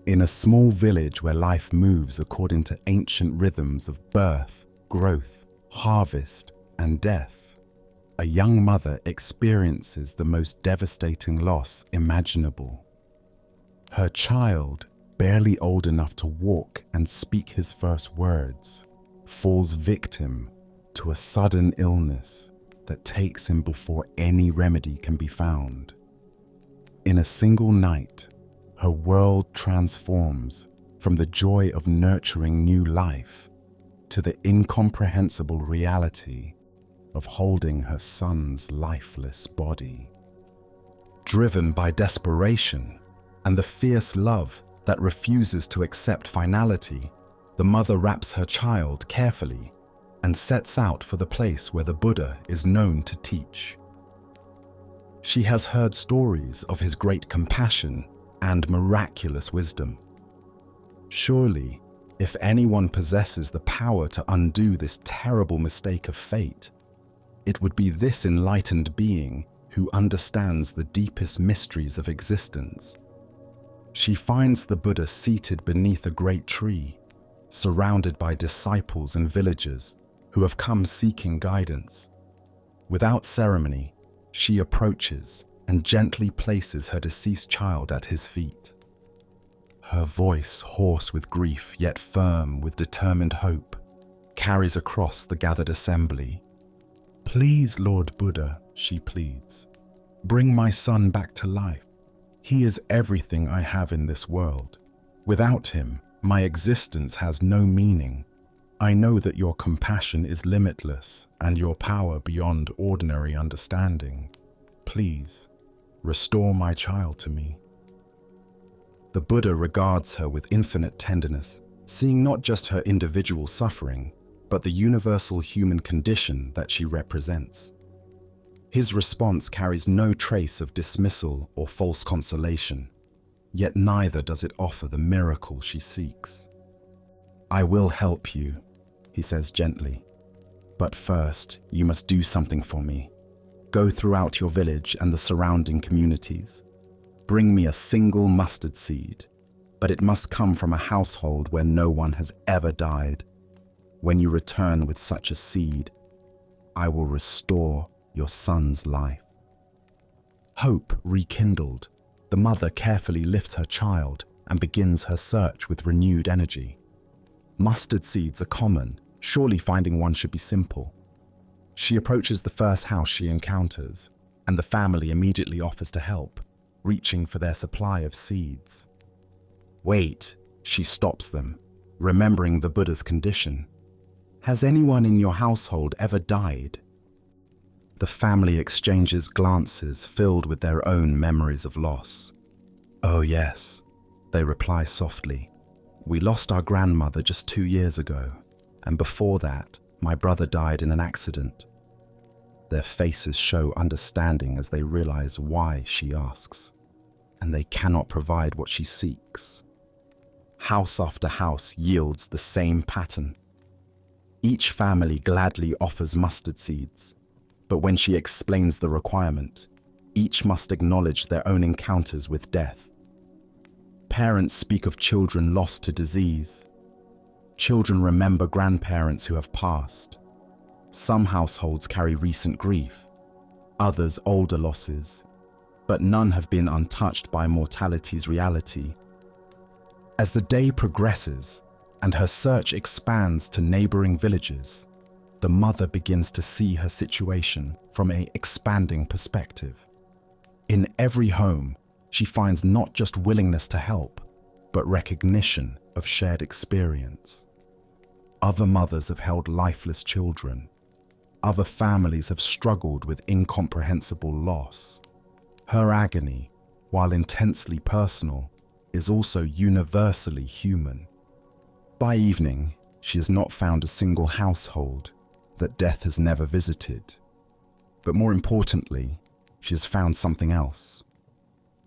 In a small village where life moves according to ancient rhythms of birth, growth, harvest, and death, a young mother experiences the most devastating loss imaginable. Her child, barely old enough to walk and speak his first words, falls victim to a sudden illness that takes him before any remedy can be found. In a single night, her world transforms from the joy of nurturing new life to the incomprehensible reality of holding her son's lifeless body. Driven by desperation and the fierce love that refuses to accept finality, the mother wraps her child carefully and sets out for the place where the Buddha is known to teach. She has heard stories of his great compassion and miraculous wisdom. Surely, if anyone possesses the power to undo this terrible mistake of fate, it would be this enlightened being who understands the deepest mysteries of existence. She finds the Buddha seated beneath a great tree, surrounded by disciples and villagers who have come seeking guidance. Without ceremony, she approaches and gently places her deceased child at his feet. Her voice, hoarse with grief yet firm with determined hope, carries across the gathered assembly. "Please, Lord Buddha," she pleads, "bring my son back to life. He is everything I have in this world. Without him, my existence has no meaning. I know that your compassion is limitless and your power beyond ordinary understanding. Please, restore my child to me." The Buddha regards her with infinite tenderness, seeing not just her individual suffering, but the universal human condition that she represents. His response carries no trace of dismissal or false consolation, yet neither does it offer the miracle she seeks. "I will help you," he says gently, "but first you must do something for me. Go throughout your village and the surrounding communities. Bring me a single mustard seed, but it must come from a household where no one has ever died. When you return with such a seed, I will restore your son's life." Hope rekindled, the mother carefully lifts her child and begins her search with renewed energy. Mustard seeds are common, surely finding one should be simple. She approaches the first house she encounters, and the family immediately offers to help, reaching for their supply of seeds. "Wait," she stops them, remembering the Buddha's condition. "Has anyone in your household ever died?" The family exchanges glances filled with their own memories of loss. "Oh yes," they reply softly. "We lost our grandmother just 2 years ago, and before that, my brother died in an accident." Their faces show understanding as they realize why she asks, and they cannot provide what she seeks. House after house yields the same pattern. Each family gladly offers mustard seeds, but when she explains the requirement, each must acknowledge their own encounters with death. Parents speak of children lost to disease. Children remember grandparents who have passed. Some households carry recent grief, others older losses, but none have been untouched by mortality's reality. As the day progresses and her search expands to neighboring villages, the mother begins to see her situation from an expanding perspective. In every home, she finds not just willingness to help, but recognition of shared experience. Other mothers have held lifeless children. Other families have struggled with incomprehensible loss. Her agony, while intensely personal, is also universally human. By evening, she has not found a single household that death has never visited. But more importantly, she has found something else.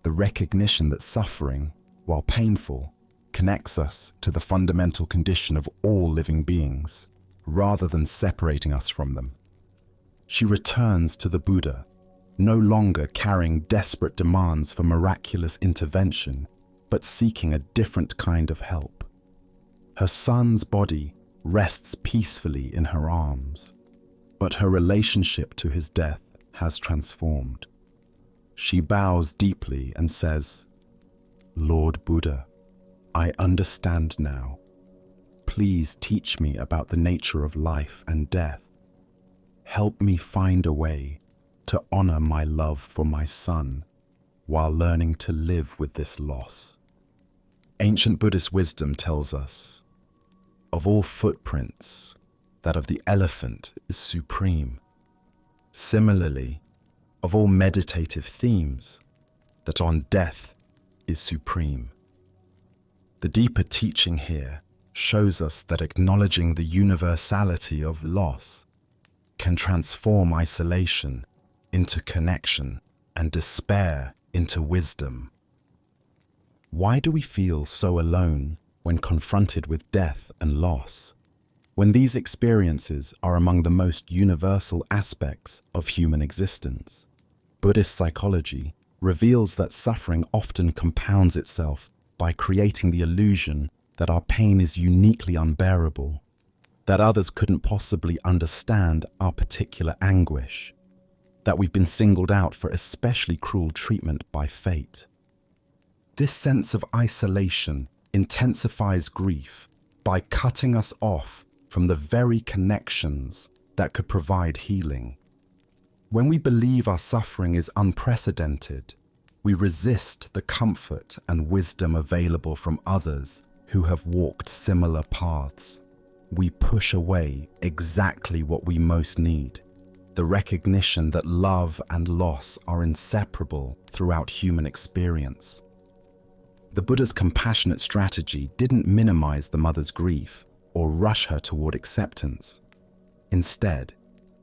The recognition that suffering, while painful, connects us to the fundamental condition of all living beings, rather than separating us from them. She returns to the Buddha, no longer carrying desperate demands for miraculous intervention, but seeking a different kind of help. Her son's body rests peacefully in her arms, but her relationship to his death has transformed. She bows deeply and says, "Lord Buddha, I understand now. Please teach me about the nature of life and death. Help me find a way to honor my love for my son while learning to live with this loss." Ancient Buddhist wisdom tells us, of all footprints, that of the elephant is supreme. Similarly, of all meditative themes, that on death is supreme. The deeper teaching here shows us that acknowledging the universality of loss can transform isolation into connection and despair into wisdom. Why do we feel so alone when confronted with death and loss, when these experiences are among the most universal aspects of human existence? Buddhist psychology reveals that suffering often compounds itself by creating the illusion that our pain is uniquely unbearable, that others couldn't possibly understand our particular anguish, that we've been singled out for especially cruel treatment by fate. This sense of isolation intensifies grief by cutting us off from the very connections that could provide healing. When we believe our suffering is unprecedented, we resist the comfort and wisdom available from others who have walked similar paths. We push away exactly what we most need, the recognition that love and loss are inseparable throughout human experience. The Buddha's compassionate strategy didn't minimize the mother's grief or rush her toward acceptance. Instead,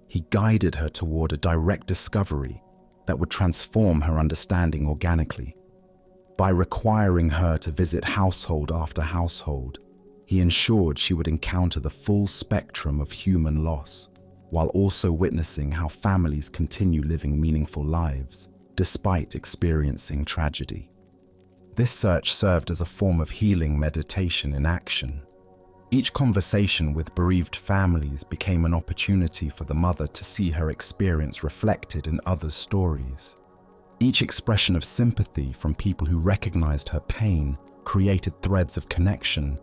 he guided her toward a direct discovery that would transform her understanding organically. By requiring her to visit household after household, he ensured she would encounter the full spectrum of human loss, while also witnessing how families continue living meaningful lives despite experiencing tragedy. This search served as a form of healing meditation in action. Each conversation with bereaved families became an opportunity for the mother to see her experience reflected in others' stories. Each expression of sympathy from people who recognized her pain created threads of connection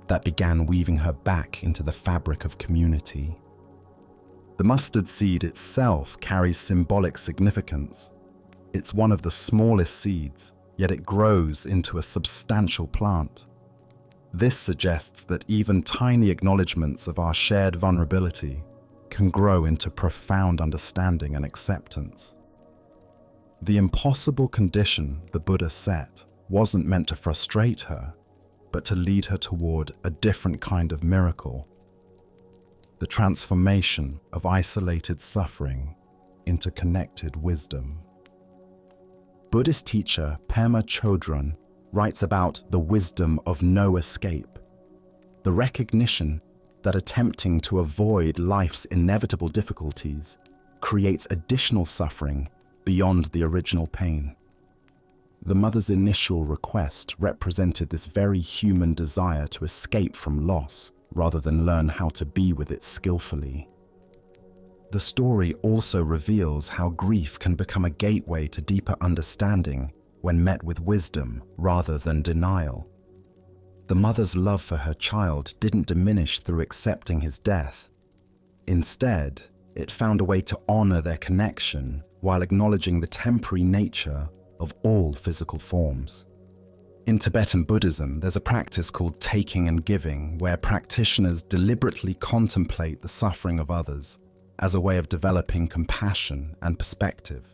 that began weaving her back into the fabric of community. The mustard seed itself carries symbolic significance. It's one of the smallest seeds, yet it grows into a substantial plant. This suggests that even tiny acknowledgements of our shared vulnerability can grow into profound understanding and acceptance. The impossible condition the Buddha set wasn't meant to frustrate her, but to lead her toward a different kind of miracle: the transformation of isolated suffering into connected wisdom. Buddhist teacher Pema Chodron writes about the wisdom of no escape, the recognition that attempting to avoid life's inevitable difficulties creates additional suffering beyond the original pain. The mother's initial request represented this very human desire to escape from loss rather than learn how to be with it skillfully. The story also reveals how grief can become a gateway to deeper understanding when met with wisdom rather than denial. The mother's love for her child didn't diminish through accepting his death. Instead, it found a way to honor their connection while acknowledging the temporary nature of all physical forms. In Tibetan Buddhism, there's a practice called taking and giving, where practitioners deliberately contemplate the suffering of others as a way of developing compassion and perspective.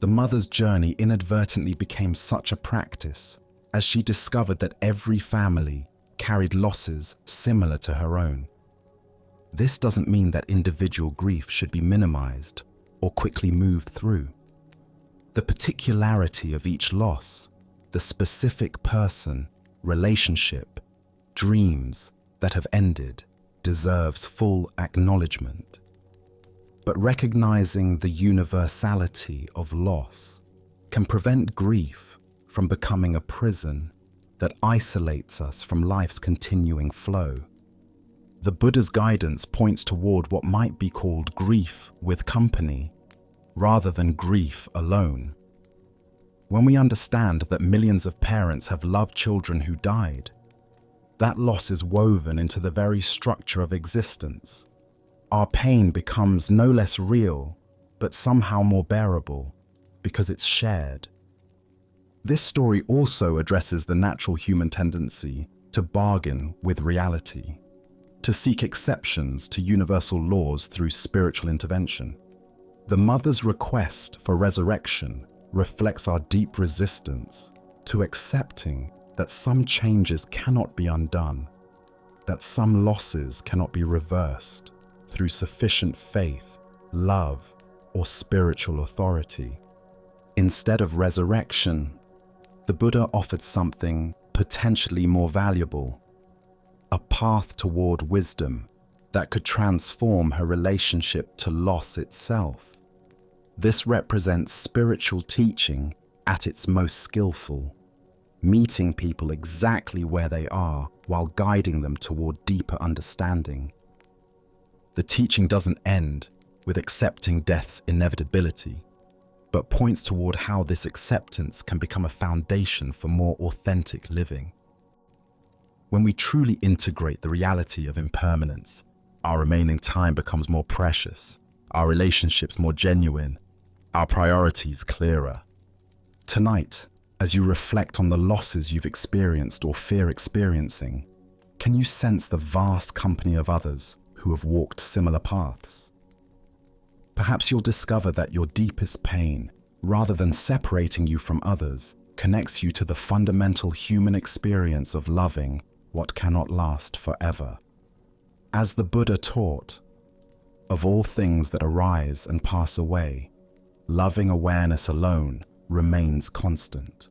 The mother's journey inadvertently became such a practice as she discovered that every family carried losses similar to her own. This doesn't mean that individual grief should be minimized or quickly moved through. The particularity of each loss, the specific person, relationship, dreams that have ended, deserves full acknowledgement. But recognizing the universality of loss can prevent grief from becoming a prison that isolates us from life's continuing flow. The Buddha's guidance points toward what might be called grief with company, rather than grief alone. When we understand that millions of parents have loved children who died, that loss is woven into the very structure of existence. Our pain becomes no less real, but somehow more bearable, because it's shared. This story also addresses the natural human tendency to bargain with reality, to seek exceptions to universal laws through spiritual intervention. The mother's request for resurrection reflects our deep resistance to accepting that some changes cannot be undone, that some losses cannot be reversed through sufficient faith, love, or spiritual authority. Instead of resurrection, the Buddha offered something potentially more valuable, a path toward wisdom that could transform her relationship to loss itself. This represents spiritual teaching at its most skillful, meeting people exactly where they are while guiding them toward deeper understanding. The teaching doesn't end with accepting death's inevitability, but points toward how this acceptance can become a foundation for more authentic living. When we truly integrate the reality of impermanence, our remaining time becomes more precious, our relationships more genuine, our priorities clearer. Tonight, as you reflect on the losses you've experienced or fear experiencing, can you sense the vast company of others who have walked similar paths? Perhaps you'll discover that your deepest pain, rather than separating you from others, connects you to the fundamental human experience of loving what cannot last forever. As the Buddha taught, of all things that arise and pass away, loving awareness alone remains constant.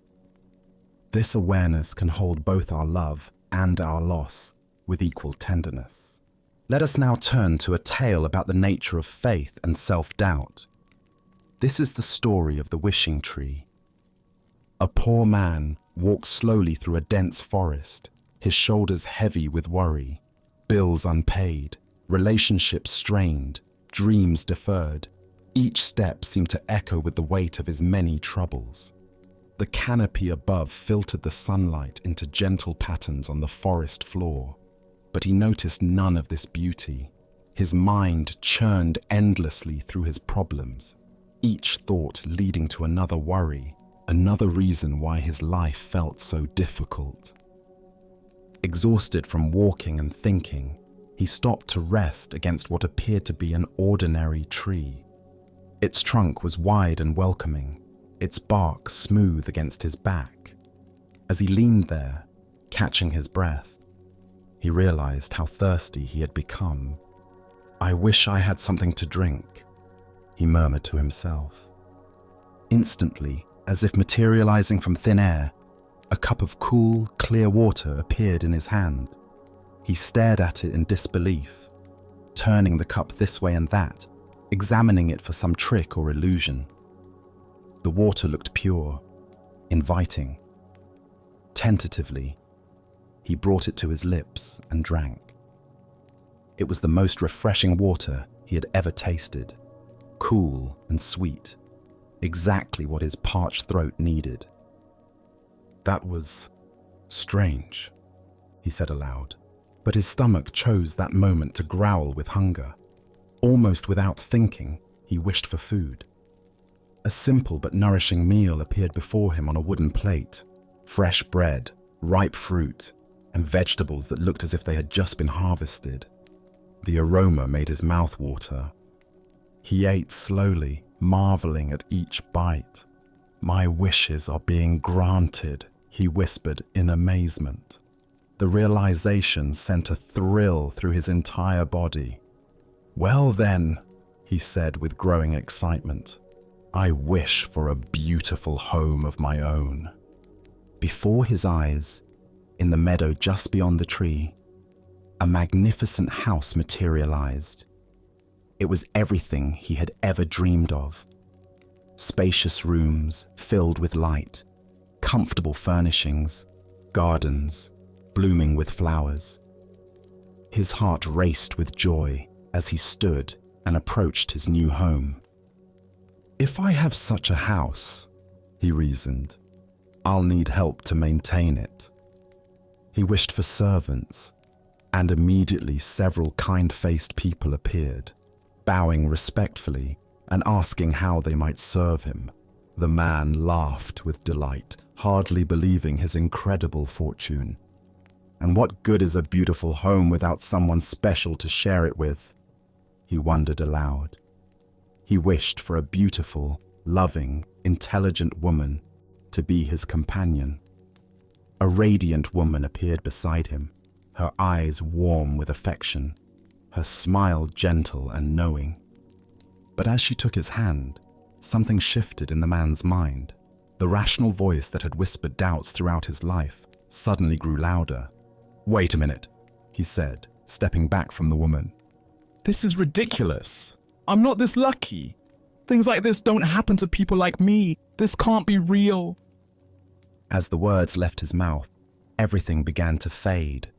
This awareness can hold both our love and our loss with equal tenderness. Let us now turn to a tale about the nature of faith and self-doubt. This is the story of the wishing tree. A poor man walks slowly through a dense forest, his shoulders heavy with worry, bills unpaid, relationships strained, dreams deferred. Each step seemed to echo with the weight of his many troubles. The canopy above filtered the sunlight into gentle patterns on the forest floor, but he noticed none of this beauty. His mind churned endlessly through his problems, each thought leading to another worry, another reason why his life felt so difficult. Exhausted from walking and thinking, he stopped to rest against what appeared to be an ordinary tree. Its trunk was wide and welcoming, its bark smooth against his back. As he leaned there, catching his breath, he realized how thirsty he had become. "I wish I had something to drink," he murmured to himself. Instantly, as if materializing from thin air, a cup of cool, clear water appeared in his hand. He stared at it in disbelief, turning the cup this way and that, examining it for some trick or illusion. The water looked pure, inviting. Tentatively, he brought it to his lips and drank. It was the most refreshing water he had ever tasted, cool and sweet, exactly what his parched throat needed. "That was strange," he said aloud, but his stomach chose that moment to growl with hunger. Almost without thinking, he wished for food. A simple but nourishing meal appeared before him on a wooden plate. Fresh bread, ripe fruit, and vegetables that looked as if they had just been harvested. The aroma made his mouth water. He ate slowly, marveling at each bite. "My wishes are being granted," he whispered in amazement. The realization sent a thrill through his entire body. "Well then," he said with growing excitement, "I wish for a beautiful home of my own." Before his eyes, in the meadow just beyond the tree, a magnificent house materialized. It was everything he had ever dreamed of. Spacious rooms filled with light, comfortable furnishings, gardens blooming with flowers. His heart raced with joy as he stood and approached his new home. "If I have such a house," he reasoned, "I'll need help to maintain it." He wished for servants, and immediately several kind-faced people appeared, bowing respectfully and asking how they might serve him. The man laughed with delight, hardly believing his incredible fortune. And what good is a beautiful home without someone special to share it with? He wondered aloud. He wished for a beautiful, loving, intelligent woman to be his companion. A radiant woman appeared beside him, her eyes warm with affection, her smile gentle and knowing. But as she took his hand, Something shifted in the man's mind. The rational voice that had whispered doubts throughout his life suddenly grew louder. "Wait a minute," he said, stepping back from the woman. "This is ridiculous. I'm not this lucky. Things like this don't happen to people like me. This can't be real." As the words left his mouth, everything began to fade.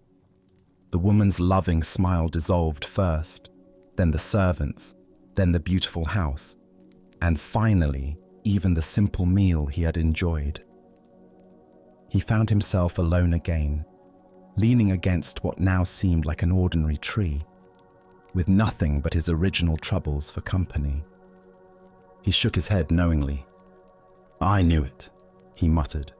The woman's loving smile dissolved first, then the servants, then the beautiful house, and finally, even the simple meal he had enjoyed. He found himself alone again, leaning against what now seemed like an ordinary tree, with nothing but his original troubles for company. He shook his head knowingly. "I knew it," he muttered,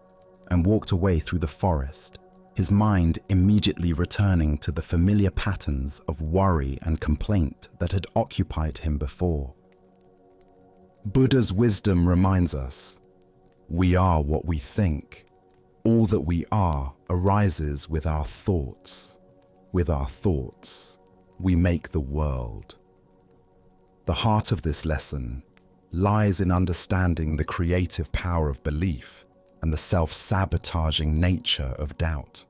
and walked away through the forest, his mind immediately returning to the familiar patterns of worry and complaint that had occupied him before. Buddha's wisdom reminds us, we are what we think. All that we are arises with our thoughts. With our thoughts, we make the world. The heart of this lesson lies in understanding the creative power of belief and the self-sabotaging nature of doubt.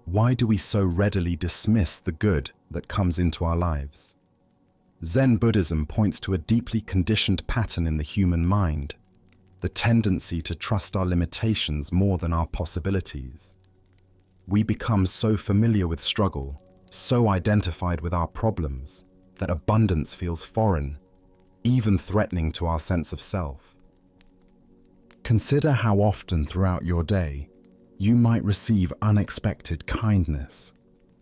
Why do we so readily dismiss the good that comes into our lives? Zen Buddhism points to a deeply conditioned pattern in the human mind, the tendency to trust our limitations more than our possibilities. We become so familiar with struggle, so identified with our problems, that abundance feels foreign, even threatening to our sense of self. Consider how often throughout your day you might receive unexpected kindness,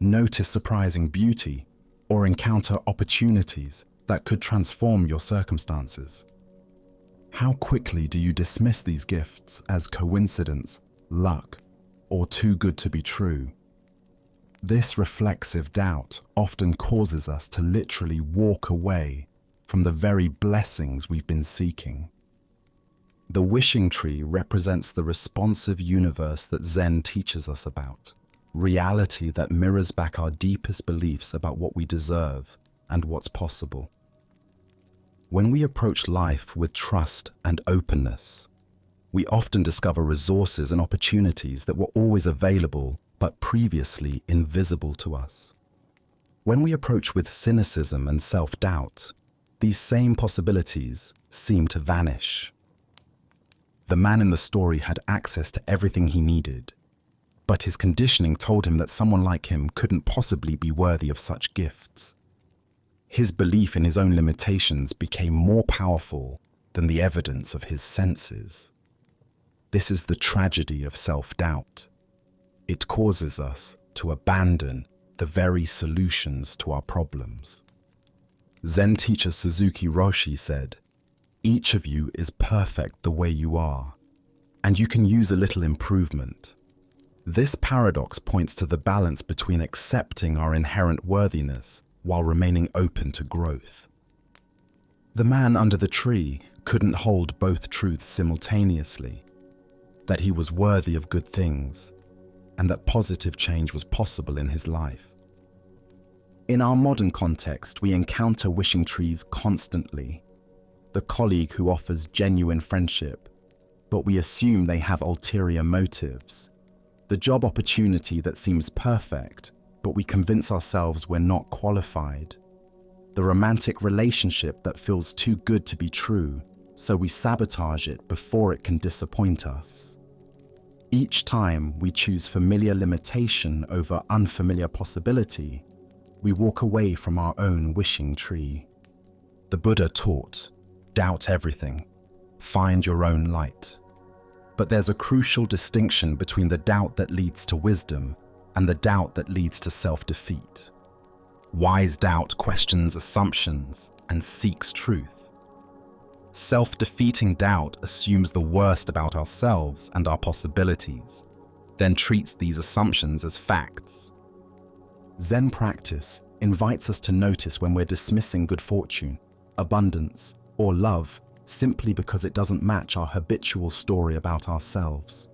notice surprising beauty, or encounter opportunities that could transform your circumstances. How quickly do you dismiss these gifts as coincidence, luck, or too good to be true? This reflexive doubt often causes us to literally walk away from the very blessings we've been seeking. The wishing tree represents the responsive universe that Zen teaches us about. Reality that mirrors back our deepest beliefs about what we deserve and what's possible. When we approach life with trust and openness, we often discover resources and opportunities that were always available but previously invisible to us. When we approach with cynicism and self-doubt, these same possibilities seem to vanish. The man in the story had access to everything he needed, but his conditioning told him that someone like him couldn't possibly be worthy of such gifts. His belief in his own limitations became more powerful than the evidence of his senses. This is the tragedy of self-doubt. It causes us to abandon the very solutions to our problems. Zen teacher Suzuki Roshi said, "Each of you is perfect the way you are, and you can use a little improvement." This paradox points to the balance between accepting our inherent worthiness while remaining open to growth. The man under the tree couldn't hold both truths simultaneously, that he was worthy of good things and that positive change was possible in his life. In our modern context, we encounter wishing trees constantly. The colleague who offers genuine friendship, but we assume they have ulterior motives. The job opportunity that seems perfect, but we convince ourselves we're not qualified. The romantic relationship that feels too good to be true, so we sabotage it before it can disappoint us. Each time we choose familiar limitation over unfamiliar possibility, we walk away from our own wishing tree. The Buddha taught, doubt everything, find your own light. But there's a crucial distinction between the doubt that leads to wisdom and the doubt that leads to self-defeat. Wise doubt questions assumptions and seeks truth. Self-defeating doubt assumes the worst about ourselves and our possibilities, then treats these assumptions as facts. Zen practice invites us to notice when we're dismissing good fortune, abundance, or love simply because it doesn't match our habitual story about ourselves.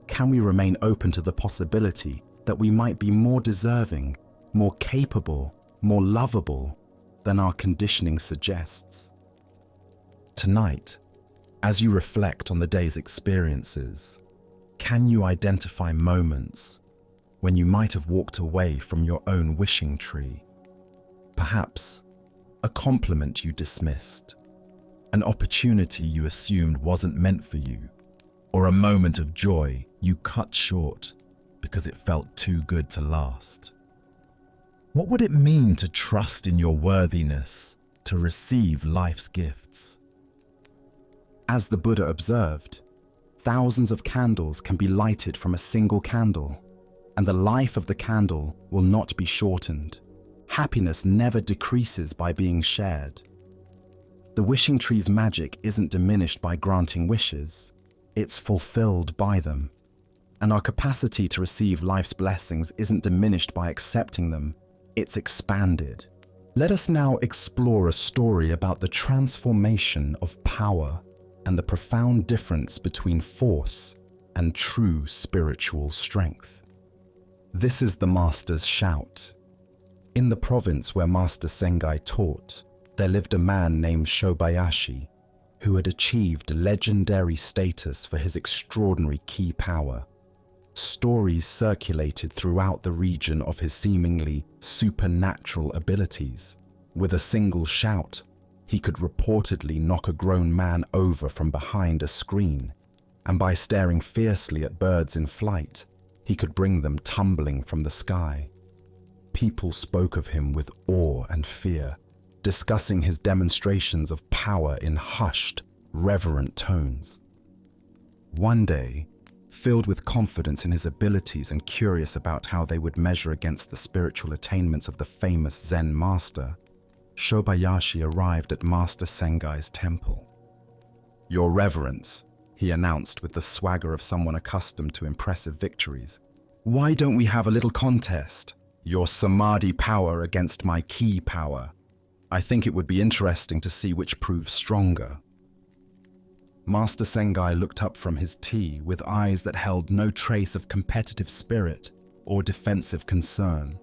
Can we remain open to the possibility that we might be more deserving, more capable, more lovable than our conditioning suggests? Tonight, As you reflect on the day's experiences, can you identify moments when you might have walked away from your own wishing tree? Perhaps a compliment you dismissed, an opportunity you assumed wasn't meant for you, or a moment of joy you cut short because it felt too good to last. What would it mean to trust in your worthiness to receive life's gifts? As the Buddha observed, thousands of candles can be lighted from a single candle, and the life of the candle will not be shortened. Happiness never decreases by being shared. The wishing tree's magic isn't diminished by granting wishes, it's fulfilled by them. And our capacity to receive life's blessings isn't diminished by accepting them, it's expanded. Let us now explore a story about the transformation of power and the profound difference between force and true spiritual strength. This is the Master's shout. In the province where Master Sengai taught, there lived a man named Shobayashi, who had achieved legendary status for his extraordinary ki power. Stories circulated throughout the region of his seemingly supernatural abilities. With a single shout, he could reportedly knock a grown man over from behind a screen, and by staring fiercely at birds in flight, he could bring them tumbling from the sky. People spoke of him with awe and fear, discussing his demonstrations of power in hushed, reverent tones. One day, filled with confidence in his abilities and curious about how they would measure against the spiritual attainments of the famous Zen master, Shobayashi arrived at Master Sengai's temple. "Your Reverence," he announced with the swagger of someone accustomed to impressive victories, "why don't we have a little contest? Your samadhi power against my ki power. I think it would be interesting to see which proves stronger." Master Sengai looked up from his tea with eyes that held no trace of competitive spirit or defensive concern.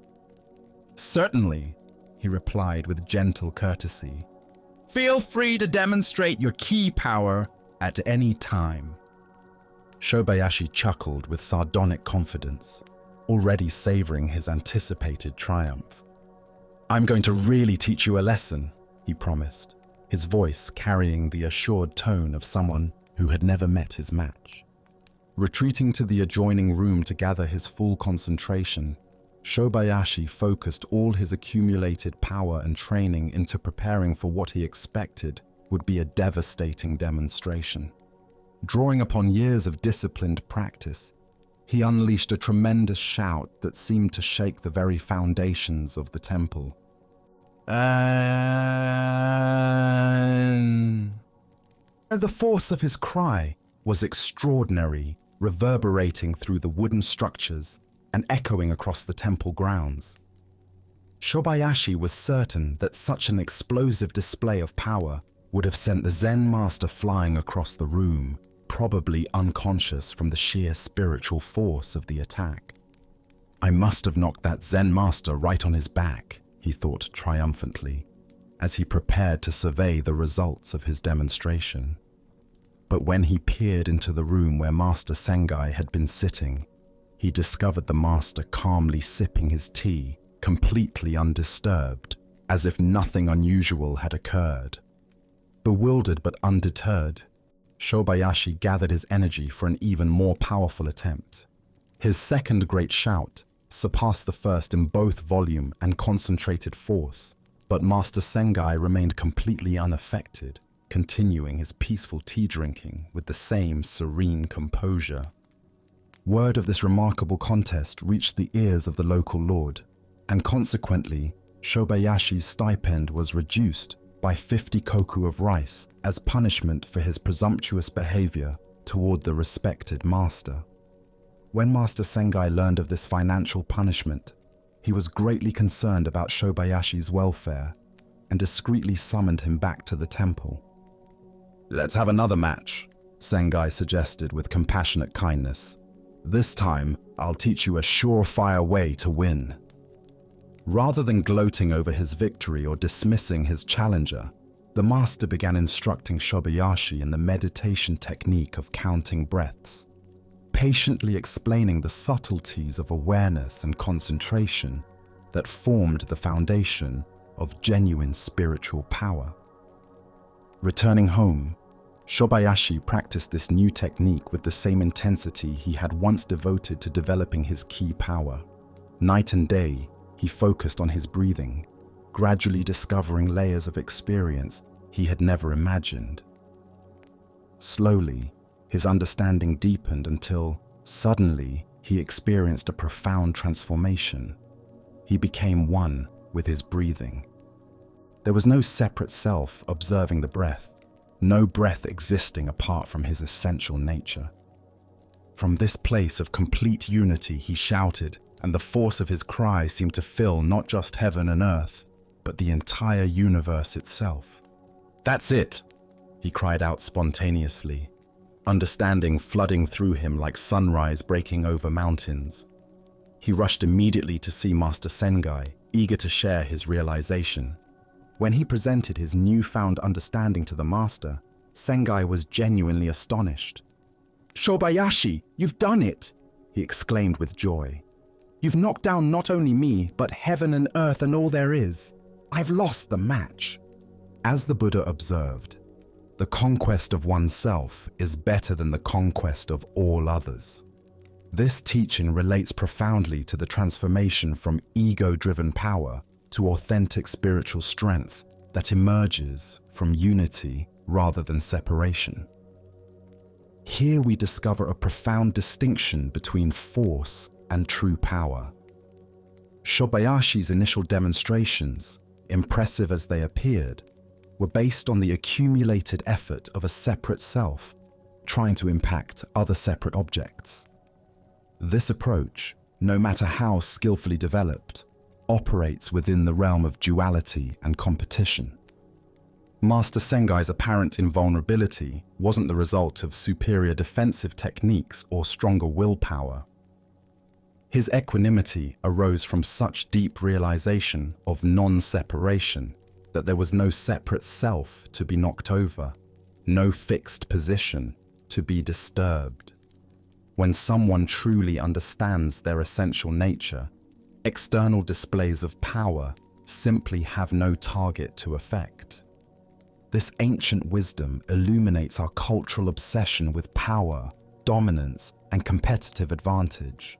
"Certainly," he replied with gentle courtesy. "Feel free to demonstrate your ki power at any time." Shobayashi chuckled with sardonic confidence, already savoring his anticipated triumph. "I'm going to really teach you a lesson," he promised, his voice carrying the assured tone of someone who had never met his match. Retreating to the adjoining room to gather his full concentration, Shobayashi focused all his accumulated power and training into preparing for what he expected would be a devastating demonstration. Drawing upon years of disciplined practice, he unleashed a tremendous shout that seemed to shake the very foundations of the temple. The force of his cry was extraordinary, reverberating through the wooden structures and echoing across the temple grounds. Shobayashi was certain that such an explosive display of power would have sent the Zen master flying across the room, probably unconscious from the sheer spiritual force of the attack. "I must have knocked that Zen master right on his back," he thought triumphantly, as he prepared to survey the results of his demonstration. But when he peered into the room where Master Sengai had been sitting, he discovered the master calmly sipping his tea, completely undisturbed, as if nothing unusual had occurred. Bewildered but undeterred, Shobayashi gathered his energy for an even more powerful attempt. His second great shout surpassed the first in both volume and concentrated force, but Master Sengai remained completely unaffected, continuing his peaceful tea drinking with the same serene composure. Word of this remarkable contest reached the ears of the local lord, and consequently, Shobayashi's stipend was reduced by 50 koku of rice as punishment for his presumptuous behavior toward the respected master. When Master Sengai learned of this financial punishment, he was greatly concerned about Shobayashi's welfare and discreetly summoned him back to the temple. "Let's have another match," Sengai suggested with compassionate kindness. "This time, I'll teach you a surefire way to win." Rather than gloating over his victory or dismissing his challenger, The master began instructing Shobayashi in the meditation technique of counting breaths, patiently explaining the subtleties of awareness and concentration that formed the foundation of genuine spiritual power. Returning home, Shobayashi practiced this new technique with the same intensity he had once devoted to developing his key power. Night and day, he focused on his breathing, gradually discovering layers of experience he had never imagined. Slowly, his understanding deepened until, suddenly, he experienced a profound transformation. He became one with his breathing. There was no separate self observing the breath, no breath existing apart from his essential nature. From this place of complete unity he shouted, and the force of his cry seemed to fill not just heaven and earth, but the entire universe itself. "That's it!" he cried out spontaneously, understanding flooding through him like sunrise breaking over mountains. He rushed immediately to see Master Sengai, eager to share his realization. When he presented his newfound understanding to the master, Sengai was genuinely astonished. "Shobayashi, you've done it!" he exclaimed with joy. "You've knocked down not only me, but heaven and earth and all there is. I've lost the match." As the Buddha observed, the conquest of oneself is better than the conquest of all others. This teaching relates profoundly to the transformation from ego-driven power to authentic spiritual strength that emerges from unity rather than separation. Here we discover a profound distinction between force and true power. Shobayashi's initial demonstrations, impressive as they appeared, were based on the accumulated effort of a separate self trying to impact other separate objects. This approach, no matter how skillfully developed, operates within the realm of duality and competition. Master Sengai's apparent invulnerability wasn't the result of superior defensive techniques or stronger willpower. His equanimity arose from such deep realization of non-separation that there was no separate self to be knocked over, no fixed position to be disturbed. When someone truly understands their essential nature, external displays of power simply have no target to affect. This ancient wisdom illuminates our cultural obsession with power, dominance, and competitive advantage.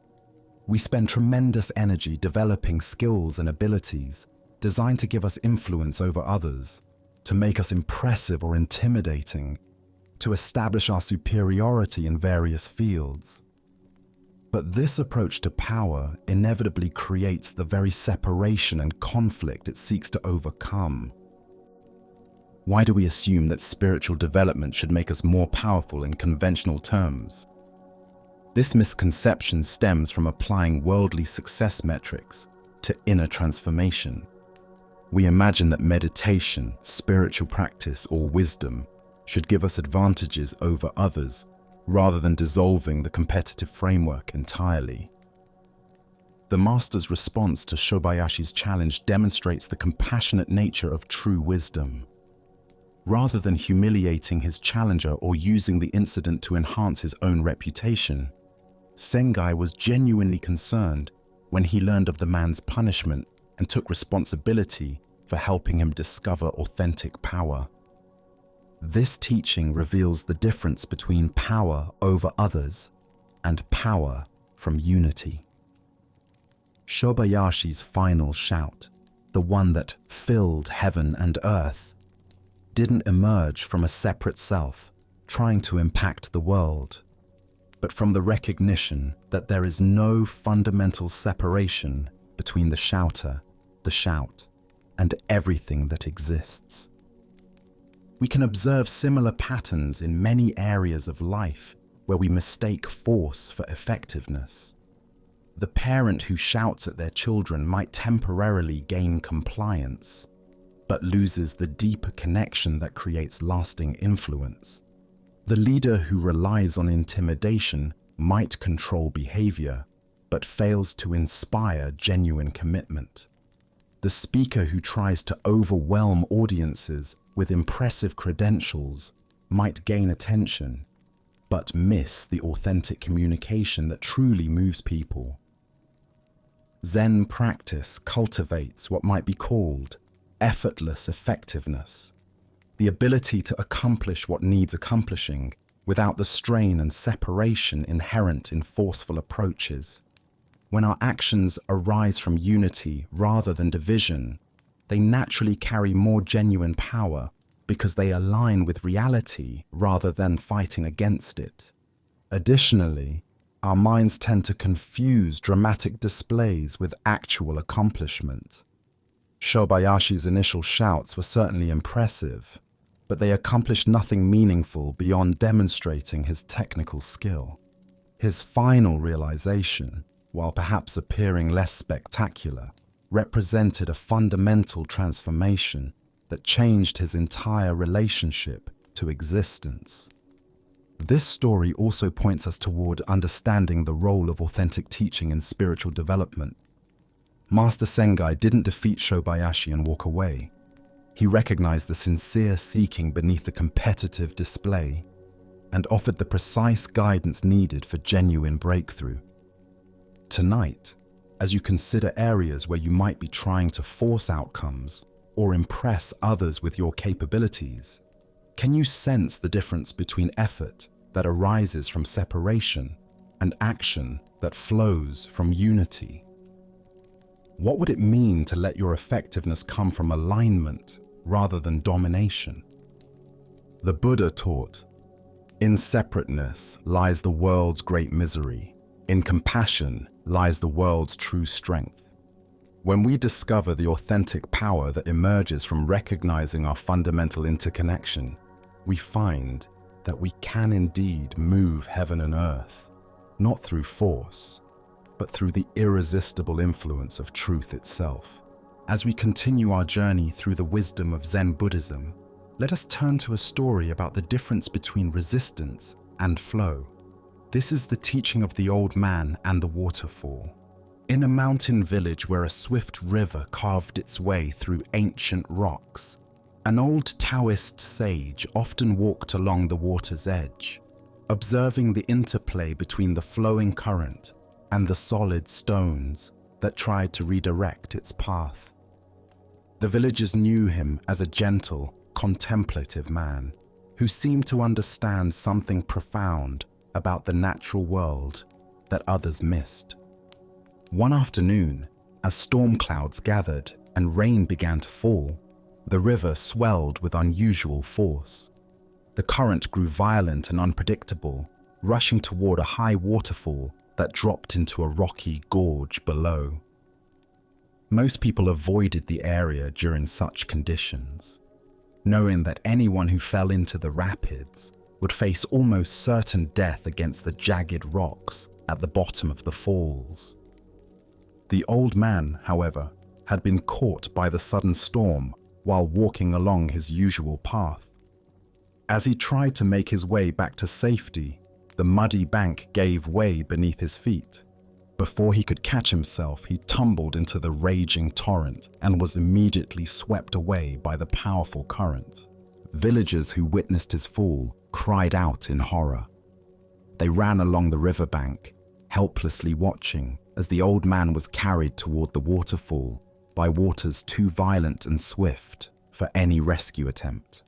We spend tremendous energy developing skills and abilities designed to give us influence over others, to make us impressive or intimidating, to establish our superiority in various fields. But this approach to power inevitably creates the very separation and conflict it seeks to overcome. Why do we assume that spiritual development should make us more powerful in conventional terms? This misconception stems from applying worldly success metrics to inner transformation. We imagine that meditation, spiritual practice, or wisdom should give us advantages over others rather than dissolving the competitive framework entirely. The master's response to Shobayashi's challenge demonstrates the compassionate nature of true wisdom. Rather than humiliating his challenger or using the incident to enhance his own reputation, Sengai was genuinely concerned when he learned of the man's punishment and took responsibility for helping him discover authentic power. This teaching reveals the difference between power over others and power from unity. Shobayashi's final shout, the one that filled heaven and earth, didn't emerge from a separate self trying to impact the world, but from the recognition that there is no fundamental separation between the shouter, the shout, and everything that exists. We can observe similar patterns in many areas of life where we mistake force for effectiveness. The parent who shouts at their children might temporarily gain compliance, but loses the deeper connection that creates lasting influence. The leader who relies on intimidation might control behavior, but fails to inspire genuine commitment. The speaker who tries to overwhelm audiences with impressive credentials might gain attention, but miss the authentic communication that truly moves people. Zen practice cultivates what might be called effortless effectiveness, the ability to accomplish what needs accomplishing without the strain and separation inherent in forceful approaches. When our actions arise from unity rather than division, they naturally carry more genuine power because they align with reality rather than fighting against it. Additionally, our minds tend to confuse dramatic displays with actual accomplishment. Shobayashi's initial shouts were certainly impressive, but they accomplished nothing meaningful beyond demonstrating his technical skill. His final realization, while perhaps appearing less spectacular, represented a fundamental transformation that changed his entire relationship to existence. This story also points us toward understanding the role of authentic teaching in spiritual development. Master Sengai didn't defeat Shobayashi and walk away. He recognized the sincere seeking beneath the competitive display and offered the precise guidance needed for genuine breakthrough. Tonight, as you consider areas where you might be trying to force outcomes or impress others with your capabilities, can you sense the difference between effort that arises from separation and action that flows from unity? What would it mean to let your effectiveness come from alignment rather than domination? The Buddha taught, "In separateness lies the world's great misery. In compassion lies the world's true strength." When we discover the authentic power that emerges from recognizing our fundamental interconnection, we find that we can indeed move heaven and earth, not through force, but through the irresistible influence of truth itself. As we continue our journey through the wisdom of Zen Buddhism, let us turn to a story about the difference between resistance and flow. This is the teaching of the old man and the waterfall. In a mountain village where a swift river carved its way through ancient rocks, an old Taoist sage often walked along the water's edge, observing the interplay between the flowing current and the solid stones that tried to redirect its path. The villagers knew him as a gentle, contemplative man who seemed to understand something profound about the natural world that others missed. One afternoon, as storm clouds gathered and rain began to fall, the river swelled with unusual force. The current grew violent and unpredictable, rushing toward a high waterfall that dropped into a rocky gorge below. Most people avoided the area during such conditions, knowing that anyone who fell into the rapids would face almost certain death against the jagged rocks at the bottom of the falls. The old man, however, had been caught by the sudden storm while walking along his usual path. As he tried to make his way back to safety, the muddy bank gave way beneath his feet. Before he could catch himself, he tumbled into the raging torrent and was immediately swept away by the powerful current. Villagers who witnessed his fall cried out in horror. They ran along the riverbank, helplessly watching as the old man was carried toward the waterfall by waters too violent and swift for any rescue attempt.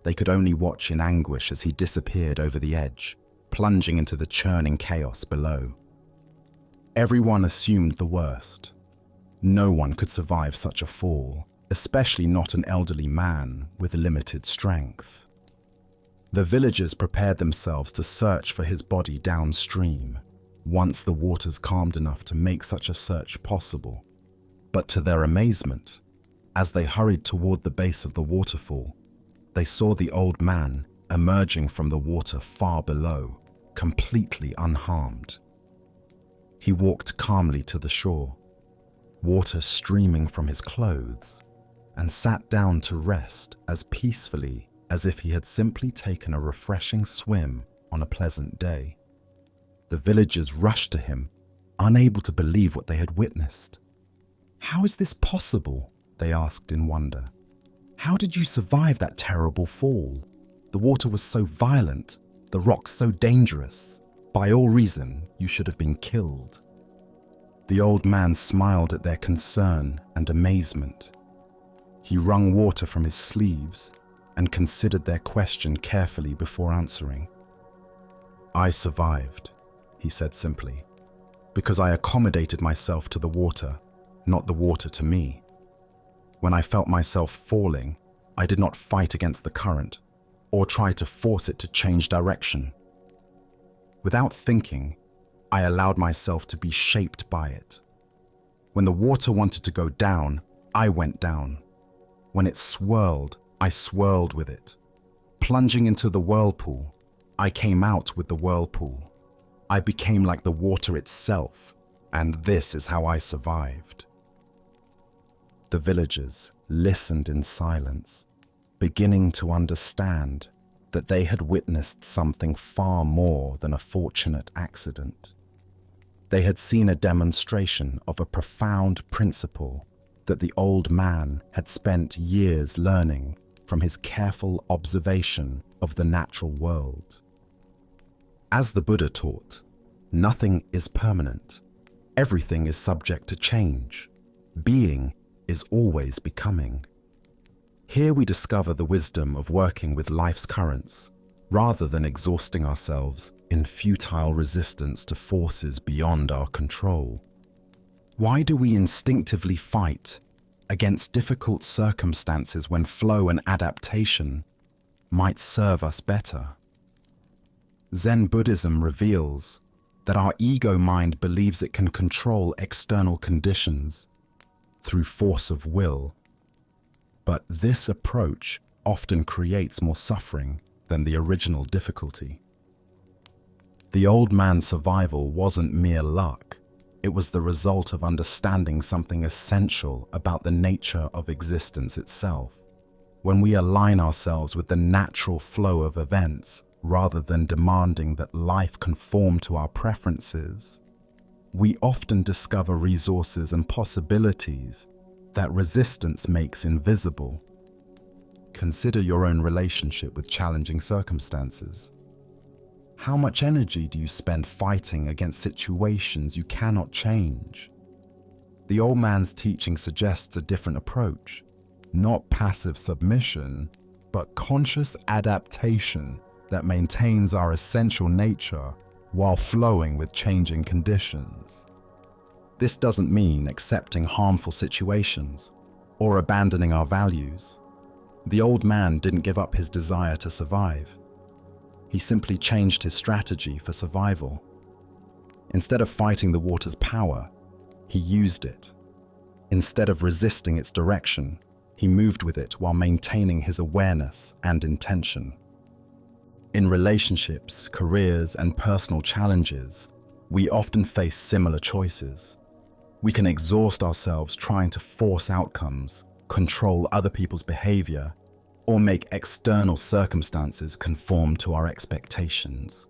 They could only watch in anguish as he disappeared over the edge, plunging into the churning chaos below. Everyone assumed the worst. No one could survive such a fall, especially not an elderly man with limited strength. The villagers prepared themselves to search for his body downstream, once the waters calmed enough to make such a search possible. But to their amazement, as they hurried toward the base of the waterfall, they saw the old man emerging from the water far below, completely unharmed. He walked calmly to the shore, water streaming from his clothes, and sat down to rest as peacefully as if he had simply taken a refreshing swim on a pleasant day. The villagers rushed to him, unable to believe what they had witnessed. "How is this possible?" they asked in wonder. "How did you survive that terrible fall? The water was so violent, the rocks so dangerous. By all reason, you should have been killed." The old man smiled at their concern and amazement. He wrung water from his sleeves and considered their question carefully before answering. "I survived," he said simply, "because I accommodated myself to the water, not the water to me. When I felt myself falling, I did not fight against the current or try to force it to change direction. Without thinking, I allowed myself to be shaped by it. When the water wanted to go down, I went down. When it swirled, I swirled with it. Plunging into the whirlpool, I came out with the whirlpool. I became like the water itself, and this is how I survived." The villagers listened in silence, beginning to understand that they had witnessed something far more than a fortunate accident. They had seen a demonstration of a profound principle that the old man had spent years learning from his careful observation of the natural world. As the Buddha taught, nothing is permanent. Everything is subject to change. Being is always becoming. Here we discover the wisdom of working with life's currents, rather than exhausting ourselves in futile resistance to forces beyond our control. Why do we instinctively fight against difficult circumstances when flow and adaptation might serve us better? Zen Buddhism reveals that our ego mind believes it can control external conditions through force of will. But this approach often creates more suffering than the original difficulty. The old man's survival wasn't mere luck. It was the result of understanding something essential about the nature of existence itself. When we align ourselves with the natural flow of events, rather than demanding that life conform to our preferences, we often discover resources and possibilities that resistance makes invisible. Consider your own relationship with challenging circumstances. How much energy do you spend fighting against situations you cannot change? The old man's teaching suggests a different approach, not passive submission, but conscious adaptation that maintains our essential nature while flowing with changing conditions. This doesn't mean accepting harmful situations or abandoning our values. The old man didn't give up his desire to survive. He simply changed his strategy for survival. Instead of fighting the water's power, he used it. Instead of resisting its direction, he moved with it while maintaining his awareness and intention. In relationships, careers, and personal challenges, we often face similar choices. We can exhaust ourselves trying to force outcomes, control other people's behavior, or make external circumstances conform to our expectations.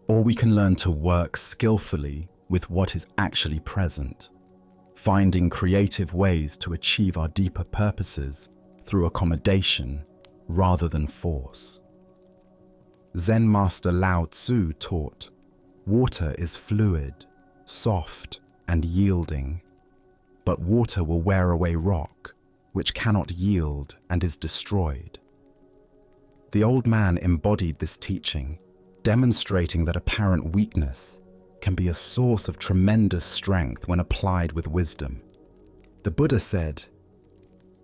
Or we can learn to work skillfully with what is actually present, finding creative ways to achieve our deeper purposes through accommodation rather than force. Zen master Lao Tzu taught, "Water is fluid, soft, and yielding, but water will wear away rock, which cannot yield and is destroyed." The old man embodied this teaching, demonstrating that apparent weakness can be a source of tremendous strength when applied with wisdom. The Buddha said,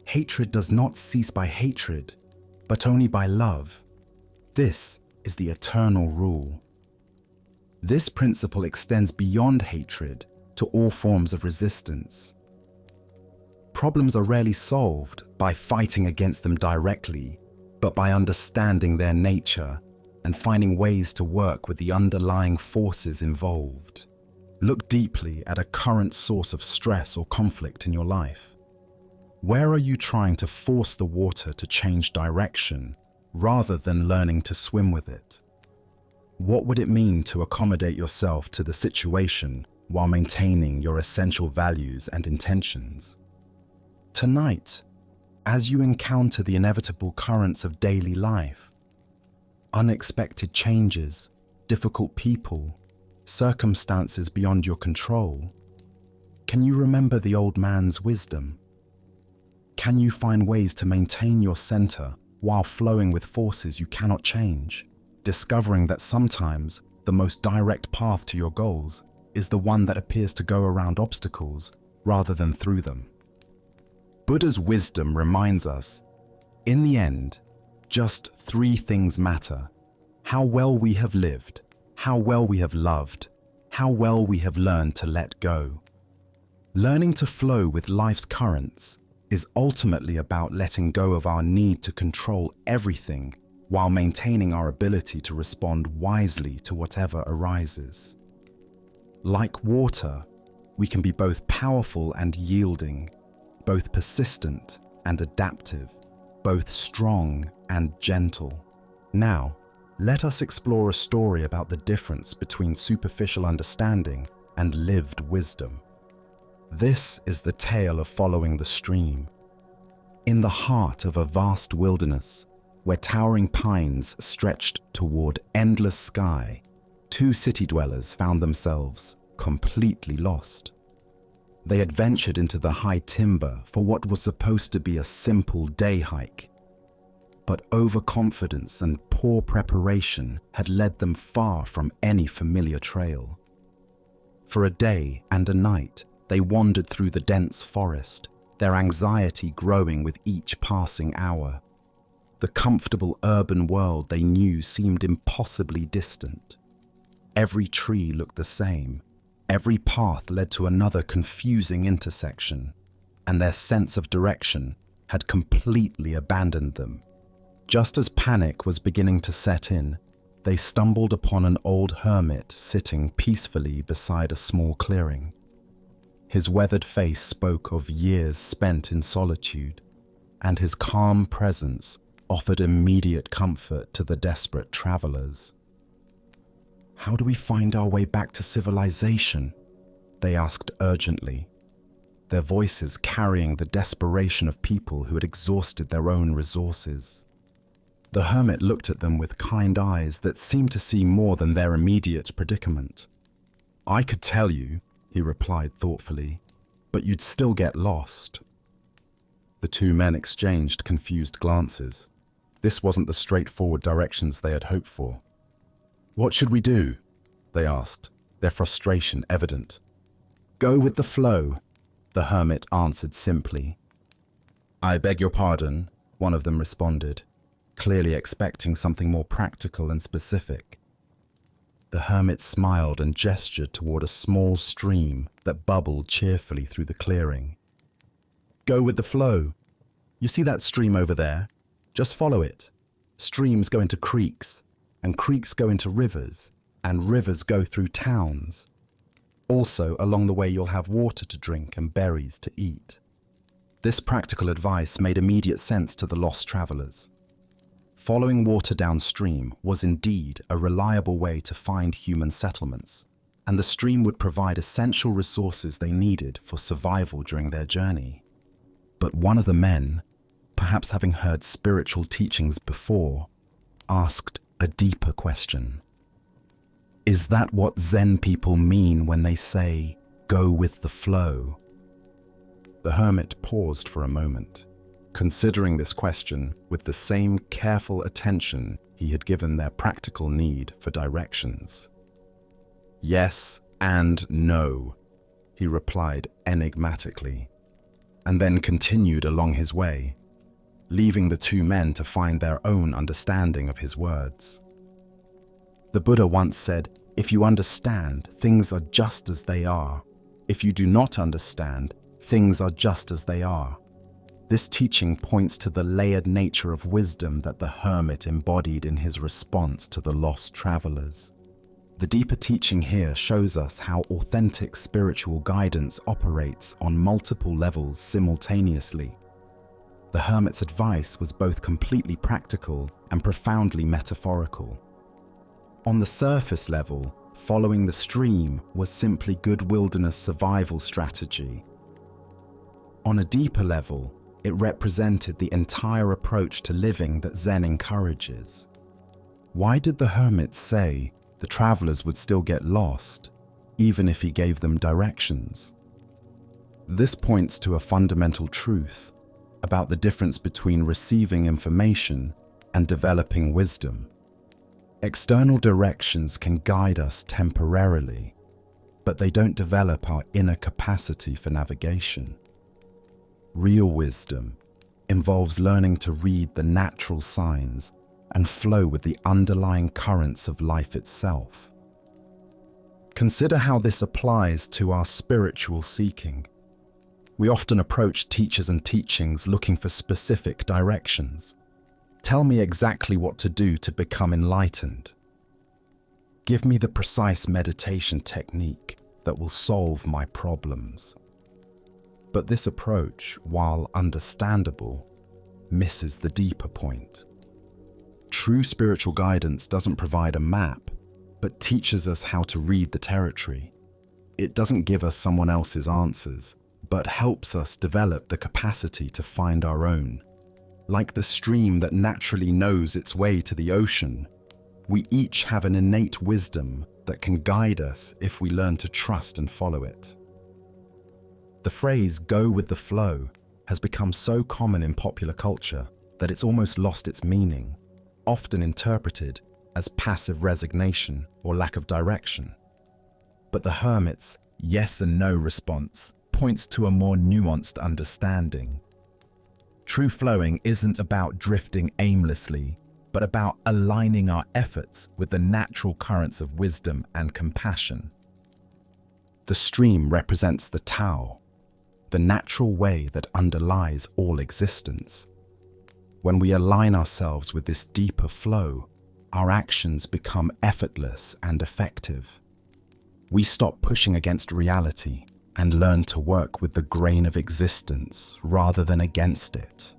"Hatred does not cease by hatred, but only by love. This is the eternal rule." This principle extends beyond hatred to all forms of resistance. Problems are rarely solved by fighting against them directly, but by understanding their nature and finding ways to work with the underlying forces involved. Look deeply at a current source of stress or conflict in your life. Where are you trying to force the water to change direction rather than learning to swim with it? What would it mean to accommodate yourself to the situation while maintaining your essential values and intentions. Tonight, as you encounter the inevitable currents of daily life, unexpected changes, difficult people, circumstances beyond your control, can you remember the old man's wisdom? Can you find ways to maintain your center while flowing with forces you cannot change, discovering that sometimes the most direct path to your goals is the one that appears to go around obstacles rather than through them? Buddha's wisdom reminds us, in the end, just three things matter: how well we have lived, how well we have loved, how well we have learned to let go. Learning to flow with life's currents is ultimately about letting go of our need to control everything while maintaining our ability to respond wisely to whatever arises. Like water, we can be both powerful and yielding, both persistent and adaptive, both strong and gentle. Now, let us explore a story about the difference between superficial understanding and lived wisdom. This is the tale of following the stream. In the heart of a vast wilderness, where towering pines stretched toward endless sky, two city dwellers found themselves completely lost. They had ventured into the high timber for what was supposed to be a simple day hike, but overconfidence and poor preparation had led them far from any familiar trail. For a day and a night, they wandered through the dense forest, their anxiety growing with each passing hour. The comfortable urban world they knew seemed impossibly distant. Every tree looked the same. Every path led to another confusing intersection, and their sense of direction had completely abandoned them. Just as panic was beginning to set in, they stumbled upon an old hermit sitting peacefully beside a small clearing. His weathered face spoke of years spent in solitude, and his calm presence offered immediate comfort to the desperate travelers. "How do we find our way back to civilization?" they asked urgently, their voices carrying the desperation of people who had exhausted their own resources. The hermit looked at them with kind eyes that seemed to see more than their immediate predicament. "I could tell you," he replied thoughtfully, "but you'd still get lost." The two men exchanged confused glances. This wasn't the straightforward directions they had hoped for. "What should we do?" they asked, their frustration evident. "Go with the flow," the hermit answered simply. "I beg your pardon," one of them responded, clearly expecting something more practical and specific. The hermit smiled and gestured toward a small stream that bubbled cheerfully through the clearing. "Go with the flow. You see that stream over there? Just follow it. Streams go into creeks, and creeks go into rivers, and rivers go through towns. Also, along the way you'll have water to drink and berries to eat." This practical advice made immediate sense to the lost travelers. Following water downstream was indeed a reliable way to find human settlements, and the stream would provide essential resources they needed for survival during their journey. But one of the men, perhaps having heard spiritual teachings before, asked a deeper question. "Is that what Zen people mean when they say, 'go with the flow'?" The hermit paused for a moment, considering this question with the same careful attention he had given their practical need for directions. "Yes and no," he replied enigmatically, and then continued along his way, leaving the two men to find their own understanding of his words. The Buddha once said, "If you understand, things are just as they are. If you do not understand, things are just as they are." This teaching points to the layered nature of wisdom that the hermit embodied in his response to the lost travelers. The deeper teaching here shows us how authentic spiritual guidance operates on multiple levels simultaneously. The hermit's advice was both completely practical and profoundly metaphorical. On the surface level, Following the stream was simply good wilderness survival strategy. On a deeper level, it represented the entire approach to living that Zen encourages. Why did the hermits say the travelers would still get lost, even if he gave them directions? This points to a fundamental truth about the difference between receiving information and developing wisdom. External directions can guide us temporarily, but they don't develop our inner capacity for navigation. Real wisdom involves learning to read the natural signs and flow with the underlying currents of life itself. Consider how this applies to our spiritual seeking. We often approach teachers and teachings looking for specific directions. Tell me exactly what to do to become enlightened. Give me the precise meditation technique that will solve my problems. But this approach, while understandable, misses the deeper point. True spiritual guidance doesn't provide a map, but teaches us how to read the territory. It doesn't give us someone else's answers, but helps us develop the capacity to find our own. Like the stream that naturally knows its way to the ocean, we each have an innate wisdom that can guide us if we learn to trust and follow it. The phrase "go with the flow" has become so common in popular culture that it's almost lost its meaning, often interpreted as passive resignation or lack of direction. But the hermit's yes and no response points to a more nuanced understanding. True flowing isn't about drifting aimlessly, but about aligning our efforts with the natural currents of wisdom and compassion. The stream represents the Tao, the natural way that underlies all existence. When we align ourselves with this deeper flow, our actions become effortless and effective. We stop pushing against reality and learn to work with the grain of existence rather than against it.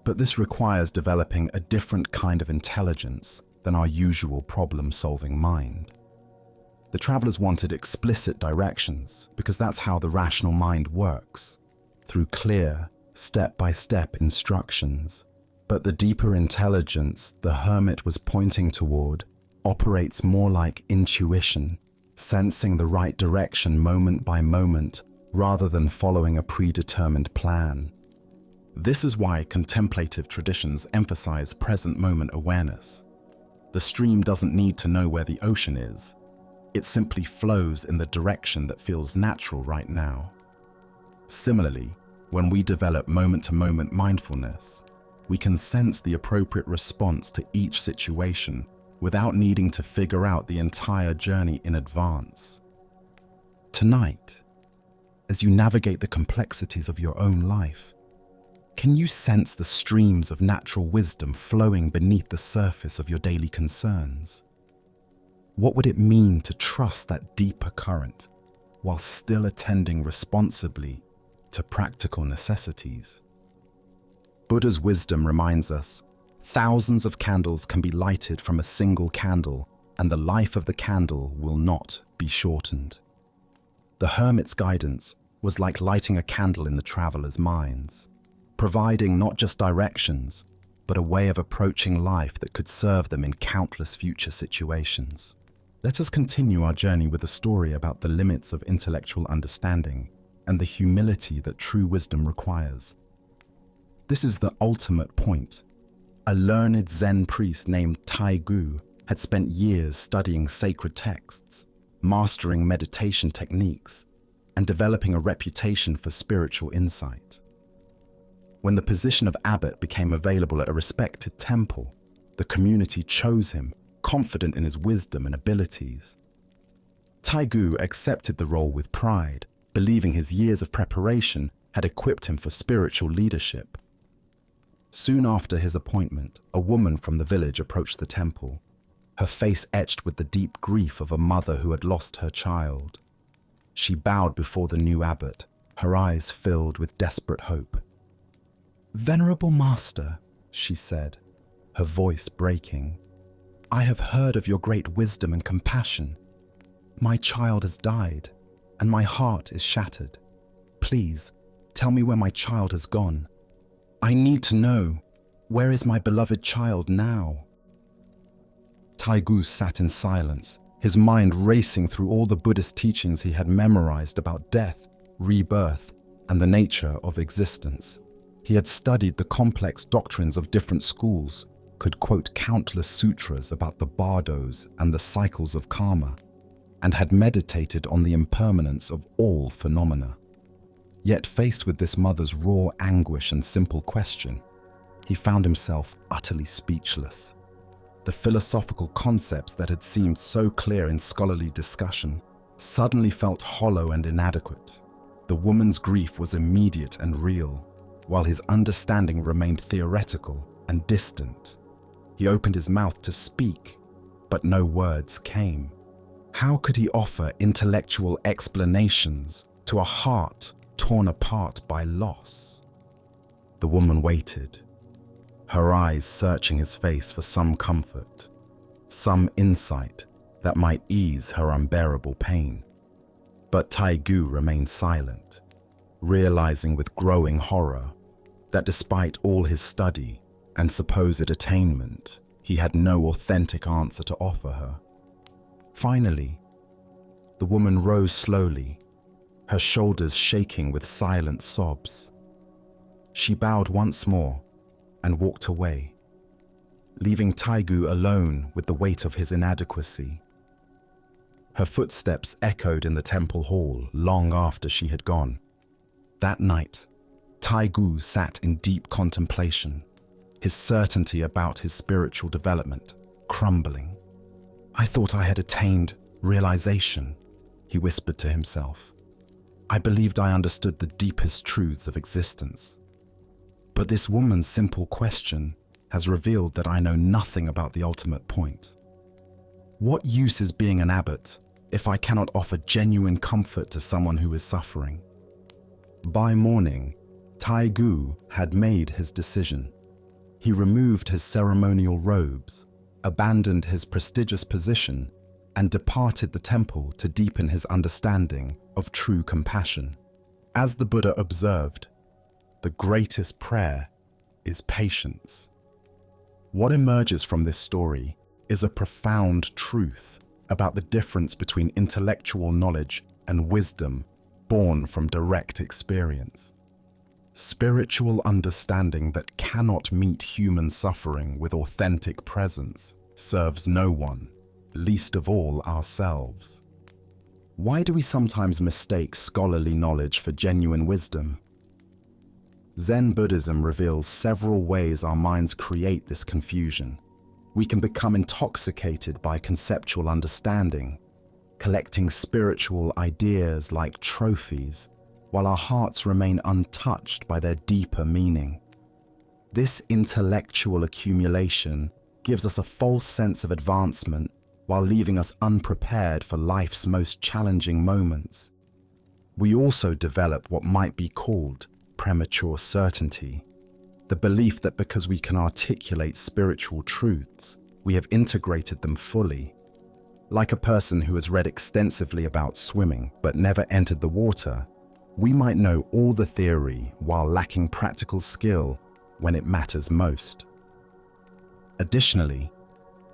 But this requires developing a different kind of intelligence than our usual problem-solving mind. The travelers wanted explicit directions because that's how the rational mind works, through clear, step-by-step instructions. But the deeper intelligence the hermit was pointing toward operates more like intuition, sensing the right direction moment by moment rather than following a predetermined plan. This is why contemplative traditions emphasize present moment awareness. The stream doesn't need to know where the ocean is. It simply flows in the direction that feels natural right now. Similarly, when we develop moment-to-moment mindfulness, we can sense the appropriate response to each situation without needing to figure out the entire journey in advance. Tonight, as you navigate the complexities of your own life, can you sense the streams of natural wisdom flowing beneath the surface of your daily concerns? What would it mean to trust that deeper current while still attending responsibly to practical necessities? Buddha's wisdom reminds us, thousands of candles can be lighted from a single candle, and the life of the candle will not be shortened. The hermit's guidance was like lighting a candle in the travelers' minds, providing not just directions, but a way of approaching life that could serve them in countless future situations. Let us continue our journey with a story about the limits of intellectual understanding and the humility that true wisdom requires. This is the ultimate point. A learned Zen priest named Tai Gu had spent years studying sacred texts, mastering meditation techniques, and developing a reputation for spiritual insight. When the position of abbot became available at a respected temple, the community chose him, confident in his wisdom and abilities. Tai Gu accepted the role with pride, believing his years of preparation had equipped him for spiritual leadership. Soon after his appointment, a woman from the village approached the temple, her face etched with the deep grief of a mother who had lost her child. She bowed before the new abbot, her eyes filled with desperate hope. "Venerable Master," she said, her voice breaking, "I have heard of your great wisdom and compassion. My child has died, and my heart is shattered. Please, tell me where my child has gone. I need to know. Where is my beloved child now? Taigu sat in silence, his mind racing through all the Buddhist teachings he had memorized about death, rebirth, and the nature of existence. He had studied the complex doctrines of different schools, could quote countless sutras about the bardos and the cycles of karma, and had meditated on the impermanence of all phenomena. Yet faced with this mother's raw anguish and simple question, he found himself utterly speechless. The philosophical concepts that had seemed so clear in scholarly discussion suddenly felt hollow and inadequate. The woman's grief was immediate and real, while his understanding remained theoretical and distant. He opened his mouth to speak, but no words came. How could he offer intellectual explanations to a heart torn apart by loss? The woman waited, her eyes searching his face for some comfort, some insight that might ease her unbearable pain. But Taigu remained silent, realizing with growing horror that despite all his study and supposed attainment, he had no authentic answer to offer her. Finally, the woman rose slowly, her shoulders shaking with silent sobs. She bowed once more and walked away, leaving Taigu alone with the weight of his inadequacy. Her footsteps echoed in the temple hall long after she had gone. That night, Taigu sat in deep contemplation, his certainty about his spiritual development crumbling. I thought I had attained realization, he whispered to himself. I believed I understood the deepest truths of existence. But this woman's simple question has revealed that I know nothing about the ultimate point. What use is being an abbot if I cannot offer genuine comfort to someone who is suffering? By morning, Taigu had made his decision. He removed his ceremonial robes, abandoned his prestigious position, and departed the temple to deepen his understanding of true compassion. As the Buddha observed, the greatest prayer is patience. What emerges from this story is a profound truth about the difference between intellectual knowledge and wisdom born from direct experience. Spiritual understanding that cannot meet human suffering with authentic presence serves no one, least of all ourselves. Why do we sometimes mistake scholarly knowledge for genuine wisdom? Zen Buddhism reveals several ways our minds create this confusion. We can become intoxicated by conceptual understanding, collecting spiritual ideas like trophies, while our hearts remain untouched by their deeper meaning. This intellectual accumulation gives us a false sense of advancement while leaving us unprepared for life's most challenging moments. We also develop what might be called premature certainty, the belief that because we can articulate spiritual truths, we have integrated them fully. Like a person who has read extensively about swimming but never entered the water, we might know all the theory while lacking practical skill when it matters most. Additionally,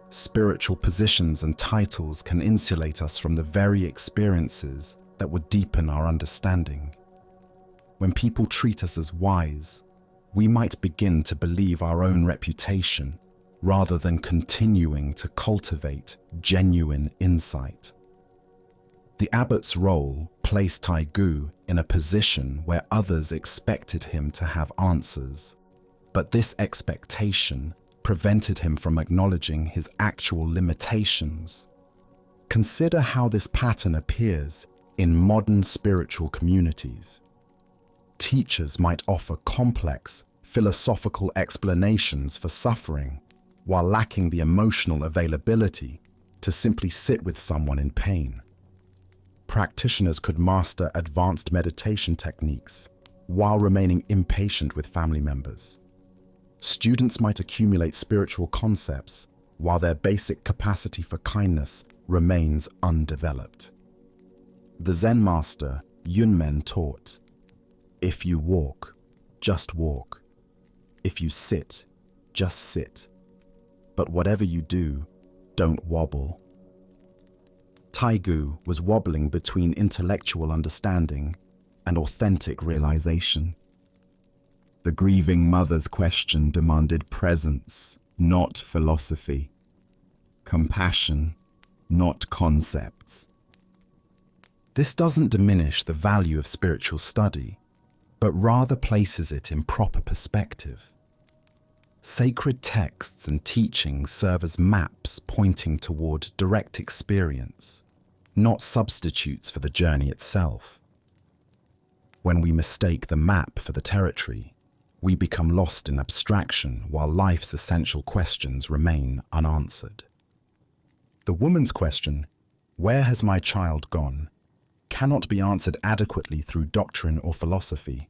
spiritual positions and titles can insulate us from the very experiences that would deepen our understanding. When people treat us as wise, we might begin to believe our own reputation rather than continuing to cultivate genuine insight. The abbot's role placed Taigu in a position where others expected him to have answers, but this expectation prevented him from acknowledging his actual limitations. Consider how this pattern appears in modern spiritual communities. Teachers might offer complex, philosophical explanations for suffering, while lacking the emotional availability to simply sit with someone in pain. Practitioners could master advanced meditation techniques while remaining impatient with family members. Students might accumulate spiritual concepts while their basic capacity for kindness remains undeveloped. The Zen master Yunmen taught, "If you walk, just walk. If you sit, just sit. But whatever you do, don't wobble." Taigu was wobbling between intellectual understanding and authentic realization. The grieving mother's question demanded presence, not philosophy. Compassion, not concepts. This doesn't diminish the value of spiritual study, but rather places it in proper perspective. Sacred texts and teachings serve as maps pointing toward direct experience, not substitutes for the journey itself. When we mistake the map for the territory, we become lost in abstraction while life's essential questions remain unanswered. The woman's question, "Where has my child gone?" cannot be answered adequately through doctrine or philosophy.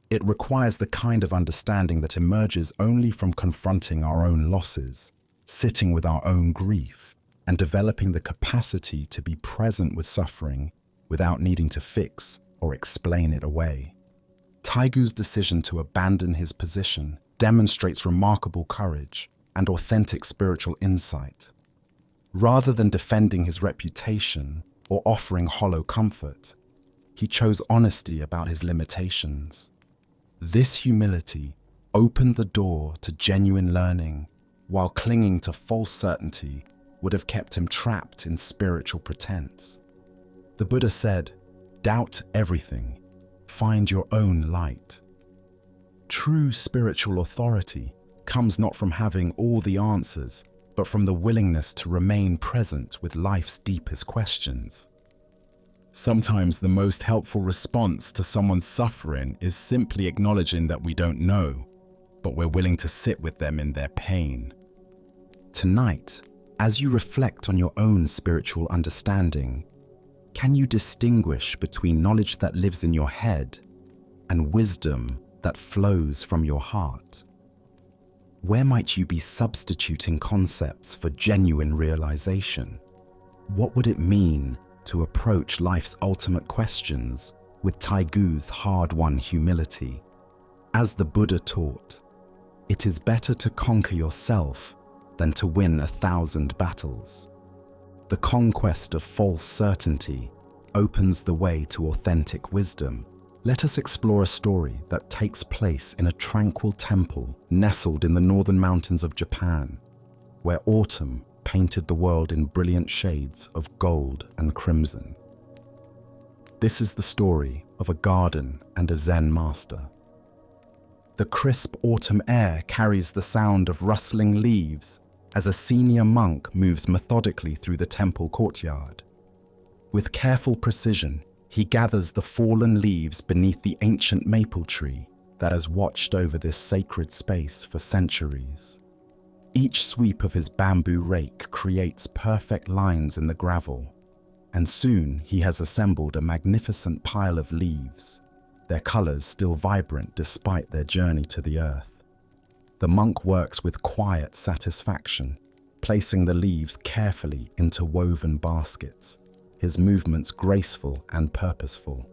It requires the kind of understanding that emerges only from confronting our own losses, sitting with our own grief, and developing the capacity to be present with suffering without needing to fix or explain it away. Taigu's decision to abandon his position demonstrates remarkable courage and authentic spiritual insight. Rather than defending his reputation or offering hollow comfort, he chose honesty about his limitations. This humility opened the door to genuine learning, while clinging to false certainty would have kept him trapped in spiritual pretense. The Buddha said, "Doubt everything, find your own light." True spiritual authority comes not from having all the answers, but from the willingness to remain present with life's deepest questions. Sometimes the most helpful response to someone's suffering is simply acknowledging that we don't know, but we're willing to sit with them in their pain. Tonight, as you reflect on your own spiritual understanding, can you distinguish between knowledge that lives in your head and wisdom that flows from your heart? Where might you be substituting concepts for genuine realization? What would it mean to approach life's ultimate questions with Taigu's hard-won humility? As the Buddha taught, it is better to conquer yourself than to win 1,000 battles. The conquest of false certainty opens the way to authentic wisdom. Let us explore a story that takes place in a tranquil temple nestled in the northern mountains of Japan, where autumn painted the world in brilliant shades of gold and crimson. This is the story of a garden and a Zen master. The crisp autumn air carries the sound of rustling leaves as a senior monk moves methodically through the temple courtyard. With careful precision, he gathers the fallen leaves beneath the ancient maple tree that has watched over this sacred space for centuries. Each sweep of his bamboo rake creates perfect lines in the gravel, and soon he has assembled a magnificent pile of leaves, their colors still vibrant despite their journey to the earth. The monk works with quiet satisfaction, placing the leaves carefully into woven baskets, his movements graceful and purposeful.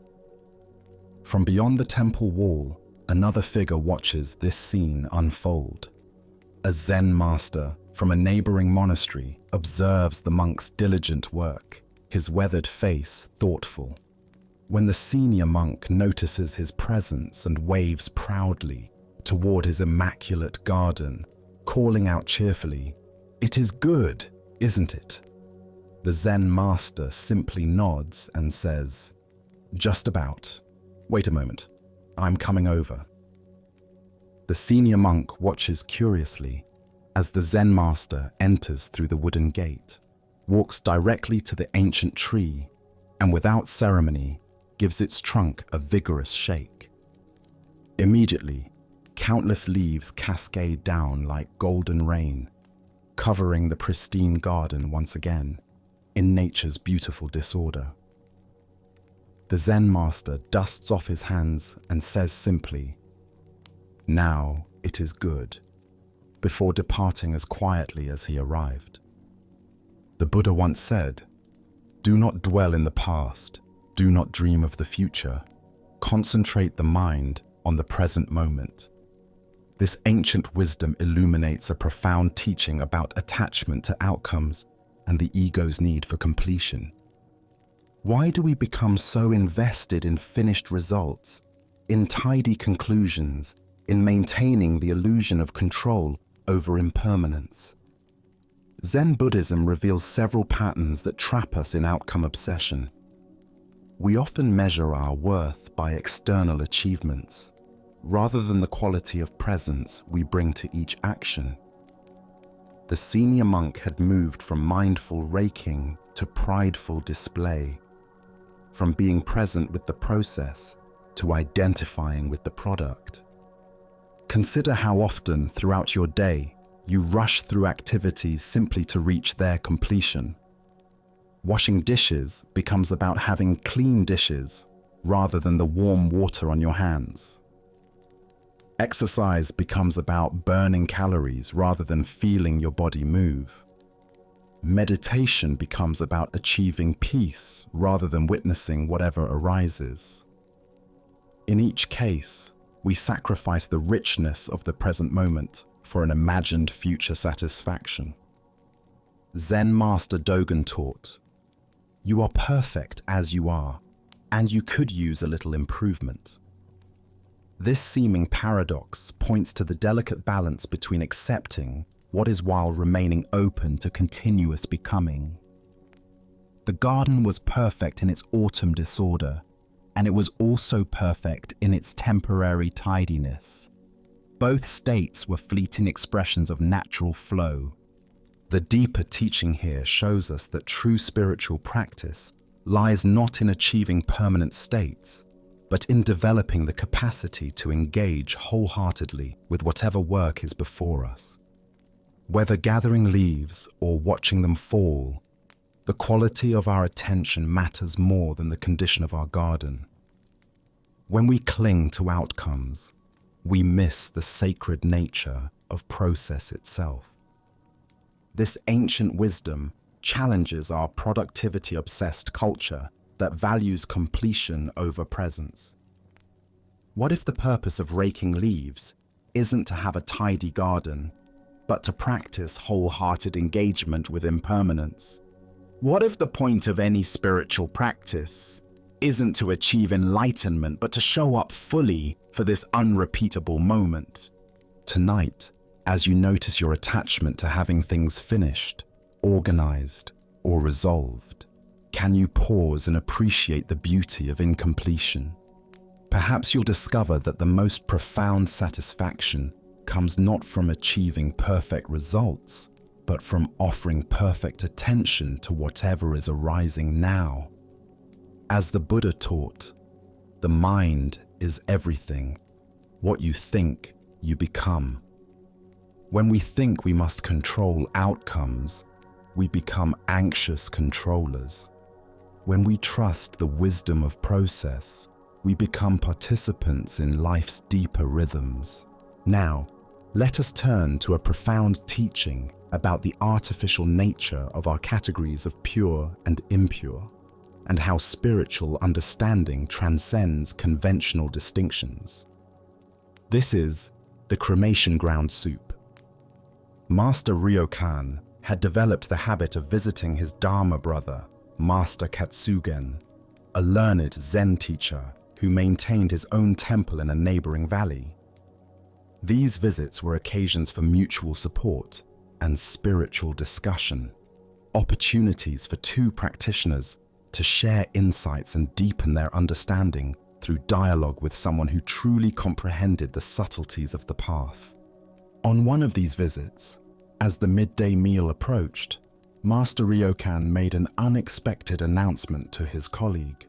From beyond the temple wall, another figure watches this scene unfold. A Zen master from a neighboring monastery observes the monk's diligent work, his weathered face thoughtful. When the senior monk notices his presence and waves proudly toward his immaculate garden, calling out cheerfully, "It is good, isn't it?" The Zen master simply nods and says, "Just about. Wait a moment, I'm coming over." The senior monk watches curiously as the Zen master enters through the wooden gate, walks directly to the ancient tree, and without ceremony gives its trunk a vigorous shake. Immediately, countless leaves cascade down like golden rain, covering the pristine garden once again, in nature's beautiful disorder. The Zen master dusts off his hands and says simply, "Now it is good," before departing as quietly as he arrived. The Buddha once said, "Do not dwell in the past, Do not dream of the future. Concentrate the mind on the present moment. This ancient wisdom illuminates a profound teaching about attachment to outcomes and the ego's need for completion. Why do we become so invested in finished results, in tidy conclusions, in maintaining the illusion of control over impermanence? Zen Buddhism reveals several patterns that trap us in outcome obsession. We often measure our worth by external achievements, rather than the quality of presence we bring to each action. The senior monk had moved from mindful raking to prideful display, from being present with the process to identifying with the product. Consider how often throughout your day you rush through activities simply to reach their completion. Washing dishes becomes about having clean dishes rather than the warm water on your hands. Exercise becomes about burning calories rather than feeling your body move. Meditation becomes about achieving peace rather than witnessing whatever arises. In each case, we sacrifice the richness of the present moment for an imagined future satisfaction. Zen Master Dogen taught, "You are perfect as you are, and you could use a little improvement." This seeming paradox points to the delicate balance between accepting what is while remaining open to continuous becoming. The garden was perfect in its autumn disorder, and it was also perfect in its temporary tidiness. Both states were fleeting expressions of natural flow. The deeper teaching here shows us that true spiritual practice lies not in achieving permanent states, but in developing the capacity to engage wholeheartedly with whatever work is before us. Whether gathering leaves or watching them fall, the quality of our attention matters more than the condition of our garden. When we cling to outcomes, we miss the sacred nature of process itself. This ancient wisdom challenges our productivity-obsessed culture that values completion over presence. What if the purpose of raking leaves isn't to have a tidy garden, but to practice wholehearted engagement with impermanence? What if the point of any spiritual practice isn't to achieve enlightenment, but to show up fully for this unrepeatable moment? Tonight, as you notice your attachment to having things finished, organized, or resolved, can you pause and appreciate the beauty of incompletion? Perhaps you'll discover that the most profound satisfaction comes not from achieving perfect results, but from offering perfect attention to whatever is arising now. As the Buddha taught, the mind is everything. What you think, you become. When we think we must control outcomes, we become anxious controllers. When we trust the wisdom of process, we become participants in life's deeper rhythms. Now, let us turn to a profound teaching about the artificial nature of our categories of pure and impure, and how spiritual understanding transcends conventional distinctions. This is the cremation ground soup. Master Ryokan had developed the habit of visiting his Dharma brother, Master Katsugen, a learned Zen teacher who maintained his own temple in a neighboring valley. These visits were occasions for mutual support and spiritual discussion, opportunities for two practitioners to share insights and deepen their understanding through dialogue with someone who truly comprehended the subtleties of the path. On one of these visits, as the midday meal approached, Master Ryokan made an unexpected announcement to his colleague.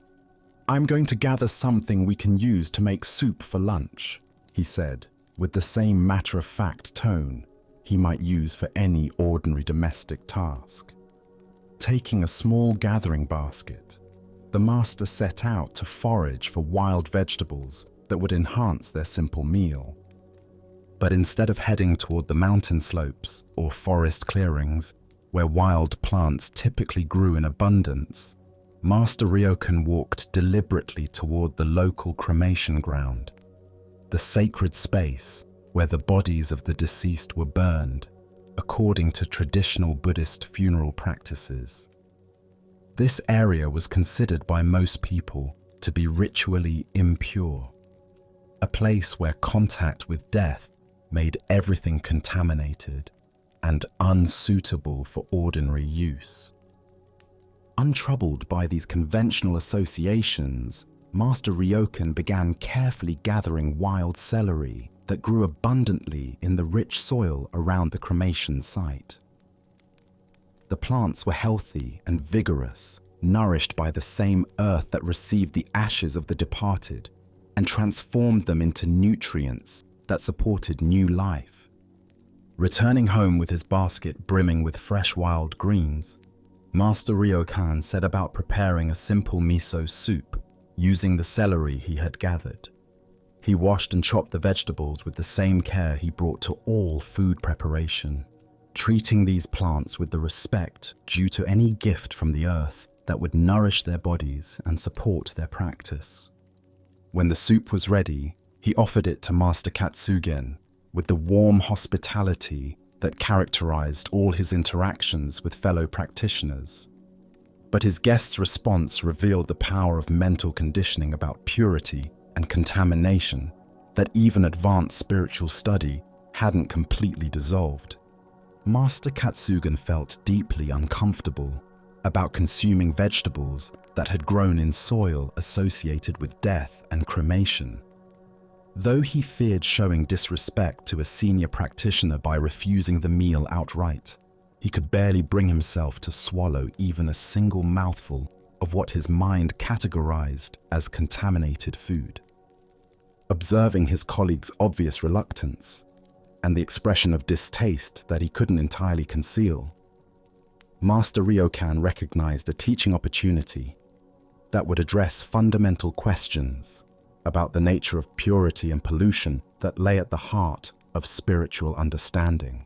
"I'm going to gather something we can use to make soup for lunch," he said, with the same matter-of-fact tone he might use for any ordinary domestic task. Taking a small gathering basket, the master set out to forage for wild vegetables that would enhance their simple meal. But instead of heading toward the mountain slopes or forest clearings, where wild plants typically grew in abundance, Master Ryokan walked deliberately toward the local cremation ground, the sacred space where the bodies of the deceased were burned according to traditional Buddhist funeral practices. This area was considered by most people to be ritually impure, a place where contact with death made everything contaminated and unsuitable for ordinary use. Untroubled by these conventional associations, Master Ryokan began carefully gathering wild celery that grew abundantly in the rich soil around the cremation site. The plants were healthy and vigorous, nourished by the same earth that received the ashes of the departed and transformed them into nutrients that supported new life. Returning home with his basket brimming with fresh wild greens, Master Ryokan set about preparing a simple miso soup using the celery he had gathered. He washed and chopped the vegetables with the same care he brought to all food preparation, treating these plants with the respect due to any gift from the earth that would nourish their bodies and support their practice. When the soup was ready, he offered it to Master Katsugen with the warm hospitality that characterized all his interactions with fellow practitioners. But his guest's response revealed the power of mental conditioning about purity and contamination that even advanced spiritual study hadn't completely dissolved. Master Katsugen felt deeply uncomfortable about consuming vegetables that had grown in soil associated with death and cremation. Though he feared showing disrespect to a senior practitioner by refusing the meal outright, he could barely bring himself to swallow even a single mouthful of what his mind categorized as contaminated food. Observing his colleague's obvious reluctance and the expression of distaste that he couldn't entirely conceal, Master Ryokan recognized a teaching opportunity that would address fundamental questions about the nature of purity and pollution that lay at the heart of spiritual understanding.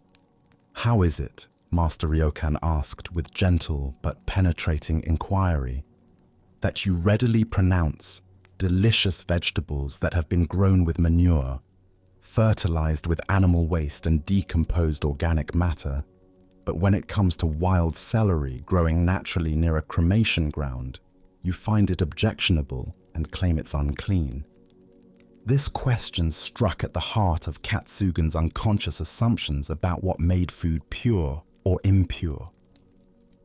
"How is it," Master Ryokan asked with gentle but penetrating inquiry, "that you readily pronounce delicious vegetables that have been grown with manure, fertilized with animal waste and decomposed organic matter, but when it comes to wild celery growing naturally near a cremation ground, you find it objectionable and claim it's unclean?" This question struck at the heart of Katsugen's unconscious assumptions about what made food pure or impure.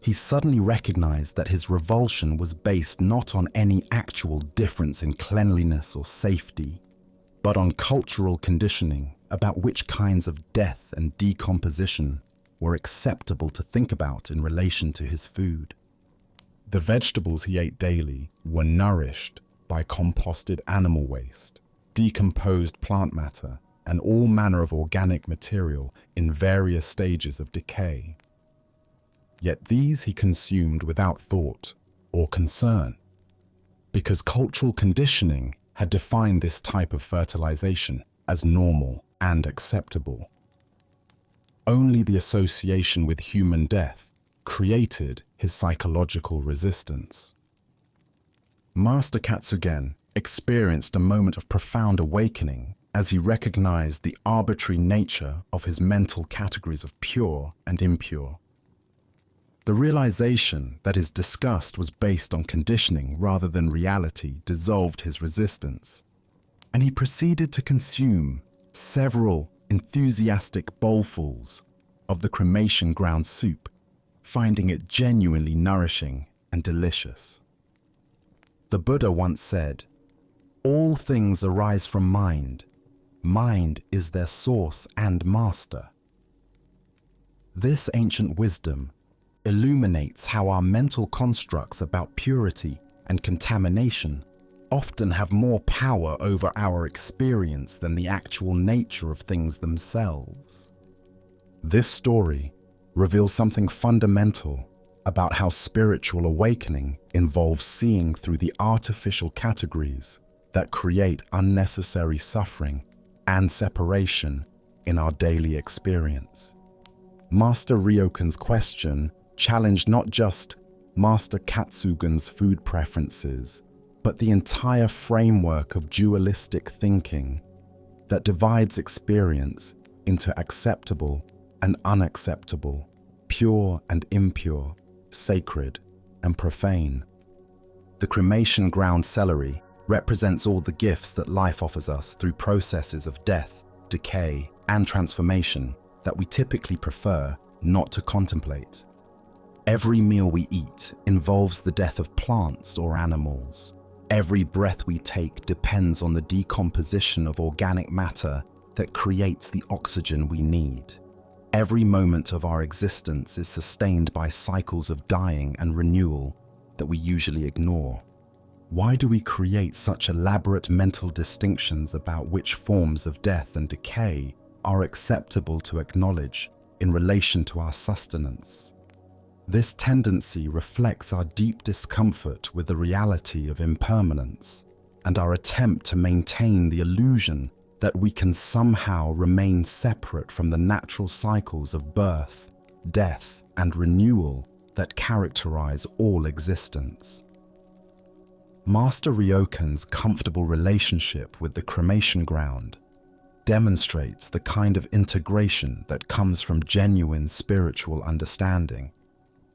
He suddenly recognized that his revulsion was based not on any actual difference in cleanliness or safety, but on cultural conditioning about which kinds of death and decomposition were acceptable to think about in relation to his food. The vegetables he ate daily were nourished by composted animal waste, decomposed plant matter, and all manner of organic material in various stages of decay. Yet these he consumed without thought or concern, because cultural conditioning had defined this type of fertilization as normal and acceptable. Only the association with human death created his psychological resistance. Master Katsugen experienced a moment of profound awakening as he recognized the arbitrary nature of his mental categories of pure and impure. The realization that his disgust was based on conditioning rather than reality dissolved his resistance, and he proceeded to consume several enthusiastic bowlfuls of the cremation ground soup, finding it genuinely nourishing and delicious. The Buddha once said, "All things arise from mind. Mind is their source and master." This ancient wisdom illuminates how our mental constructs about purity and contamination often have more power over our experience than the actual nature of things themselves. This story reveals something fundamental about how spiritual awakening involves seeing through the artificial categories that create unnecessary suffering and separation in our daily experience. Master Ryokan's question challenged not just Master Katsugun's food preferences, but the entire framework of dualistic thinking that divides experience into acceptable and unacceptable, pure and impure, sacred and profane. The cremation ground celery represents all the gifts that life offers us through processes of death, decay, and transformation that we typically prefer not to contemplate. Every meal we eat involves the death of plants or animals. Every breath we take depends on the decomposition of organic matter that creates the oxygen we need. Every moment of our existence is sustained by cycles of dying and renewal that we usually ignore. Why do we create such elaborate mental distinctions about which forms of death and decay are acceptable to acknowledge in relation to our sustenance? This tendency reflects our deep discomfort with the reality of impermanence and our attempt to maintain the illusion that we can somehow remain separate from the natural cycles of birth, death, and renewal that characterize all existence. Master Ryokan's comfortable relationship with the cremation ground demonstrates the kind of integration that comes from genuine spiritual understanding.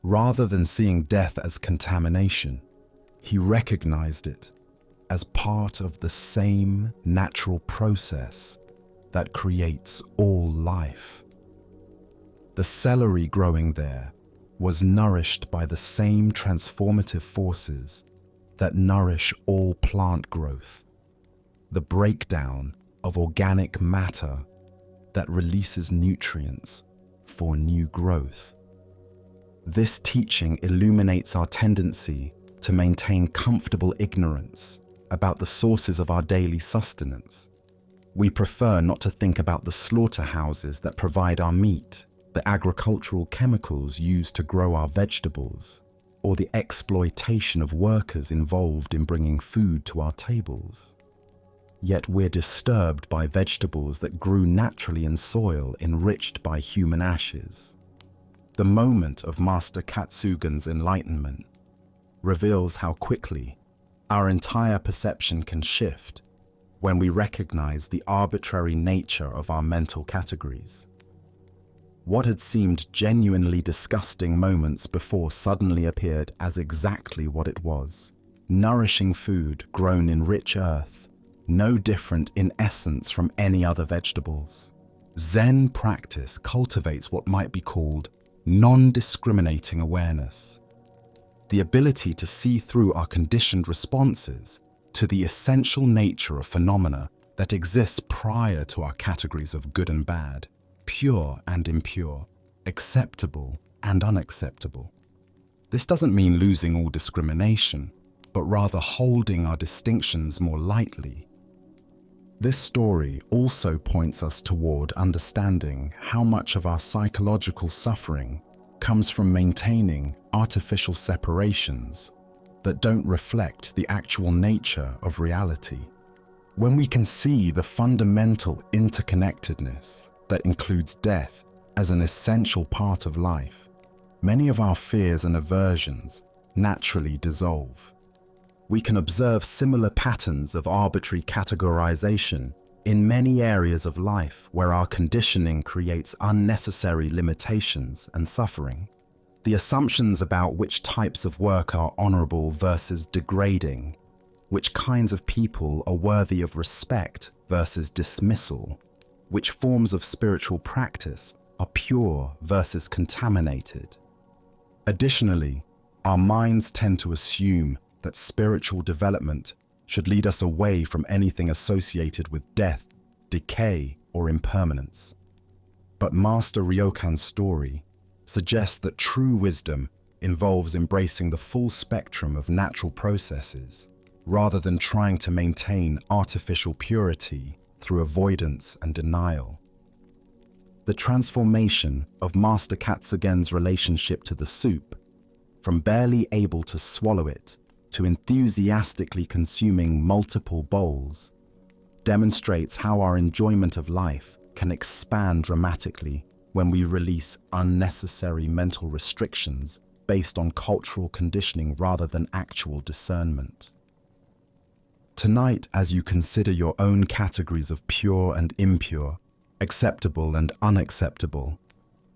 Rather than seeing death as contamination, he recognized it as part of the same natural process that creates all life. The celery growing there was nourished by the same transformative forces that nourish all plant growth, the breakdown of organic matter that releases nutrients for new growth. This teaching illuminates our tendency to maintain comfortable ignorance about the sources of our daily sustenance. We prefer not to think about the slaughterhouses that provide our meat, the agricultural chemicals used to grow our vegetables, or the exploitation of workers involved in bringing food to our tables. Yet we're disturbed by vegetables that grew naturally in soil enriched by human ashes. The moment of Master Katsugun's enlightenment reveals how quickly our entire perception can shift when we recognize the arbitrary nature of our mental categories. What had seemed genuinely disgusting moments before suddenly appeared as exactly what it was: nourishing food grown in rich earth, no different in essence from any other vegetables. Zen practice cultivates what might be called non-discriminating awareness, the ability to see through our conditioned responses to the essential nature of phenomena that exists prior to our categories of good and bad, pure and impure, acceptable and unacceptable. This doesn't mean losing all discrimination, but rather holding our distinctions more lightly. This story also points us toward understanding how much of our psychological suffering comes from maintaining artificial separations that don't reflect the actual nature of reality. When we can see the fundamental interconnectedness that includes death as an essential part of life, many of our fears and aversions naturally dissolve. We can observe similar patterns of arbitrary categorization in many areas of life where our conditioning creates unnecessary limitations and suffering. The assumptions about which types of work are honorable versus degrading, which kinds of people are worthy of respect versus dismissal, which forms of spiritual practice are pure versus contaminated. Additionally, our minds tend to assume that spiritual development should lead us away from anything associated with death, decay, or impermanence. But Master Ryokan's story suggests that true wisdom involves embracing the full spectrum of natural processes, rather than trying to maintain artificial purity through avoidance and denial. The transformation of Master Katsugen's relationship to the soup, from barely able to swallow it to enthusiastically consuming multiple bowls, demonstrates how our enjoyment of life can expand dramatically when we release unnecessary mental restrictions based on cultural conditioning rather than actual discernment. Tonight, as you consider your own categories of pure and impure, acceptable and unacceptable,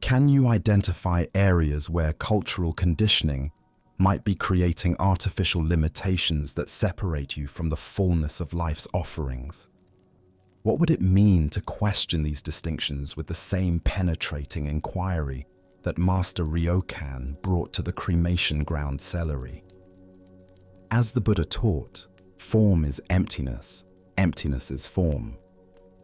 can you identify areas where cultural conditioning might be creating artificial limitations that separate you from the fullness of life's offerings? What would it mean to question these distinctions with the same penetrating inquiry that Master Ryokan brought to the cremation ground celery? As the Buddha taught, form is emptiness, emptiness is form.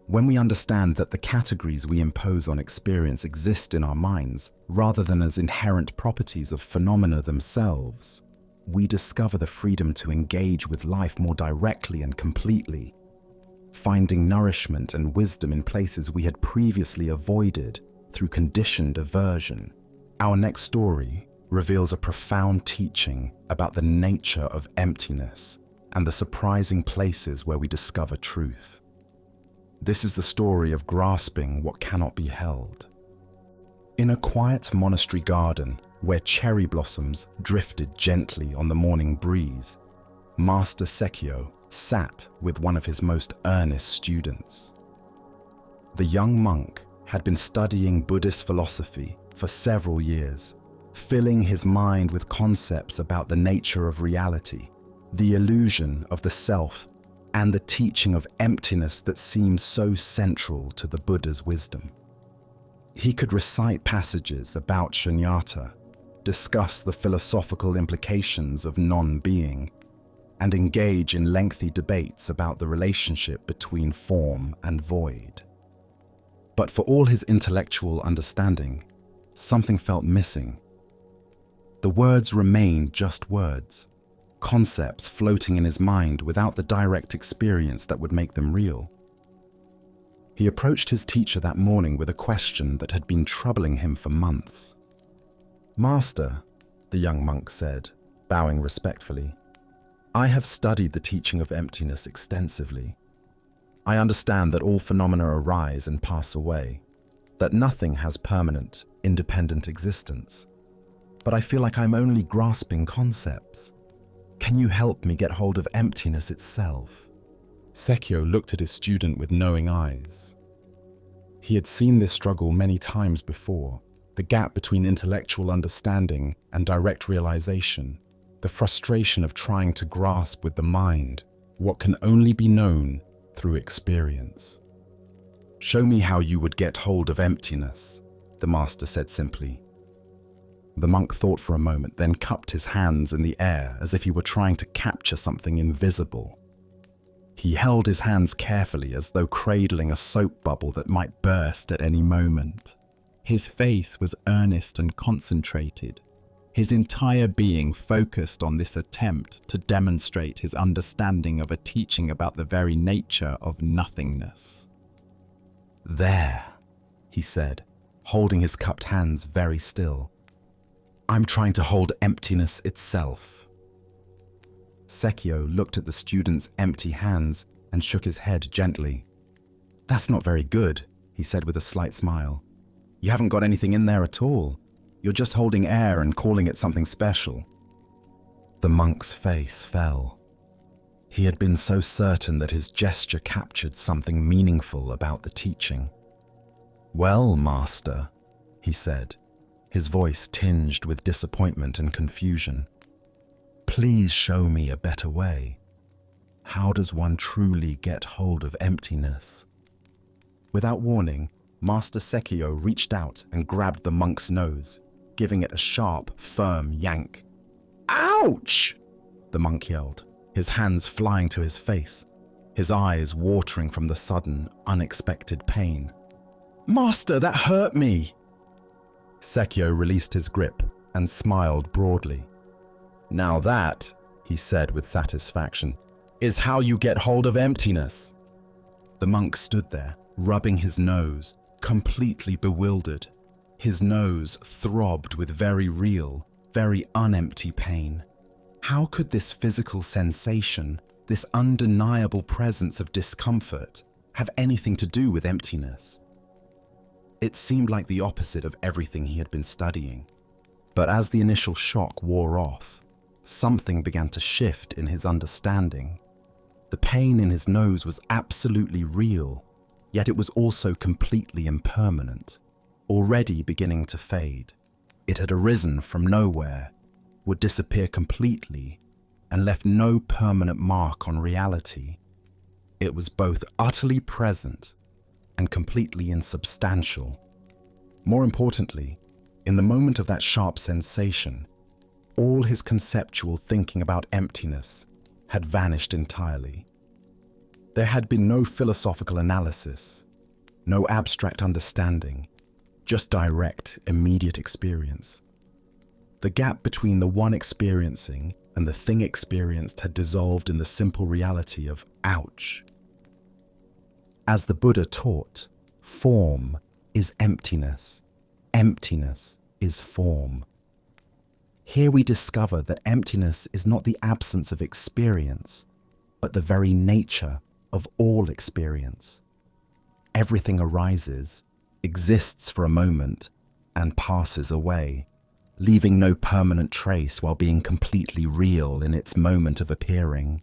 When we understand that the categories we impose on experience exist in our minds rather than as inherent properties of phenomena themselves, we discover the freedom to engage with life more directly and completely, finding nourishment and wisdom in places we had previously avoided through conditioned aversion. Our next story reveals a profound teaching about the nature of emptiness and the surprising places where we discover truth. This is the story of grasping what cannot be held. In a quiet monastery garden where cherry blossoms drifted gently on the morning breeze, Master Sekyo sat with one of his most earnest students. The young monk had been studying Buddhist philosophy for several years, filling his mind with concepts about the nature of reality, the illusion of the self, and the teaching of emptiness that seems so central to the Buddha's wisdom. He could recite passages about shunyata, discuss the philosophical implications of non-being, and engage in lengthy debates about the relationship between form and void. But for all his intellectual understanding, something felt missing. The words remained just words, concepts floating in his mind without the direct experience that would make them real. He approached his teacher that morning with a question that had been troubling him for months. "Master," the young monk said, bowing respectfully, "I have studied the teaching of emptiness extensively. I understand that all phenomena arise and pass away, that nothing has permanent, independent existence. But I feel like I'm only grasping concepts. Can you help me get hold of emptiness itself?" Sekyo looked at his student with knowing eyes. He had seen this struggle many times before, the gap between intellectual understanding and direct realization, the frustration of trying to grasp with the mind what can only be known through experience. "Show me how you would get hold of emptiness," the master said simply. The monk thought for a moment, then cupped his hands in the air as if he were trying to capture something invisible. He held his hands carefully as though cradling a soap bubble that might burst at any moment. His face was earnest and concentrated, his entire being focused on this attempt to demonstrate his understanding of a teaching about the very nature of nothingness. "There," he said, holding his cupped hands very still. "I'm trying to hold emptiness itself." Sekyo looked at the student's empty hands and shook his head gently. "That's not very good," he said with a slight smile. "You haven't got anything in there at all. You're just holding air and calling it something special." The monk's face fell. He had been so certain that his gesture captured something meaningful about the teaching. "Well, master," he said, his voice tinged with disappointment and confusion, "please show me a better way. How does one truly get hold of emptiness?" Without warning, Master Sekyo reached out and grabbed the monk's nose, giving it a sharp, firm yank. "Ouch!" the monk yelled, his hands flying to his face, his eyes watering from the sudden, unexpected pain. "Master, that hurt me!" Sekyo released his grip and smiled broadly. "Now that," he said with satisfaction, "is how you get hold of emptiness." The monk stood there, rubbing his nose, completely bewildered. His nose throbbed with very real, very unempty pain. How could this physical sensation, this undeniable presence of discomfort, have anything to do with emptiness? It seemed like the opposite of everything he had been studying. But as the initial shock wore off, something began to shift in his understanding. The pain in his nose was absolutely real, yet it was also completely impermanent, already beginning to fade. It had arisen from nowhere, would disappear completely, and left no permanent mark on reality. It was both utterly present and completely insubstantial. More importantly, in the moment of that sharp sensation, all his conceptual thinking about emptiness had vanished entirely. There had been no philosophical analysis, no abstract understanding, just direct, immediate experience. The gap between the one experiencing and the thing experienced had dissolved in the simple reality of ouch. As the Buddha taught, form is emptiness. Emptiness is form. Here we discover that emptiness is not the absence of experience, but the very nature of all experience. Everything arises, exists for a moment, and passes away, leaving no permanent trace while being completely real in its moment of appearing.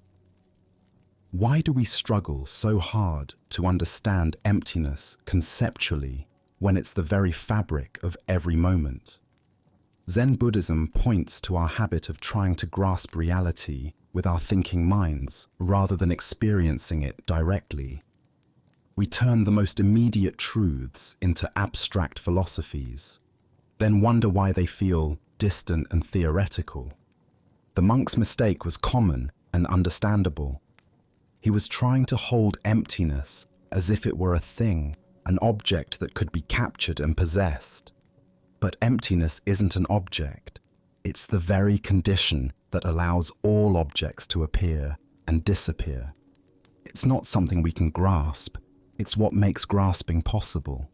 Why do we struggle so hard to understand emptiness conceptually when it's the very fabric of every moment? Zen Buddhism points to our habit of trying to grasp reality with our thinking minds rather than experiencing it directly. We turn the most immediate truths into abstract philosophies, then wonder why they feel distant and theoretical. The monk's mistake was common and understandable. He was trying to hold emptiness as if it were a thing, an object that could be captured and possessed. But emptiness isn't an object. It's the very condition that allows all objects to appear and disappear. It's not something we can grasp. It's what makes grasping possible.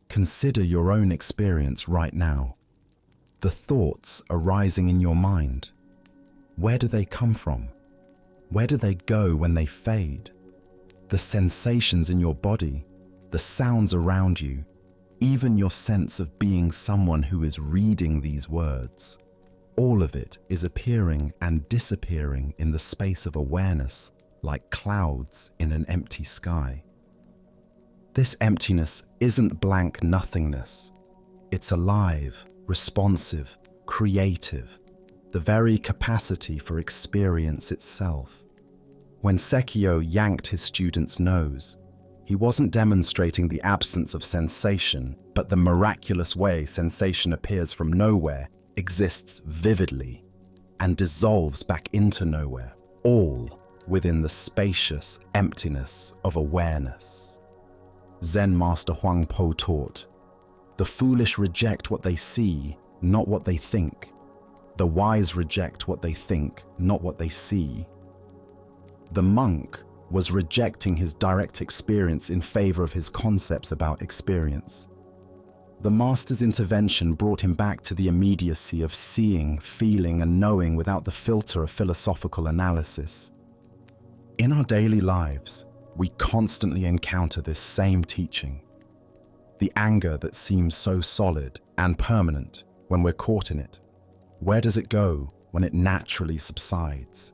Consider your own experience right now. The thoughts arising in your mind. Where do they come from? Where do they go when they fade? The sensations in your body, the sounds around you, even your sense of being someone who is reading these words. All of it is appearing and disappearing in the space of awareness, like clouds in an empty sky. This emptiness isn't blank nothingness. It's alive, responsive, creative, the very capacity for experience itself. When Sekio yanked his student's nose, he wasn't demonstrating the absence of sensation, but the miraculous way sensation appears from nowhere, exists vividly, and dissolves back into nowhere, all within the spacious emptiness of awareness. Zen Master Huang Po taught, "The foolish reject what they see, not what they think. The wise reject what they think, not what they see." The monk was rejecting his direct experience in favor of his concepts about experience. The master's intervention brought him back to the immediacy of seeing, feeling, and knowing without the filter of philosophical analysis. In our daily lives, we constantly encounter this same teaching. The anger that seems so solid and permanent when we're caught in it. Where does it go when it naturally subsides?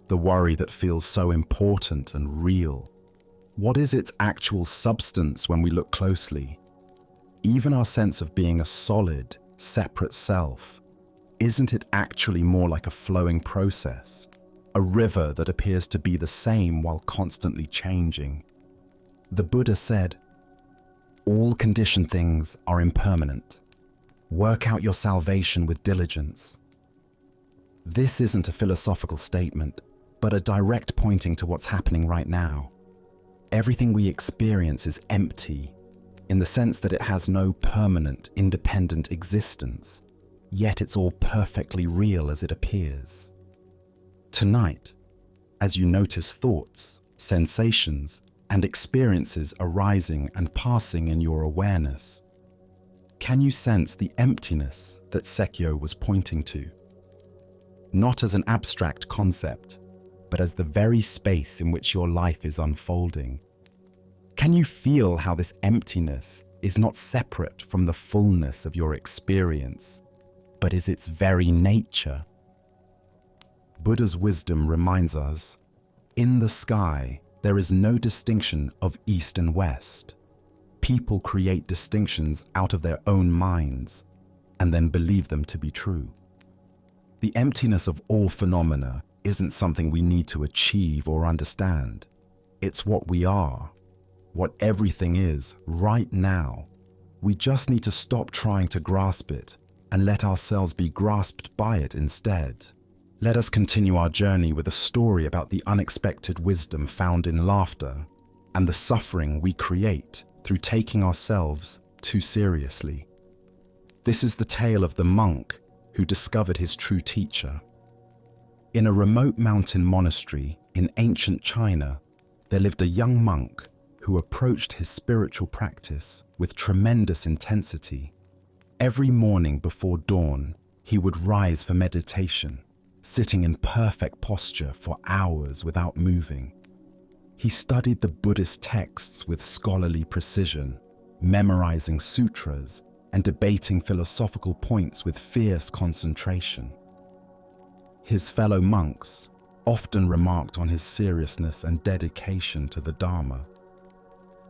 The worry that feels so important and real. What is its actual substance when we look closely? Even our sense of being a solid, separate self, isn't it actually more like a flowing process? A river that appears to be the same while constantly changing. The Buddha said, "All conditioned things are impermanent. Work out your salvation with diligence." This isn't a philosophical statement, but a direct pointing to what's happening right now. Everything we experience is empty, in the sense that it has no permanent, independent existence, yet it's all perfectly real as it appears. Tonight, as you notice thoughts, sensations, and experiences arising and passing in your awareness, can you sense the emptiness that Sekio was pointing to? Not as an abstract concept, but as the very space in which your life is unfolding. Can you feel how this emptiness is not separate from the fullness of your experience? but is its very nature. Buddha's wisdom reminds us, in the sky, there is no distinction of east and west. People create distinctions out of their own minds and then believe them to be true. The emptiness of all phenomena isn't something we need to achieve or understand. It's what we are, what everything is right now. We just need to stop trying to grasp it and let ourselves be grasped by it instead. Let us continue our journey with a story about the unexpected wisdom found in laughter and the suffering we create through taking ourselves too seriously. This is the tale of the monk who discovered his true teacher. In a remote mountain monastery in ancient China, there lived a young monk who approached his spiritual practice with tremendous intensity. Every morning before dawn, he would rise for meditation, sitting in perfect posture for hours without moving. He studied the Buddhist texts with scholarly precision, memorizing sutras and debating philosophical points with fierce concentration. His fellow monks often remarked on his seriousness and dedication to the Dharma.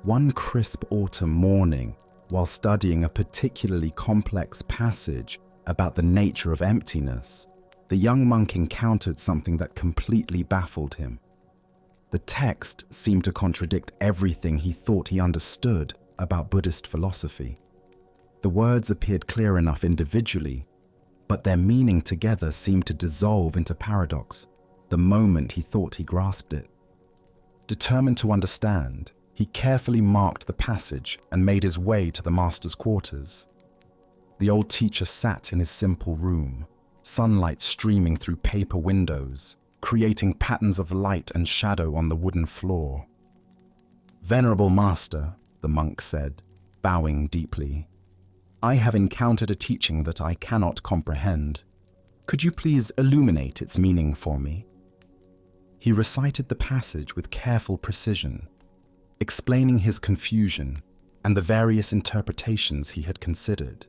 One crisp autumn morning, while studying a particularly complex passage about the nature of emptiness, the young monk encountered something that completely baffled him. The text seemed to contradict everything he thought he understood about Buddhist philosophy. The words appeared clear enough individually, but their meaning together seemed to dissolve into paradox the moment he thought he grasped it. Determined to understand, he carefully marked the passage and made his way to the master's quarters. The old teacher sat in his simple room, sunlight streaming through paper windows, creating patterns of light and shadow on the wooden floor. "Venerable master," the monk said, bowing deeply, "I have encountered a teaching that I cannot comprehend. Could you please illuminate its meaning for me?" He recited the passage with careful precision, explaining his confusion and the various interpretations he had considered.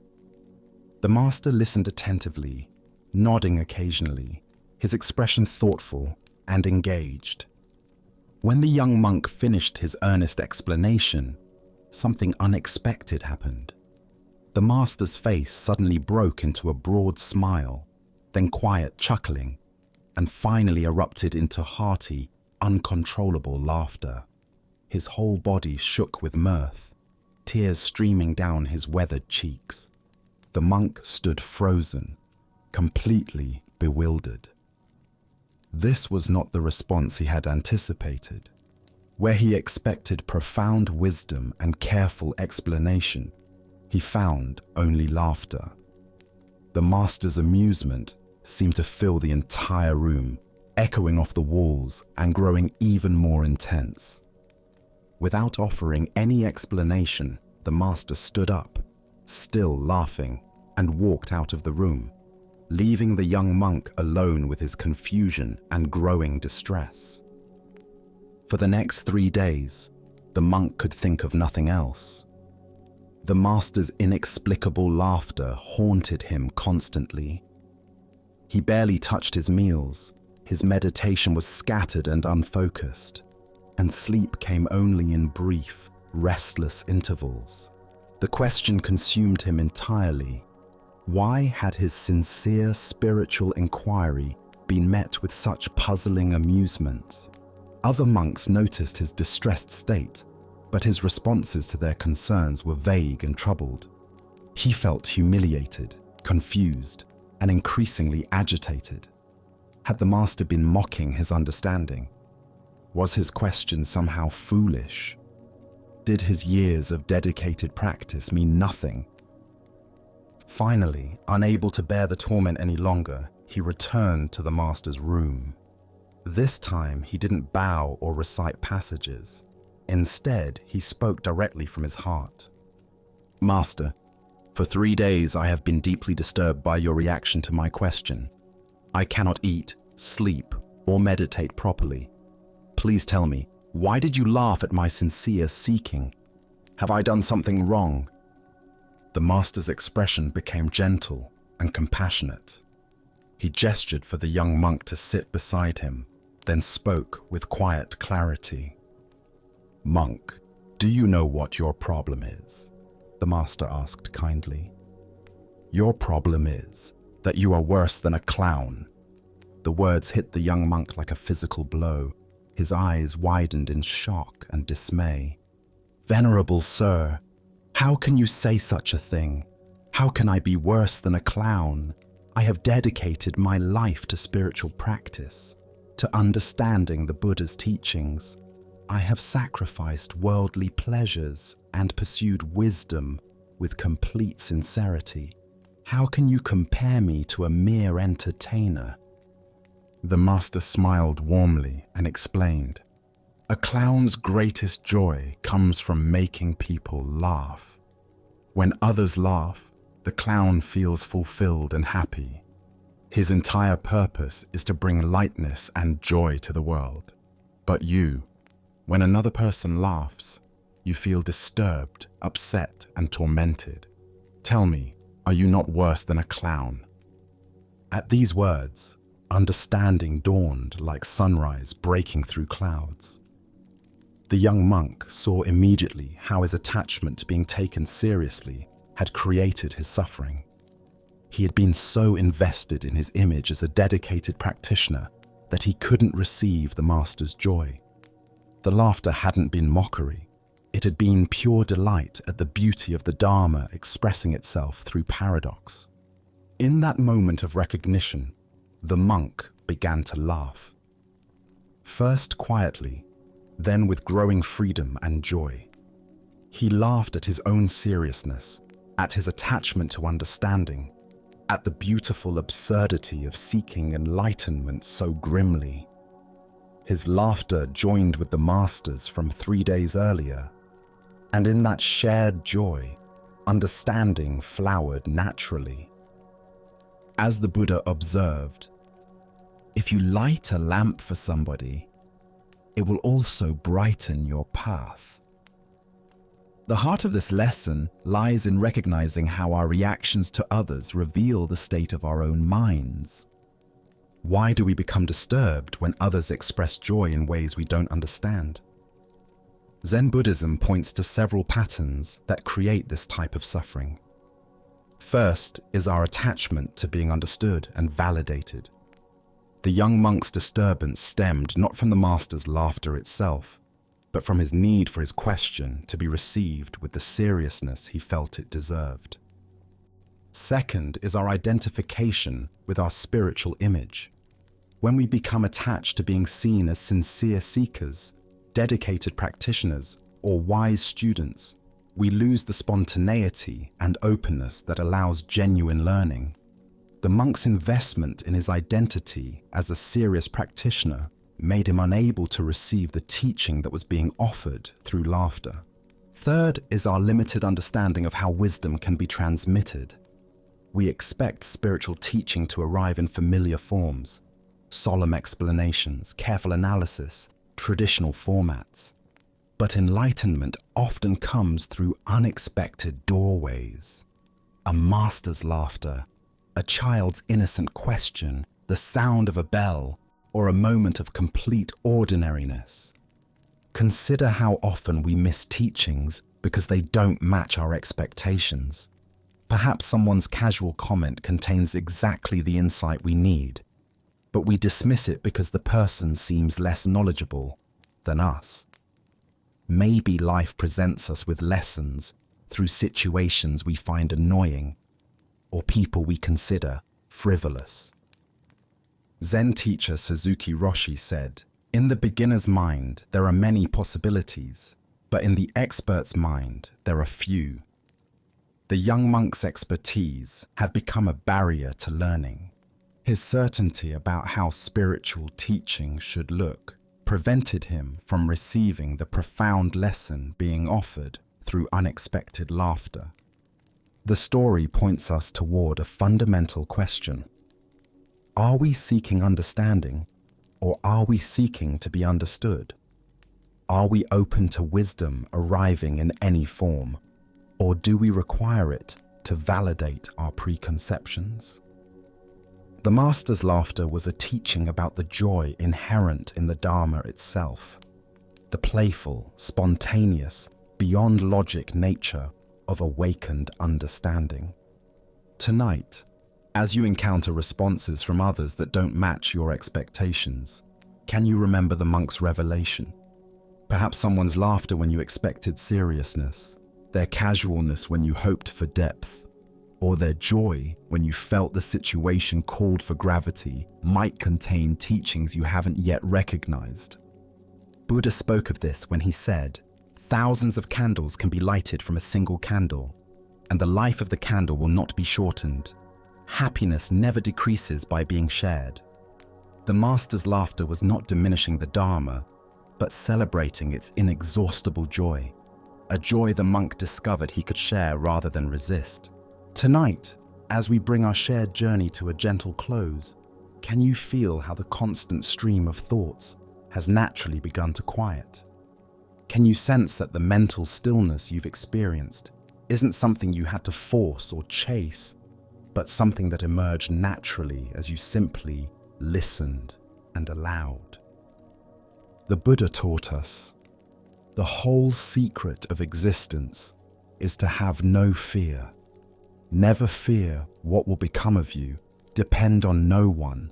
The master listened attentively, nodding occasionally, his expression thoughtful and engaged. When the young monk finished his earnest explanation, something unexpected happened. The master's face suddenly broke into a broad smile, then quiet chuckling, and finally erupted into hearty, uncontrollable laughter. His whole body shook with mirth, tears streaming down his weathered cheeks. The monk stood frozen, completely bewildered. This was not the response he had anticipated. Where he expected profound wisdom and careful explanation, he found only laughter. The master's amusement seemed to fill the entire room, echoing off the walls and growing even more intense. Without offering any explanation, the master stood up, still laughing, and walked out of the room, leaving the young monk alone with his confusion and growing distress. For the next 3 days, the monk could think of nothing else. The master's inexplicable laughter haunted him constantly. He barely touched his meals, his meditation was scattered and unfocused, and sleep came only in brief, restless intervals. The question consumed him entirely. Why had his sincere spiritual inquiry been met with such puzzling amusement? Other monks noticed his distressed state, but his responses to their concerns were vague and troubled. He felt humiliated, confused, and increasingly agitated. Had the master been mocking his understanding? Was his question somehow foolish? Did his years of dedicated practice mean nothing? Finally, unable to bear the torment any longer, he returned to the master's room. This time, he didn't bow or recite passages. Instead, he spoke directly from his heart. "Master, for 3 days I have been deeply disturbed by your reaction to my question. I cannot eat, sleep, or meditate properly. Please tell me, why did you laugh at my sincere seeking? Have I done something wrong?" The master's expression became gentle, and compassionate. He gestured for the young monk to sit beside him, then spoke with quiet clarity. "Monk, do you know what your problem is?" the master asked kindly. "Your problem is that you are worse than a clown." The words hit the young monk like a physical blow. His eyes widened in shock and dismay. "Venerable sir, how can you say such a thing? How can I be worse than a clown? I have dedicated my life to spiritual practice, to understanding the Buddha's teachings. I have sacrificed worldly pleasures and pursued wisdom with complete sincerity. How can you compare me to a mere entertainer?" The master smiled warmly and explained, "A clown's greatest joy comes from making people laugh. When others laugh, the clown feels fulfilled and happy. His entire purpose is to bring lightness and joy to the world. But you, when another person laughs, you feel disturbed, upset, and tormented. Tell me, are you not worse than a clown?" At these words, understanding dawned like sunrise breaking through clouds. The young monk saw immediately how his attachment to being taken seriously had created his suffering. He had been so invested in his image as a dedicated practitioner that he couldn't receive the master's joy. The laughter hadn't been mockery. It had been pure delight at the beauty of the Dharma expressing itself through paradox. In that moment of recognition, the monk began to laugh. First quietly, then with growing freedom and joy. He laughed at his own seriousness, at his attachment to understanding, at the beautiful absurdity of seeking enlightenment so grimly. His laughter joined with the master's from 3 days earlier, and in that shared joy, understanding flowered naturally. As the Buddha observed, if you light a lamp for somebody, it will also brighten your path. The heart of this lesson lies in recognizing how our reactions to others reveal the state of our own minds. Why do we become disturbed when others express joy in ways we don't understand? Zen Buddhism points to several patterns that create this type of suffering. First is our attachment to being understood and validated. The young monk's disturbance stemmed not from the master's laughter itself, but from his need for his question to be received with the seriousness he felt it deserved. Second is our identification with our spiritual image. When we become attached to being seen as sincere seekers, dedicated practitioners, or wise students, we lose the spontaneity and openness that allows genuine learning. The monk's investment in his identity as a serious practitioner made him unable to receive the teaching that was being offered through laughter. Third is our limited understanding of how wisdom can be transmitted. We expect spiritual teaching to arrive in familiar forms, solemn explanations, careful analysis, traditional formats. But enlightenment often comes through unexpected doorways. A master's laughter, a child's innocent question, the sound of a bell, or a moment of complete ordinariness. Consider how often we miss teachings because they don't match our expectations. Perhaps someone's casual comment contains exactly the insight we need, but we dismiss it because the person seems less knowledgeable than us. Maybe life presents us with lessons through situations we find annoying or people we consider frivolous. Zen teacher Suzuki Roshi said, "In the beginner's mind, there are many possibilities, but in the expert's mind, there are few." The young monk's expertise had become a barrier to learning. His certainty about how spiritual teaching should look prevented him from receiving the profound lesson being offered through unexpected laughter. The story points us toward a fundamental question. Are we seeking understanding, or are we seeking to be understood? Are we open to wisdom arriving in any form, or do we require it to validate our preconceptions. The master's laughter was a teaching about the joy inherent in the Dharma itself, the playful, spontaneous, beyond logic nature of awakened understanding. Tonight, as you encounter responses from others that don't match your expectations, can you remember the monk's revelation? Perhaps someone's laughter when you expected seriousness, their casualness when you hoped for depth, or their joy when you felt the situation called for gravity might contain teachings you haven't yet recognized. Buddha spoke of this when he said, "Thousands of candles can be lighted from a single candle, and the life of the candle will not be shortened. Happiness never decreases by being shared." The master's laughter was not diminishing the Dharma, but celebrating its inexhaustible joy, a joy the monk discovered he could share rather than resist. Tonight, as we bring our shared journey to a gentle close, can you feel how the constant stream of thoughts has naturally begun to quiet? Can you sense that the mental stillness you've experienced isn't something you had to force or chase, but something that emerged naturally as you simply listened and allowed? The Buddha taught us, the whole secret of existence is to have no fear. Never fear what will become of you, depend on no one.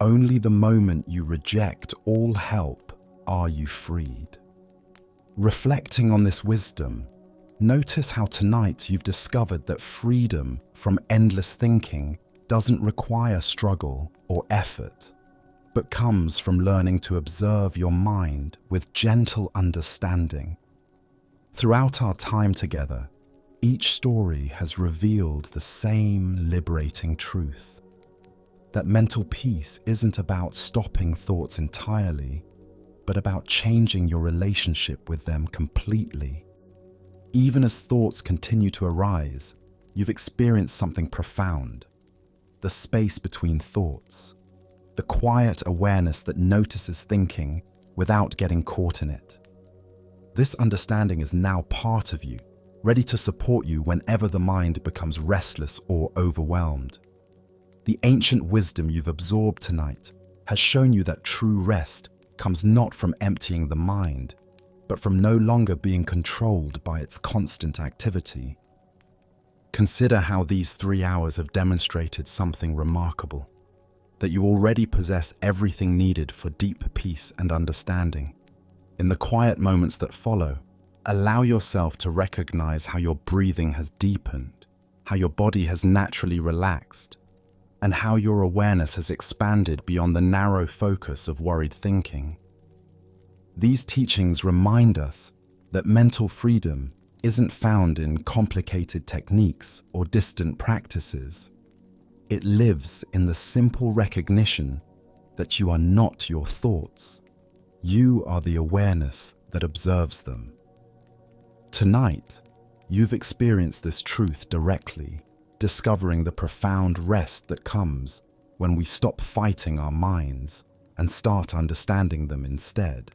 Only the moment you reject all help are you freed. Reflecting on this wisdom, notice how tonight you've discovered that freedom from endless thinking doesn't require struggle or effort, but comes from learning to observe your mind with gentle understanding. Throughout our time together, each story has revealed the same liberating truth, that mental peace isn't about stopping thoughts entirely, but about changing your relationship with them completely. Even as thoughts continue to arise, you've experienced something profound, the space between thoughts, the quiet awareness that notices thinking without getting caught in it. This understanding is now part of you, ready to support you whenever the mind becomes restless or overwhelmed. The ancient wisdom you've absorbed tonight has shown you that true rest comes not from emptying the mind, but from no longer being controlled by its constant activity. Consider how these 3 hours have demonstrated something remarkable, that you already possess everything needed for deep peace and understanding. In the quiet moments that follow, allow yourself to recognize how your breathing has deepened, how your body has naturally relaxed, and how your awareness has expanded beyond the narrow focus of worried thinking. These teachings remind us that mental freedom isn't found in complicated techniques or distant practices. It lives in the simple recognition that you are not your thoughts. You are the awareness that observes them. Tonight, you've experienced this truth directly, discovering the profound rest that comes when we stop fighting our minds and start understanding them instead.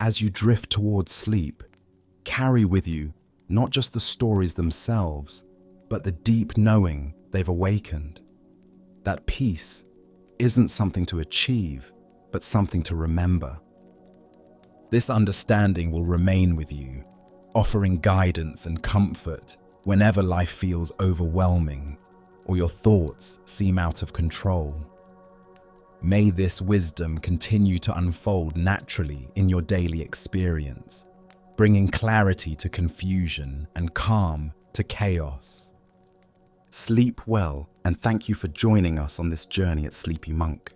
As you drift towards sleep, carry with you not just the stories themselves, but the deep knowing they've awakened. That peace isn't something to achieve, but something to remember. This understanding will remain with you, offering guidance and comfort whenever life feels overwhelming or your thoughts seem out of control. May this wisdom continue to unfold naturally in your daily experience, bringing clarity to confusion and calm to chaos. Sleep well, and thank you for joining us on this journey at Sleepy Monk.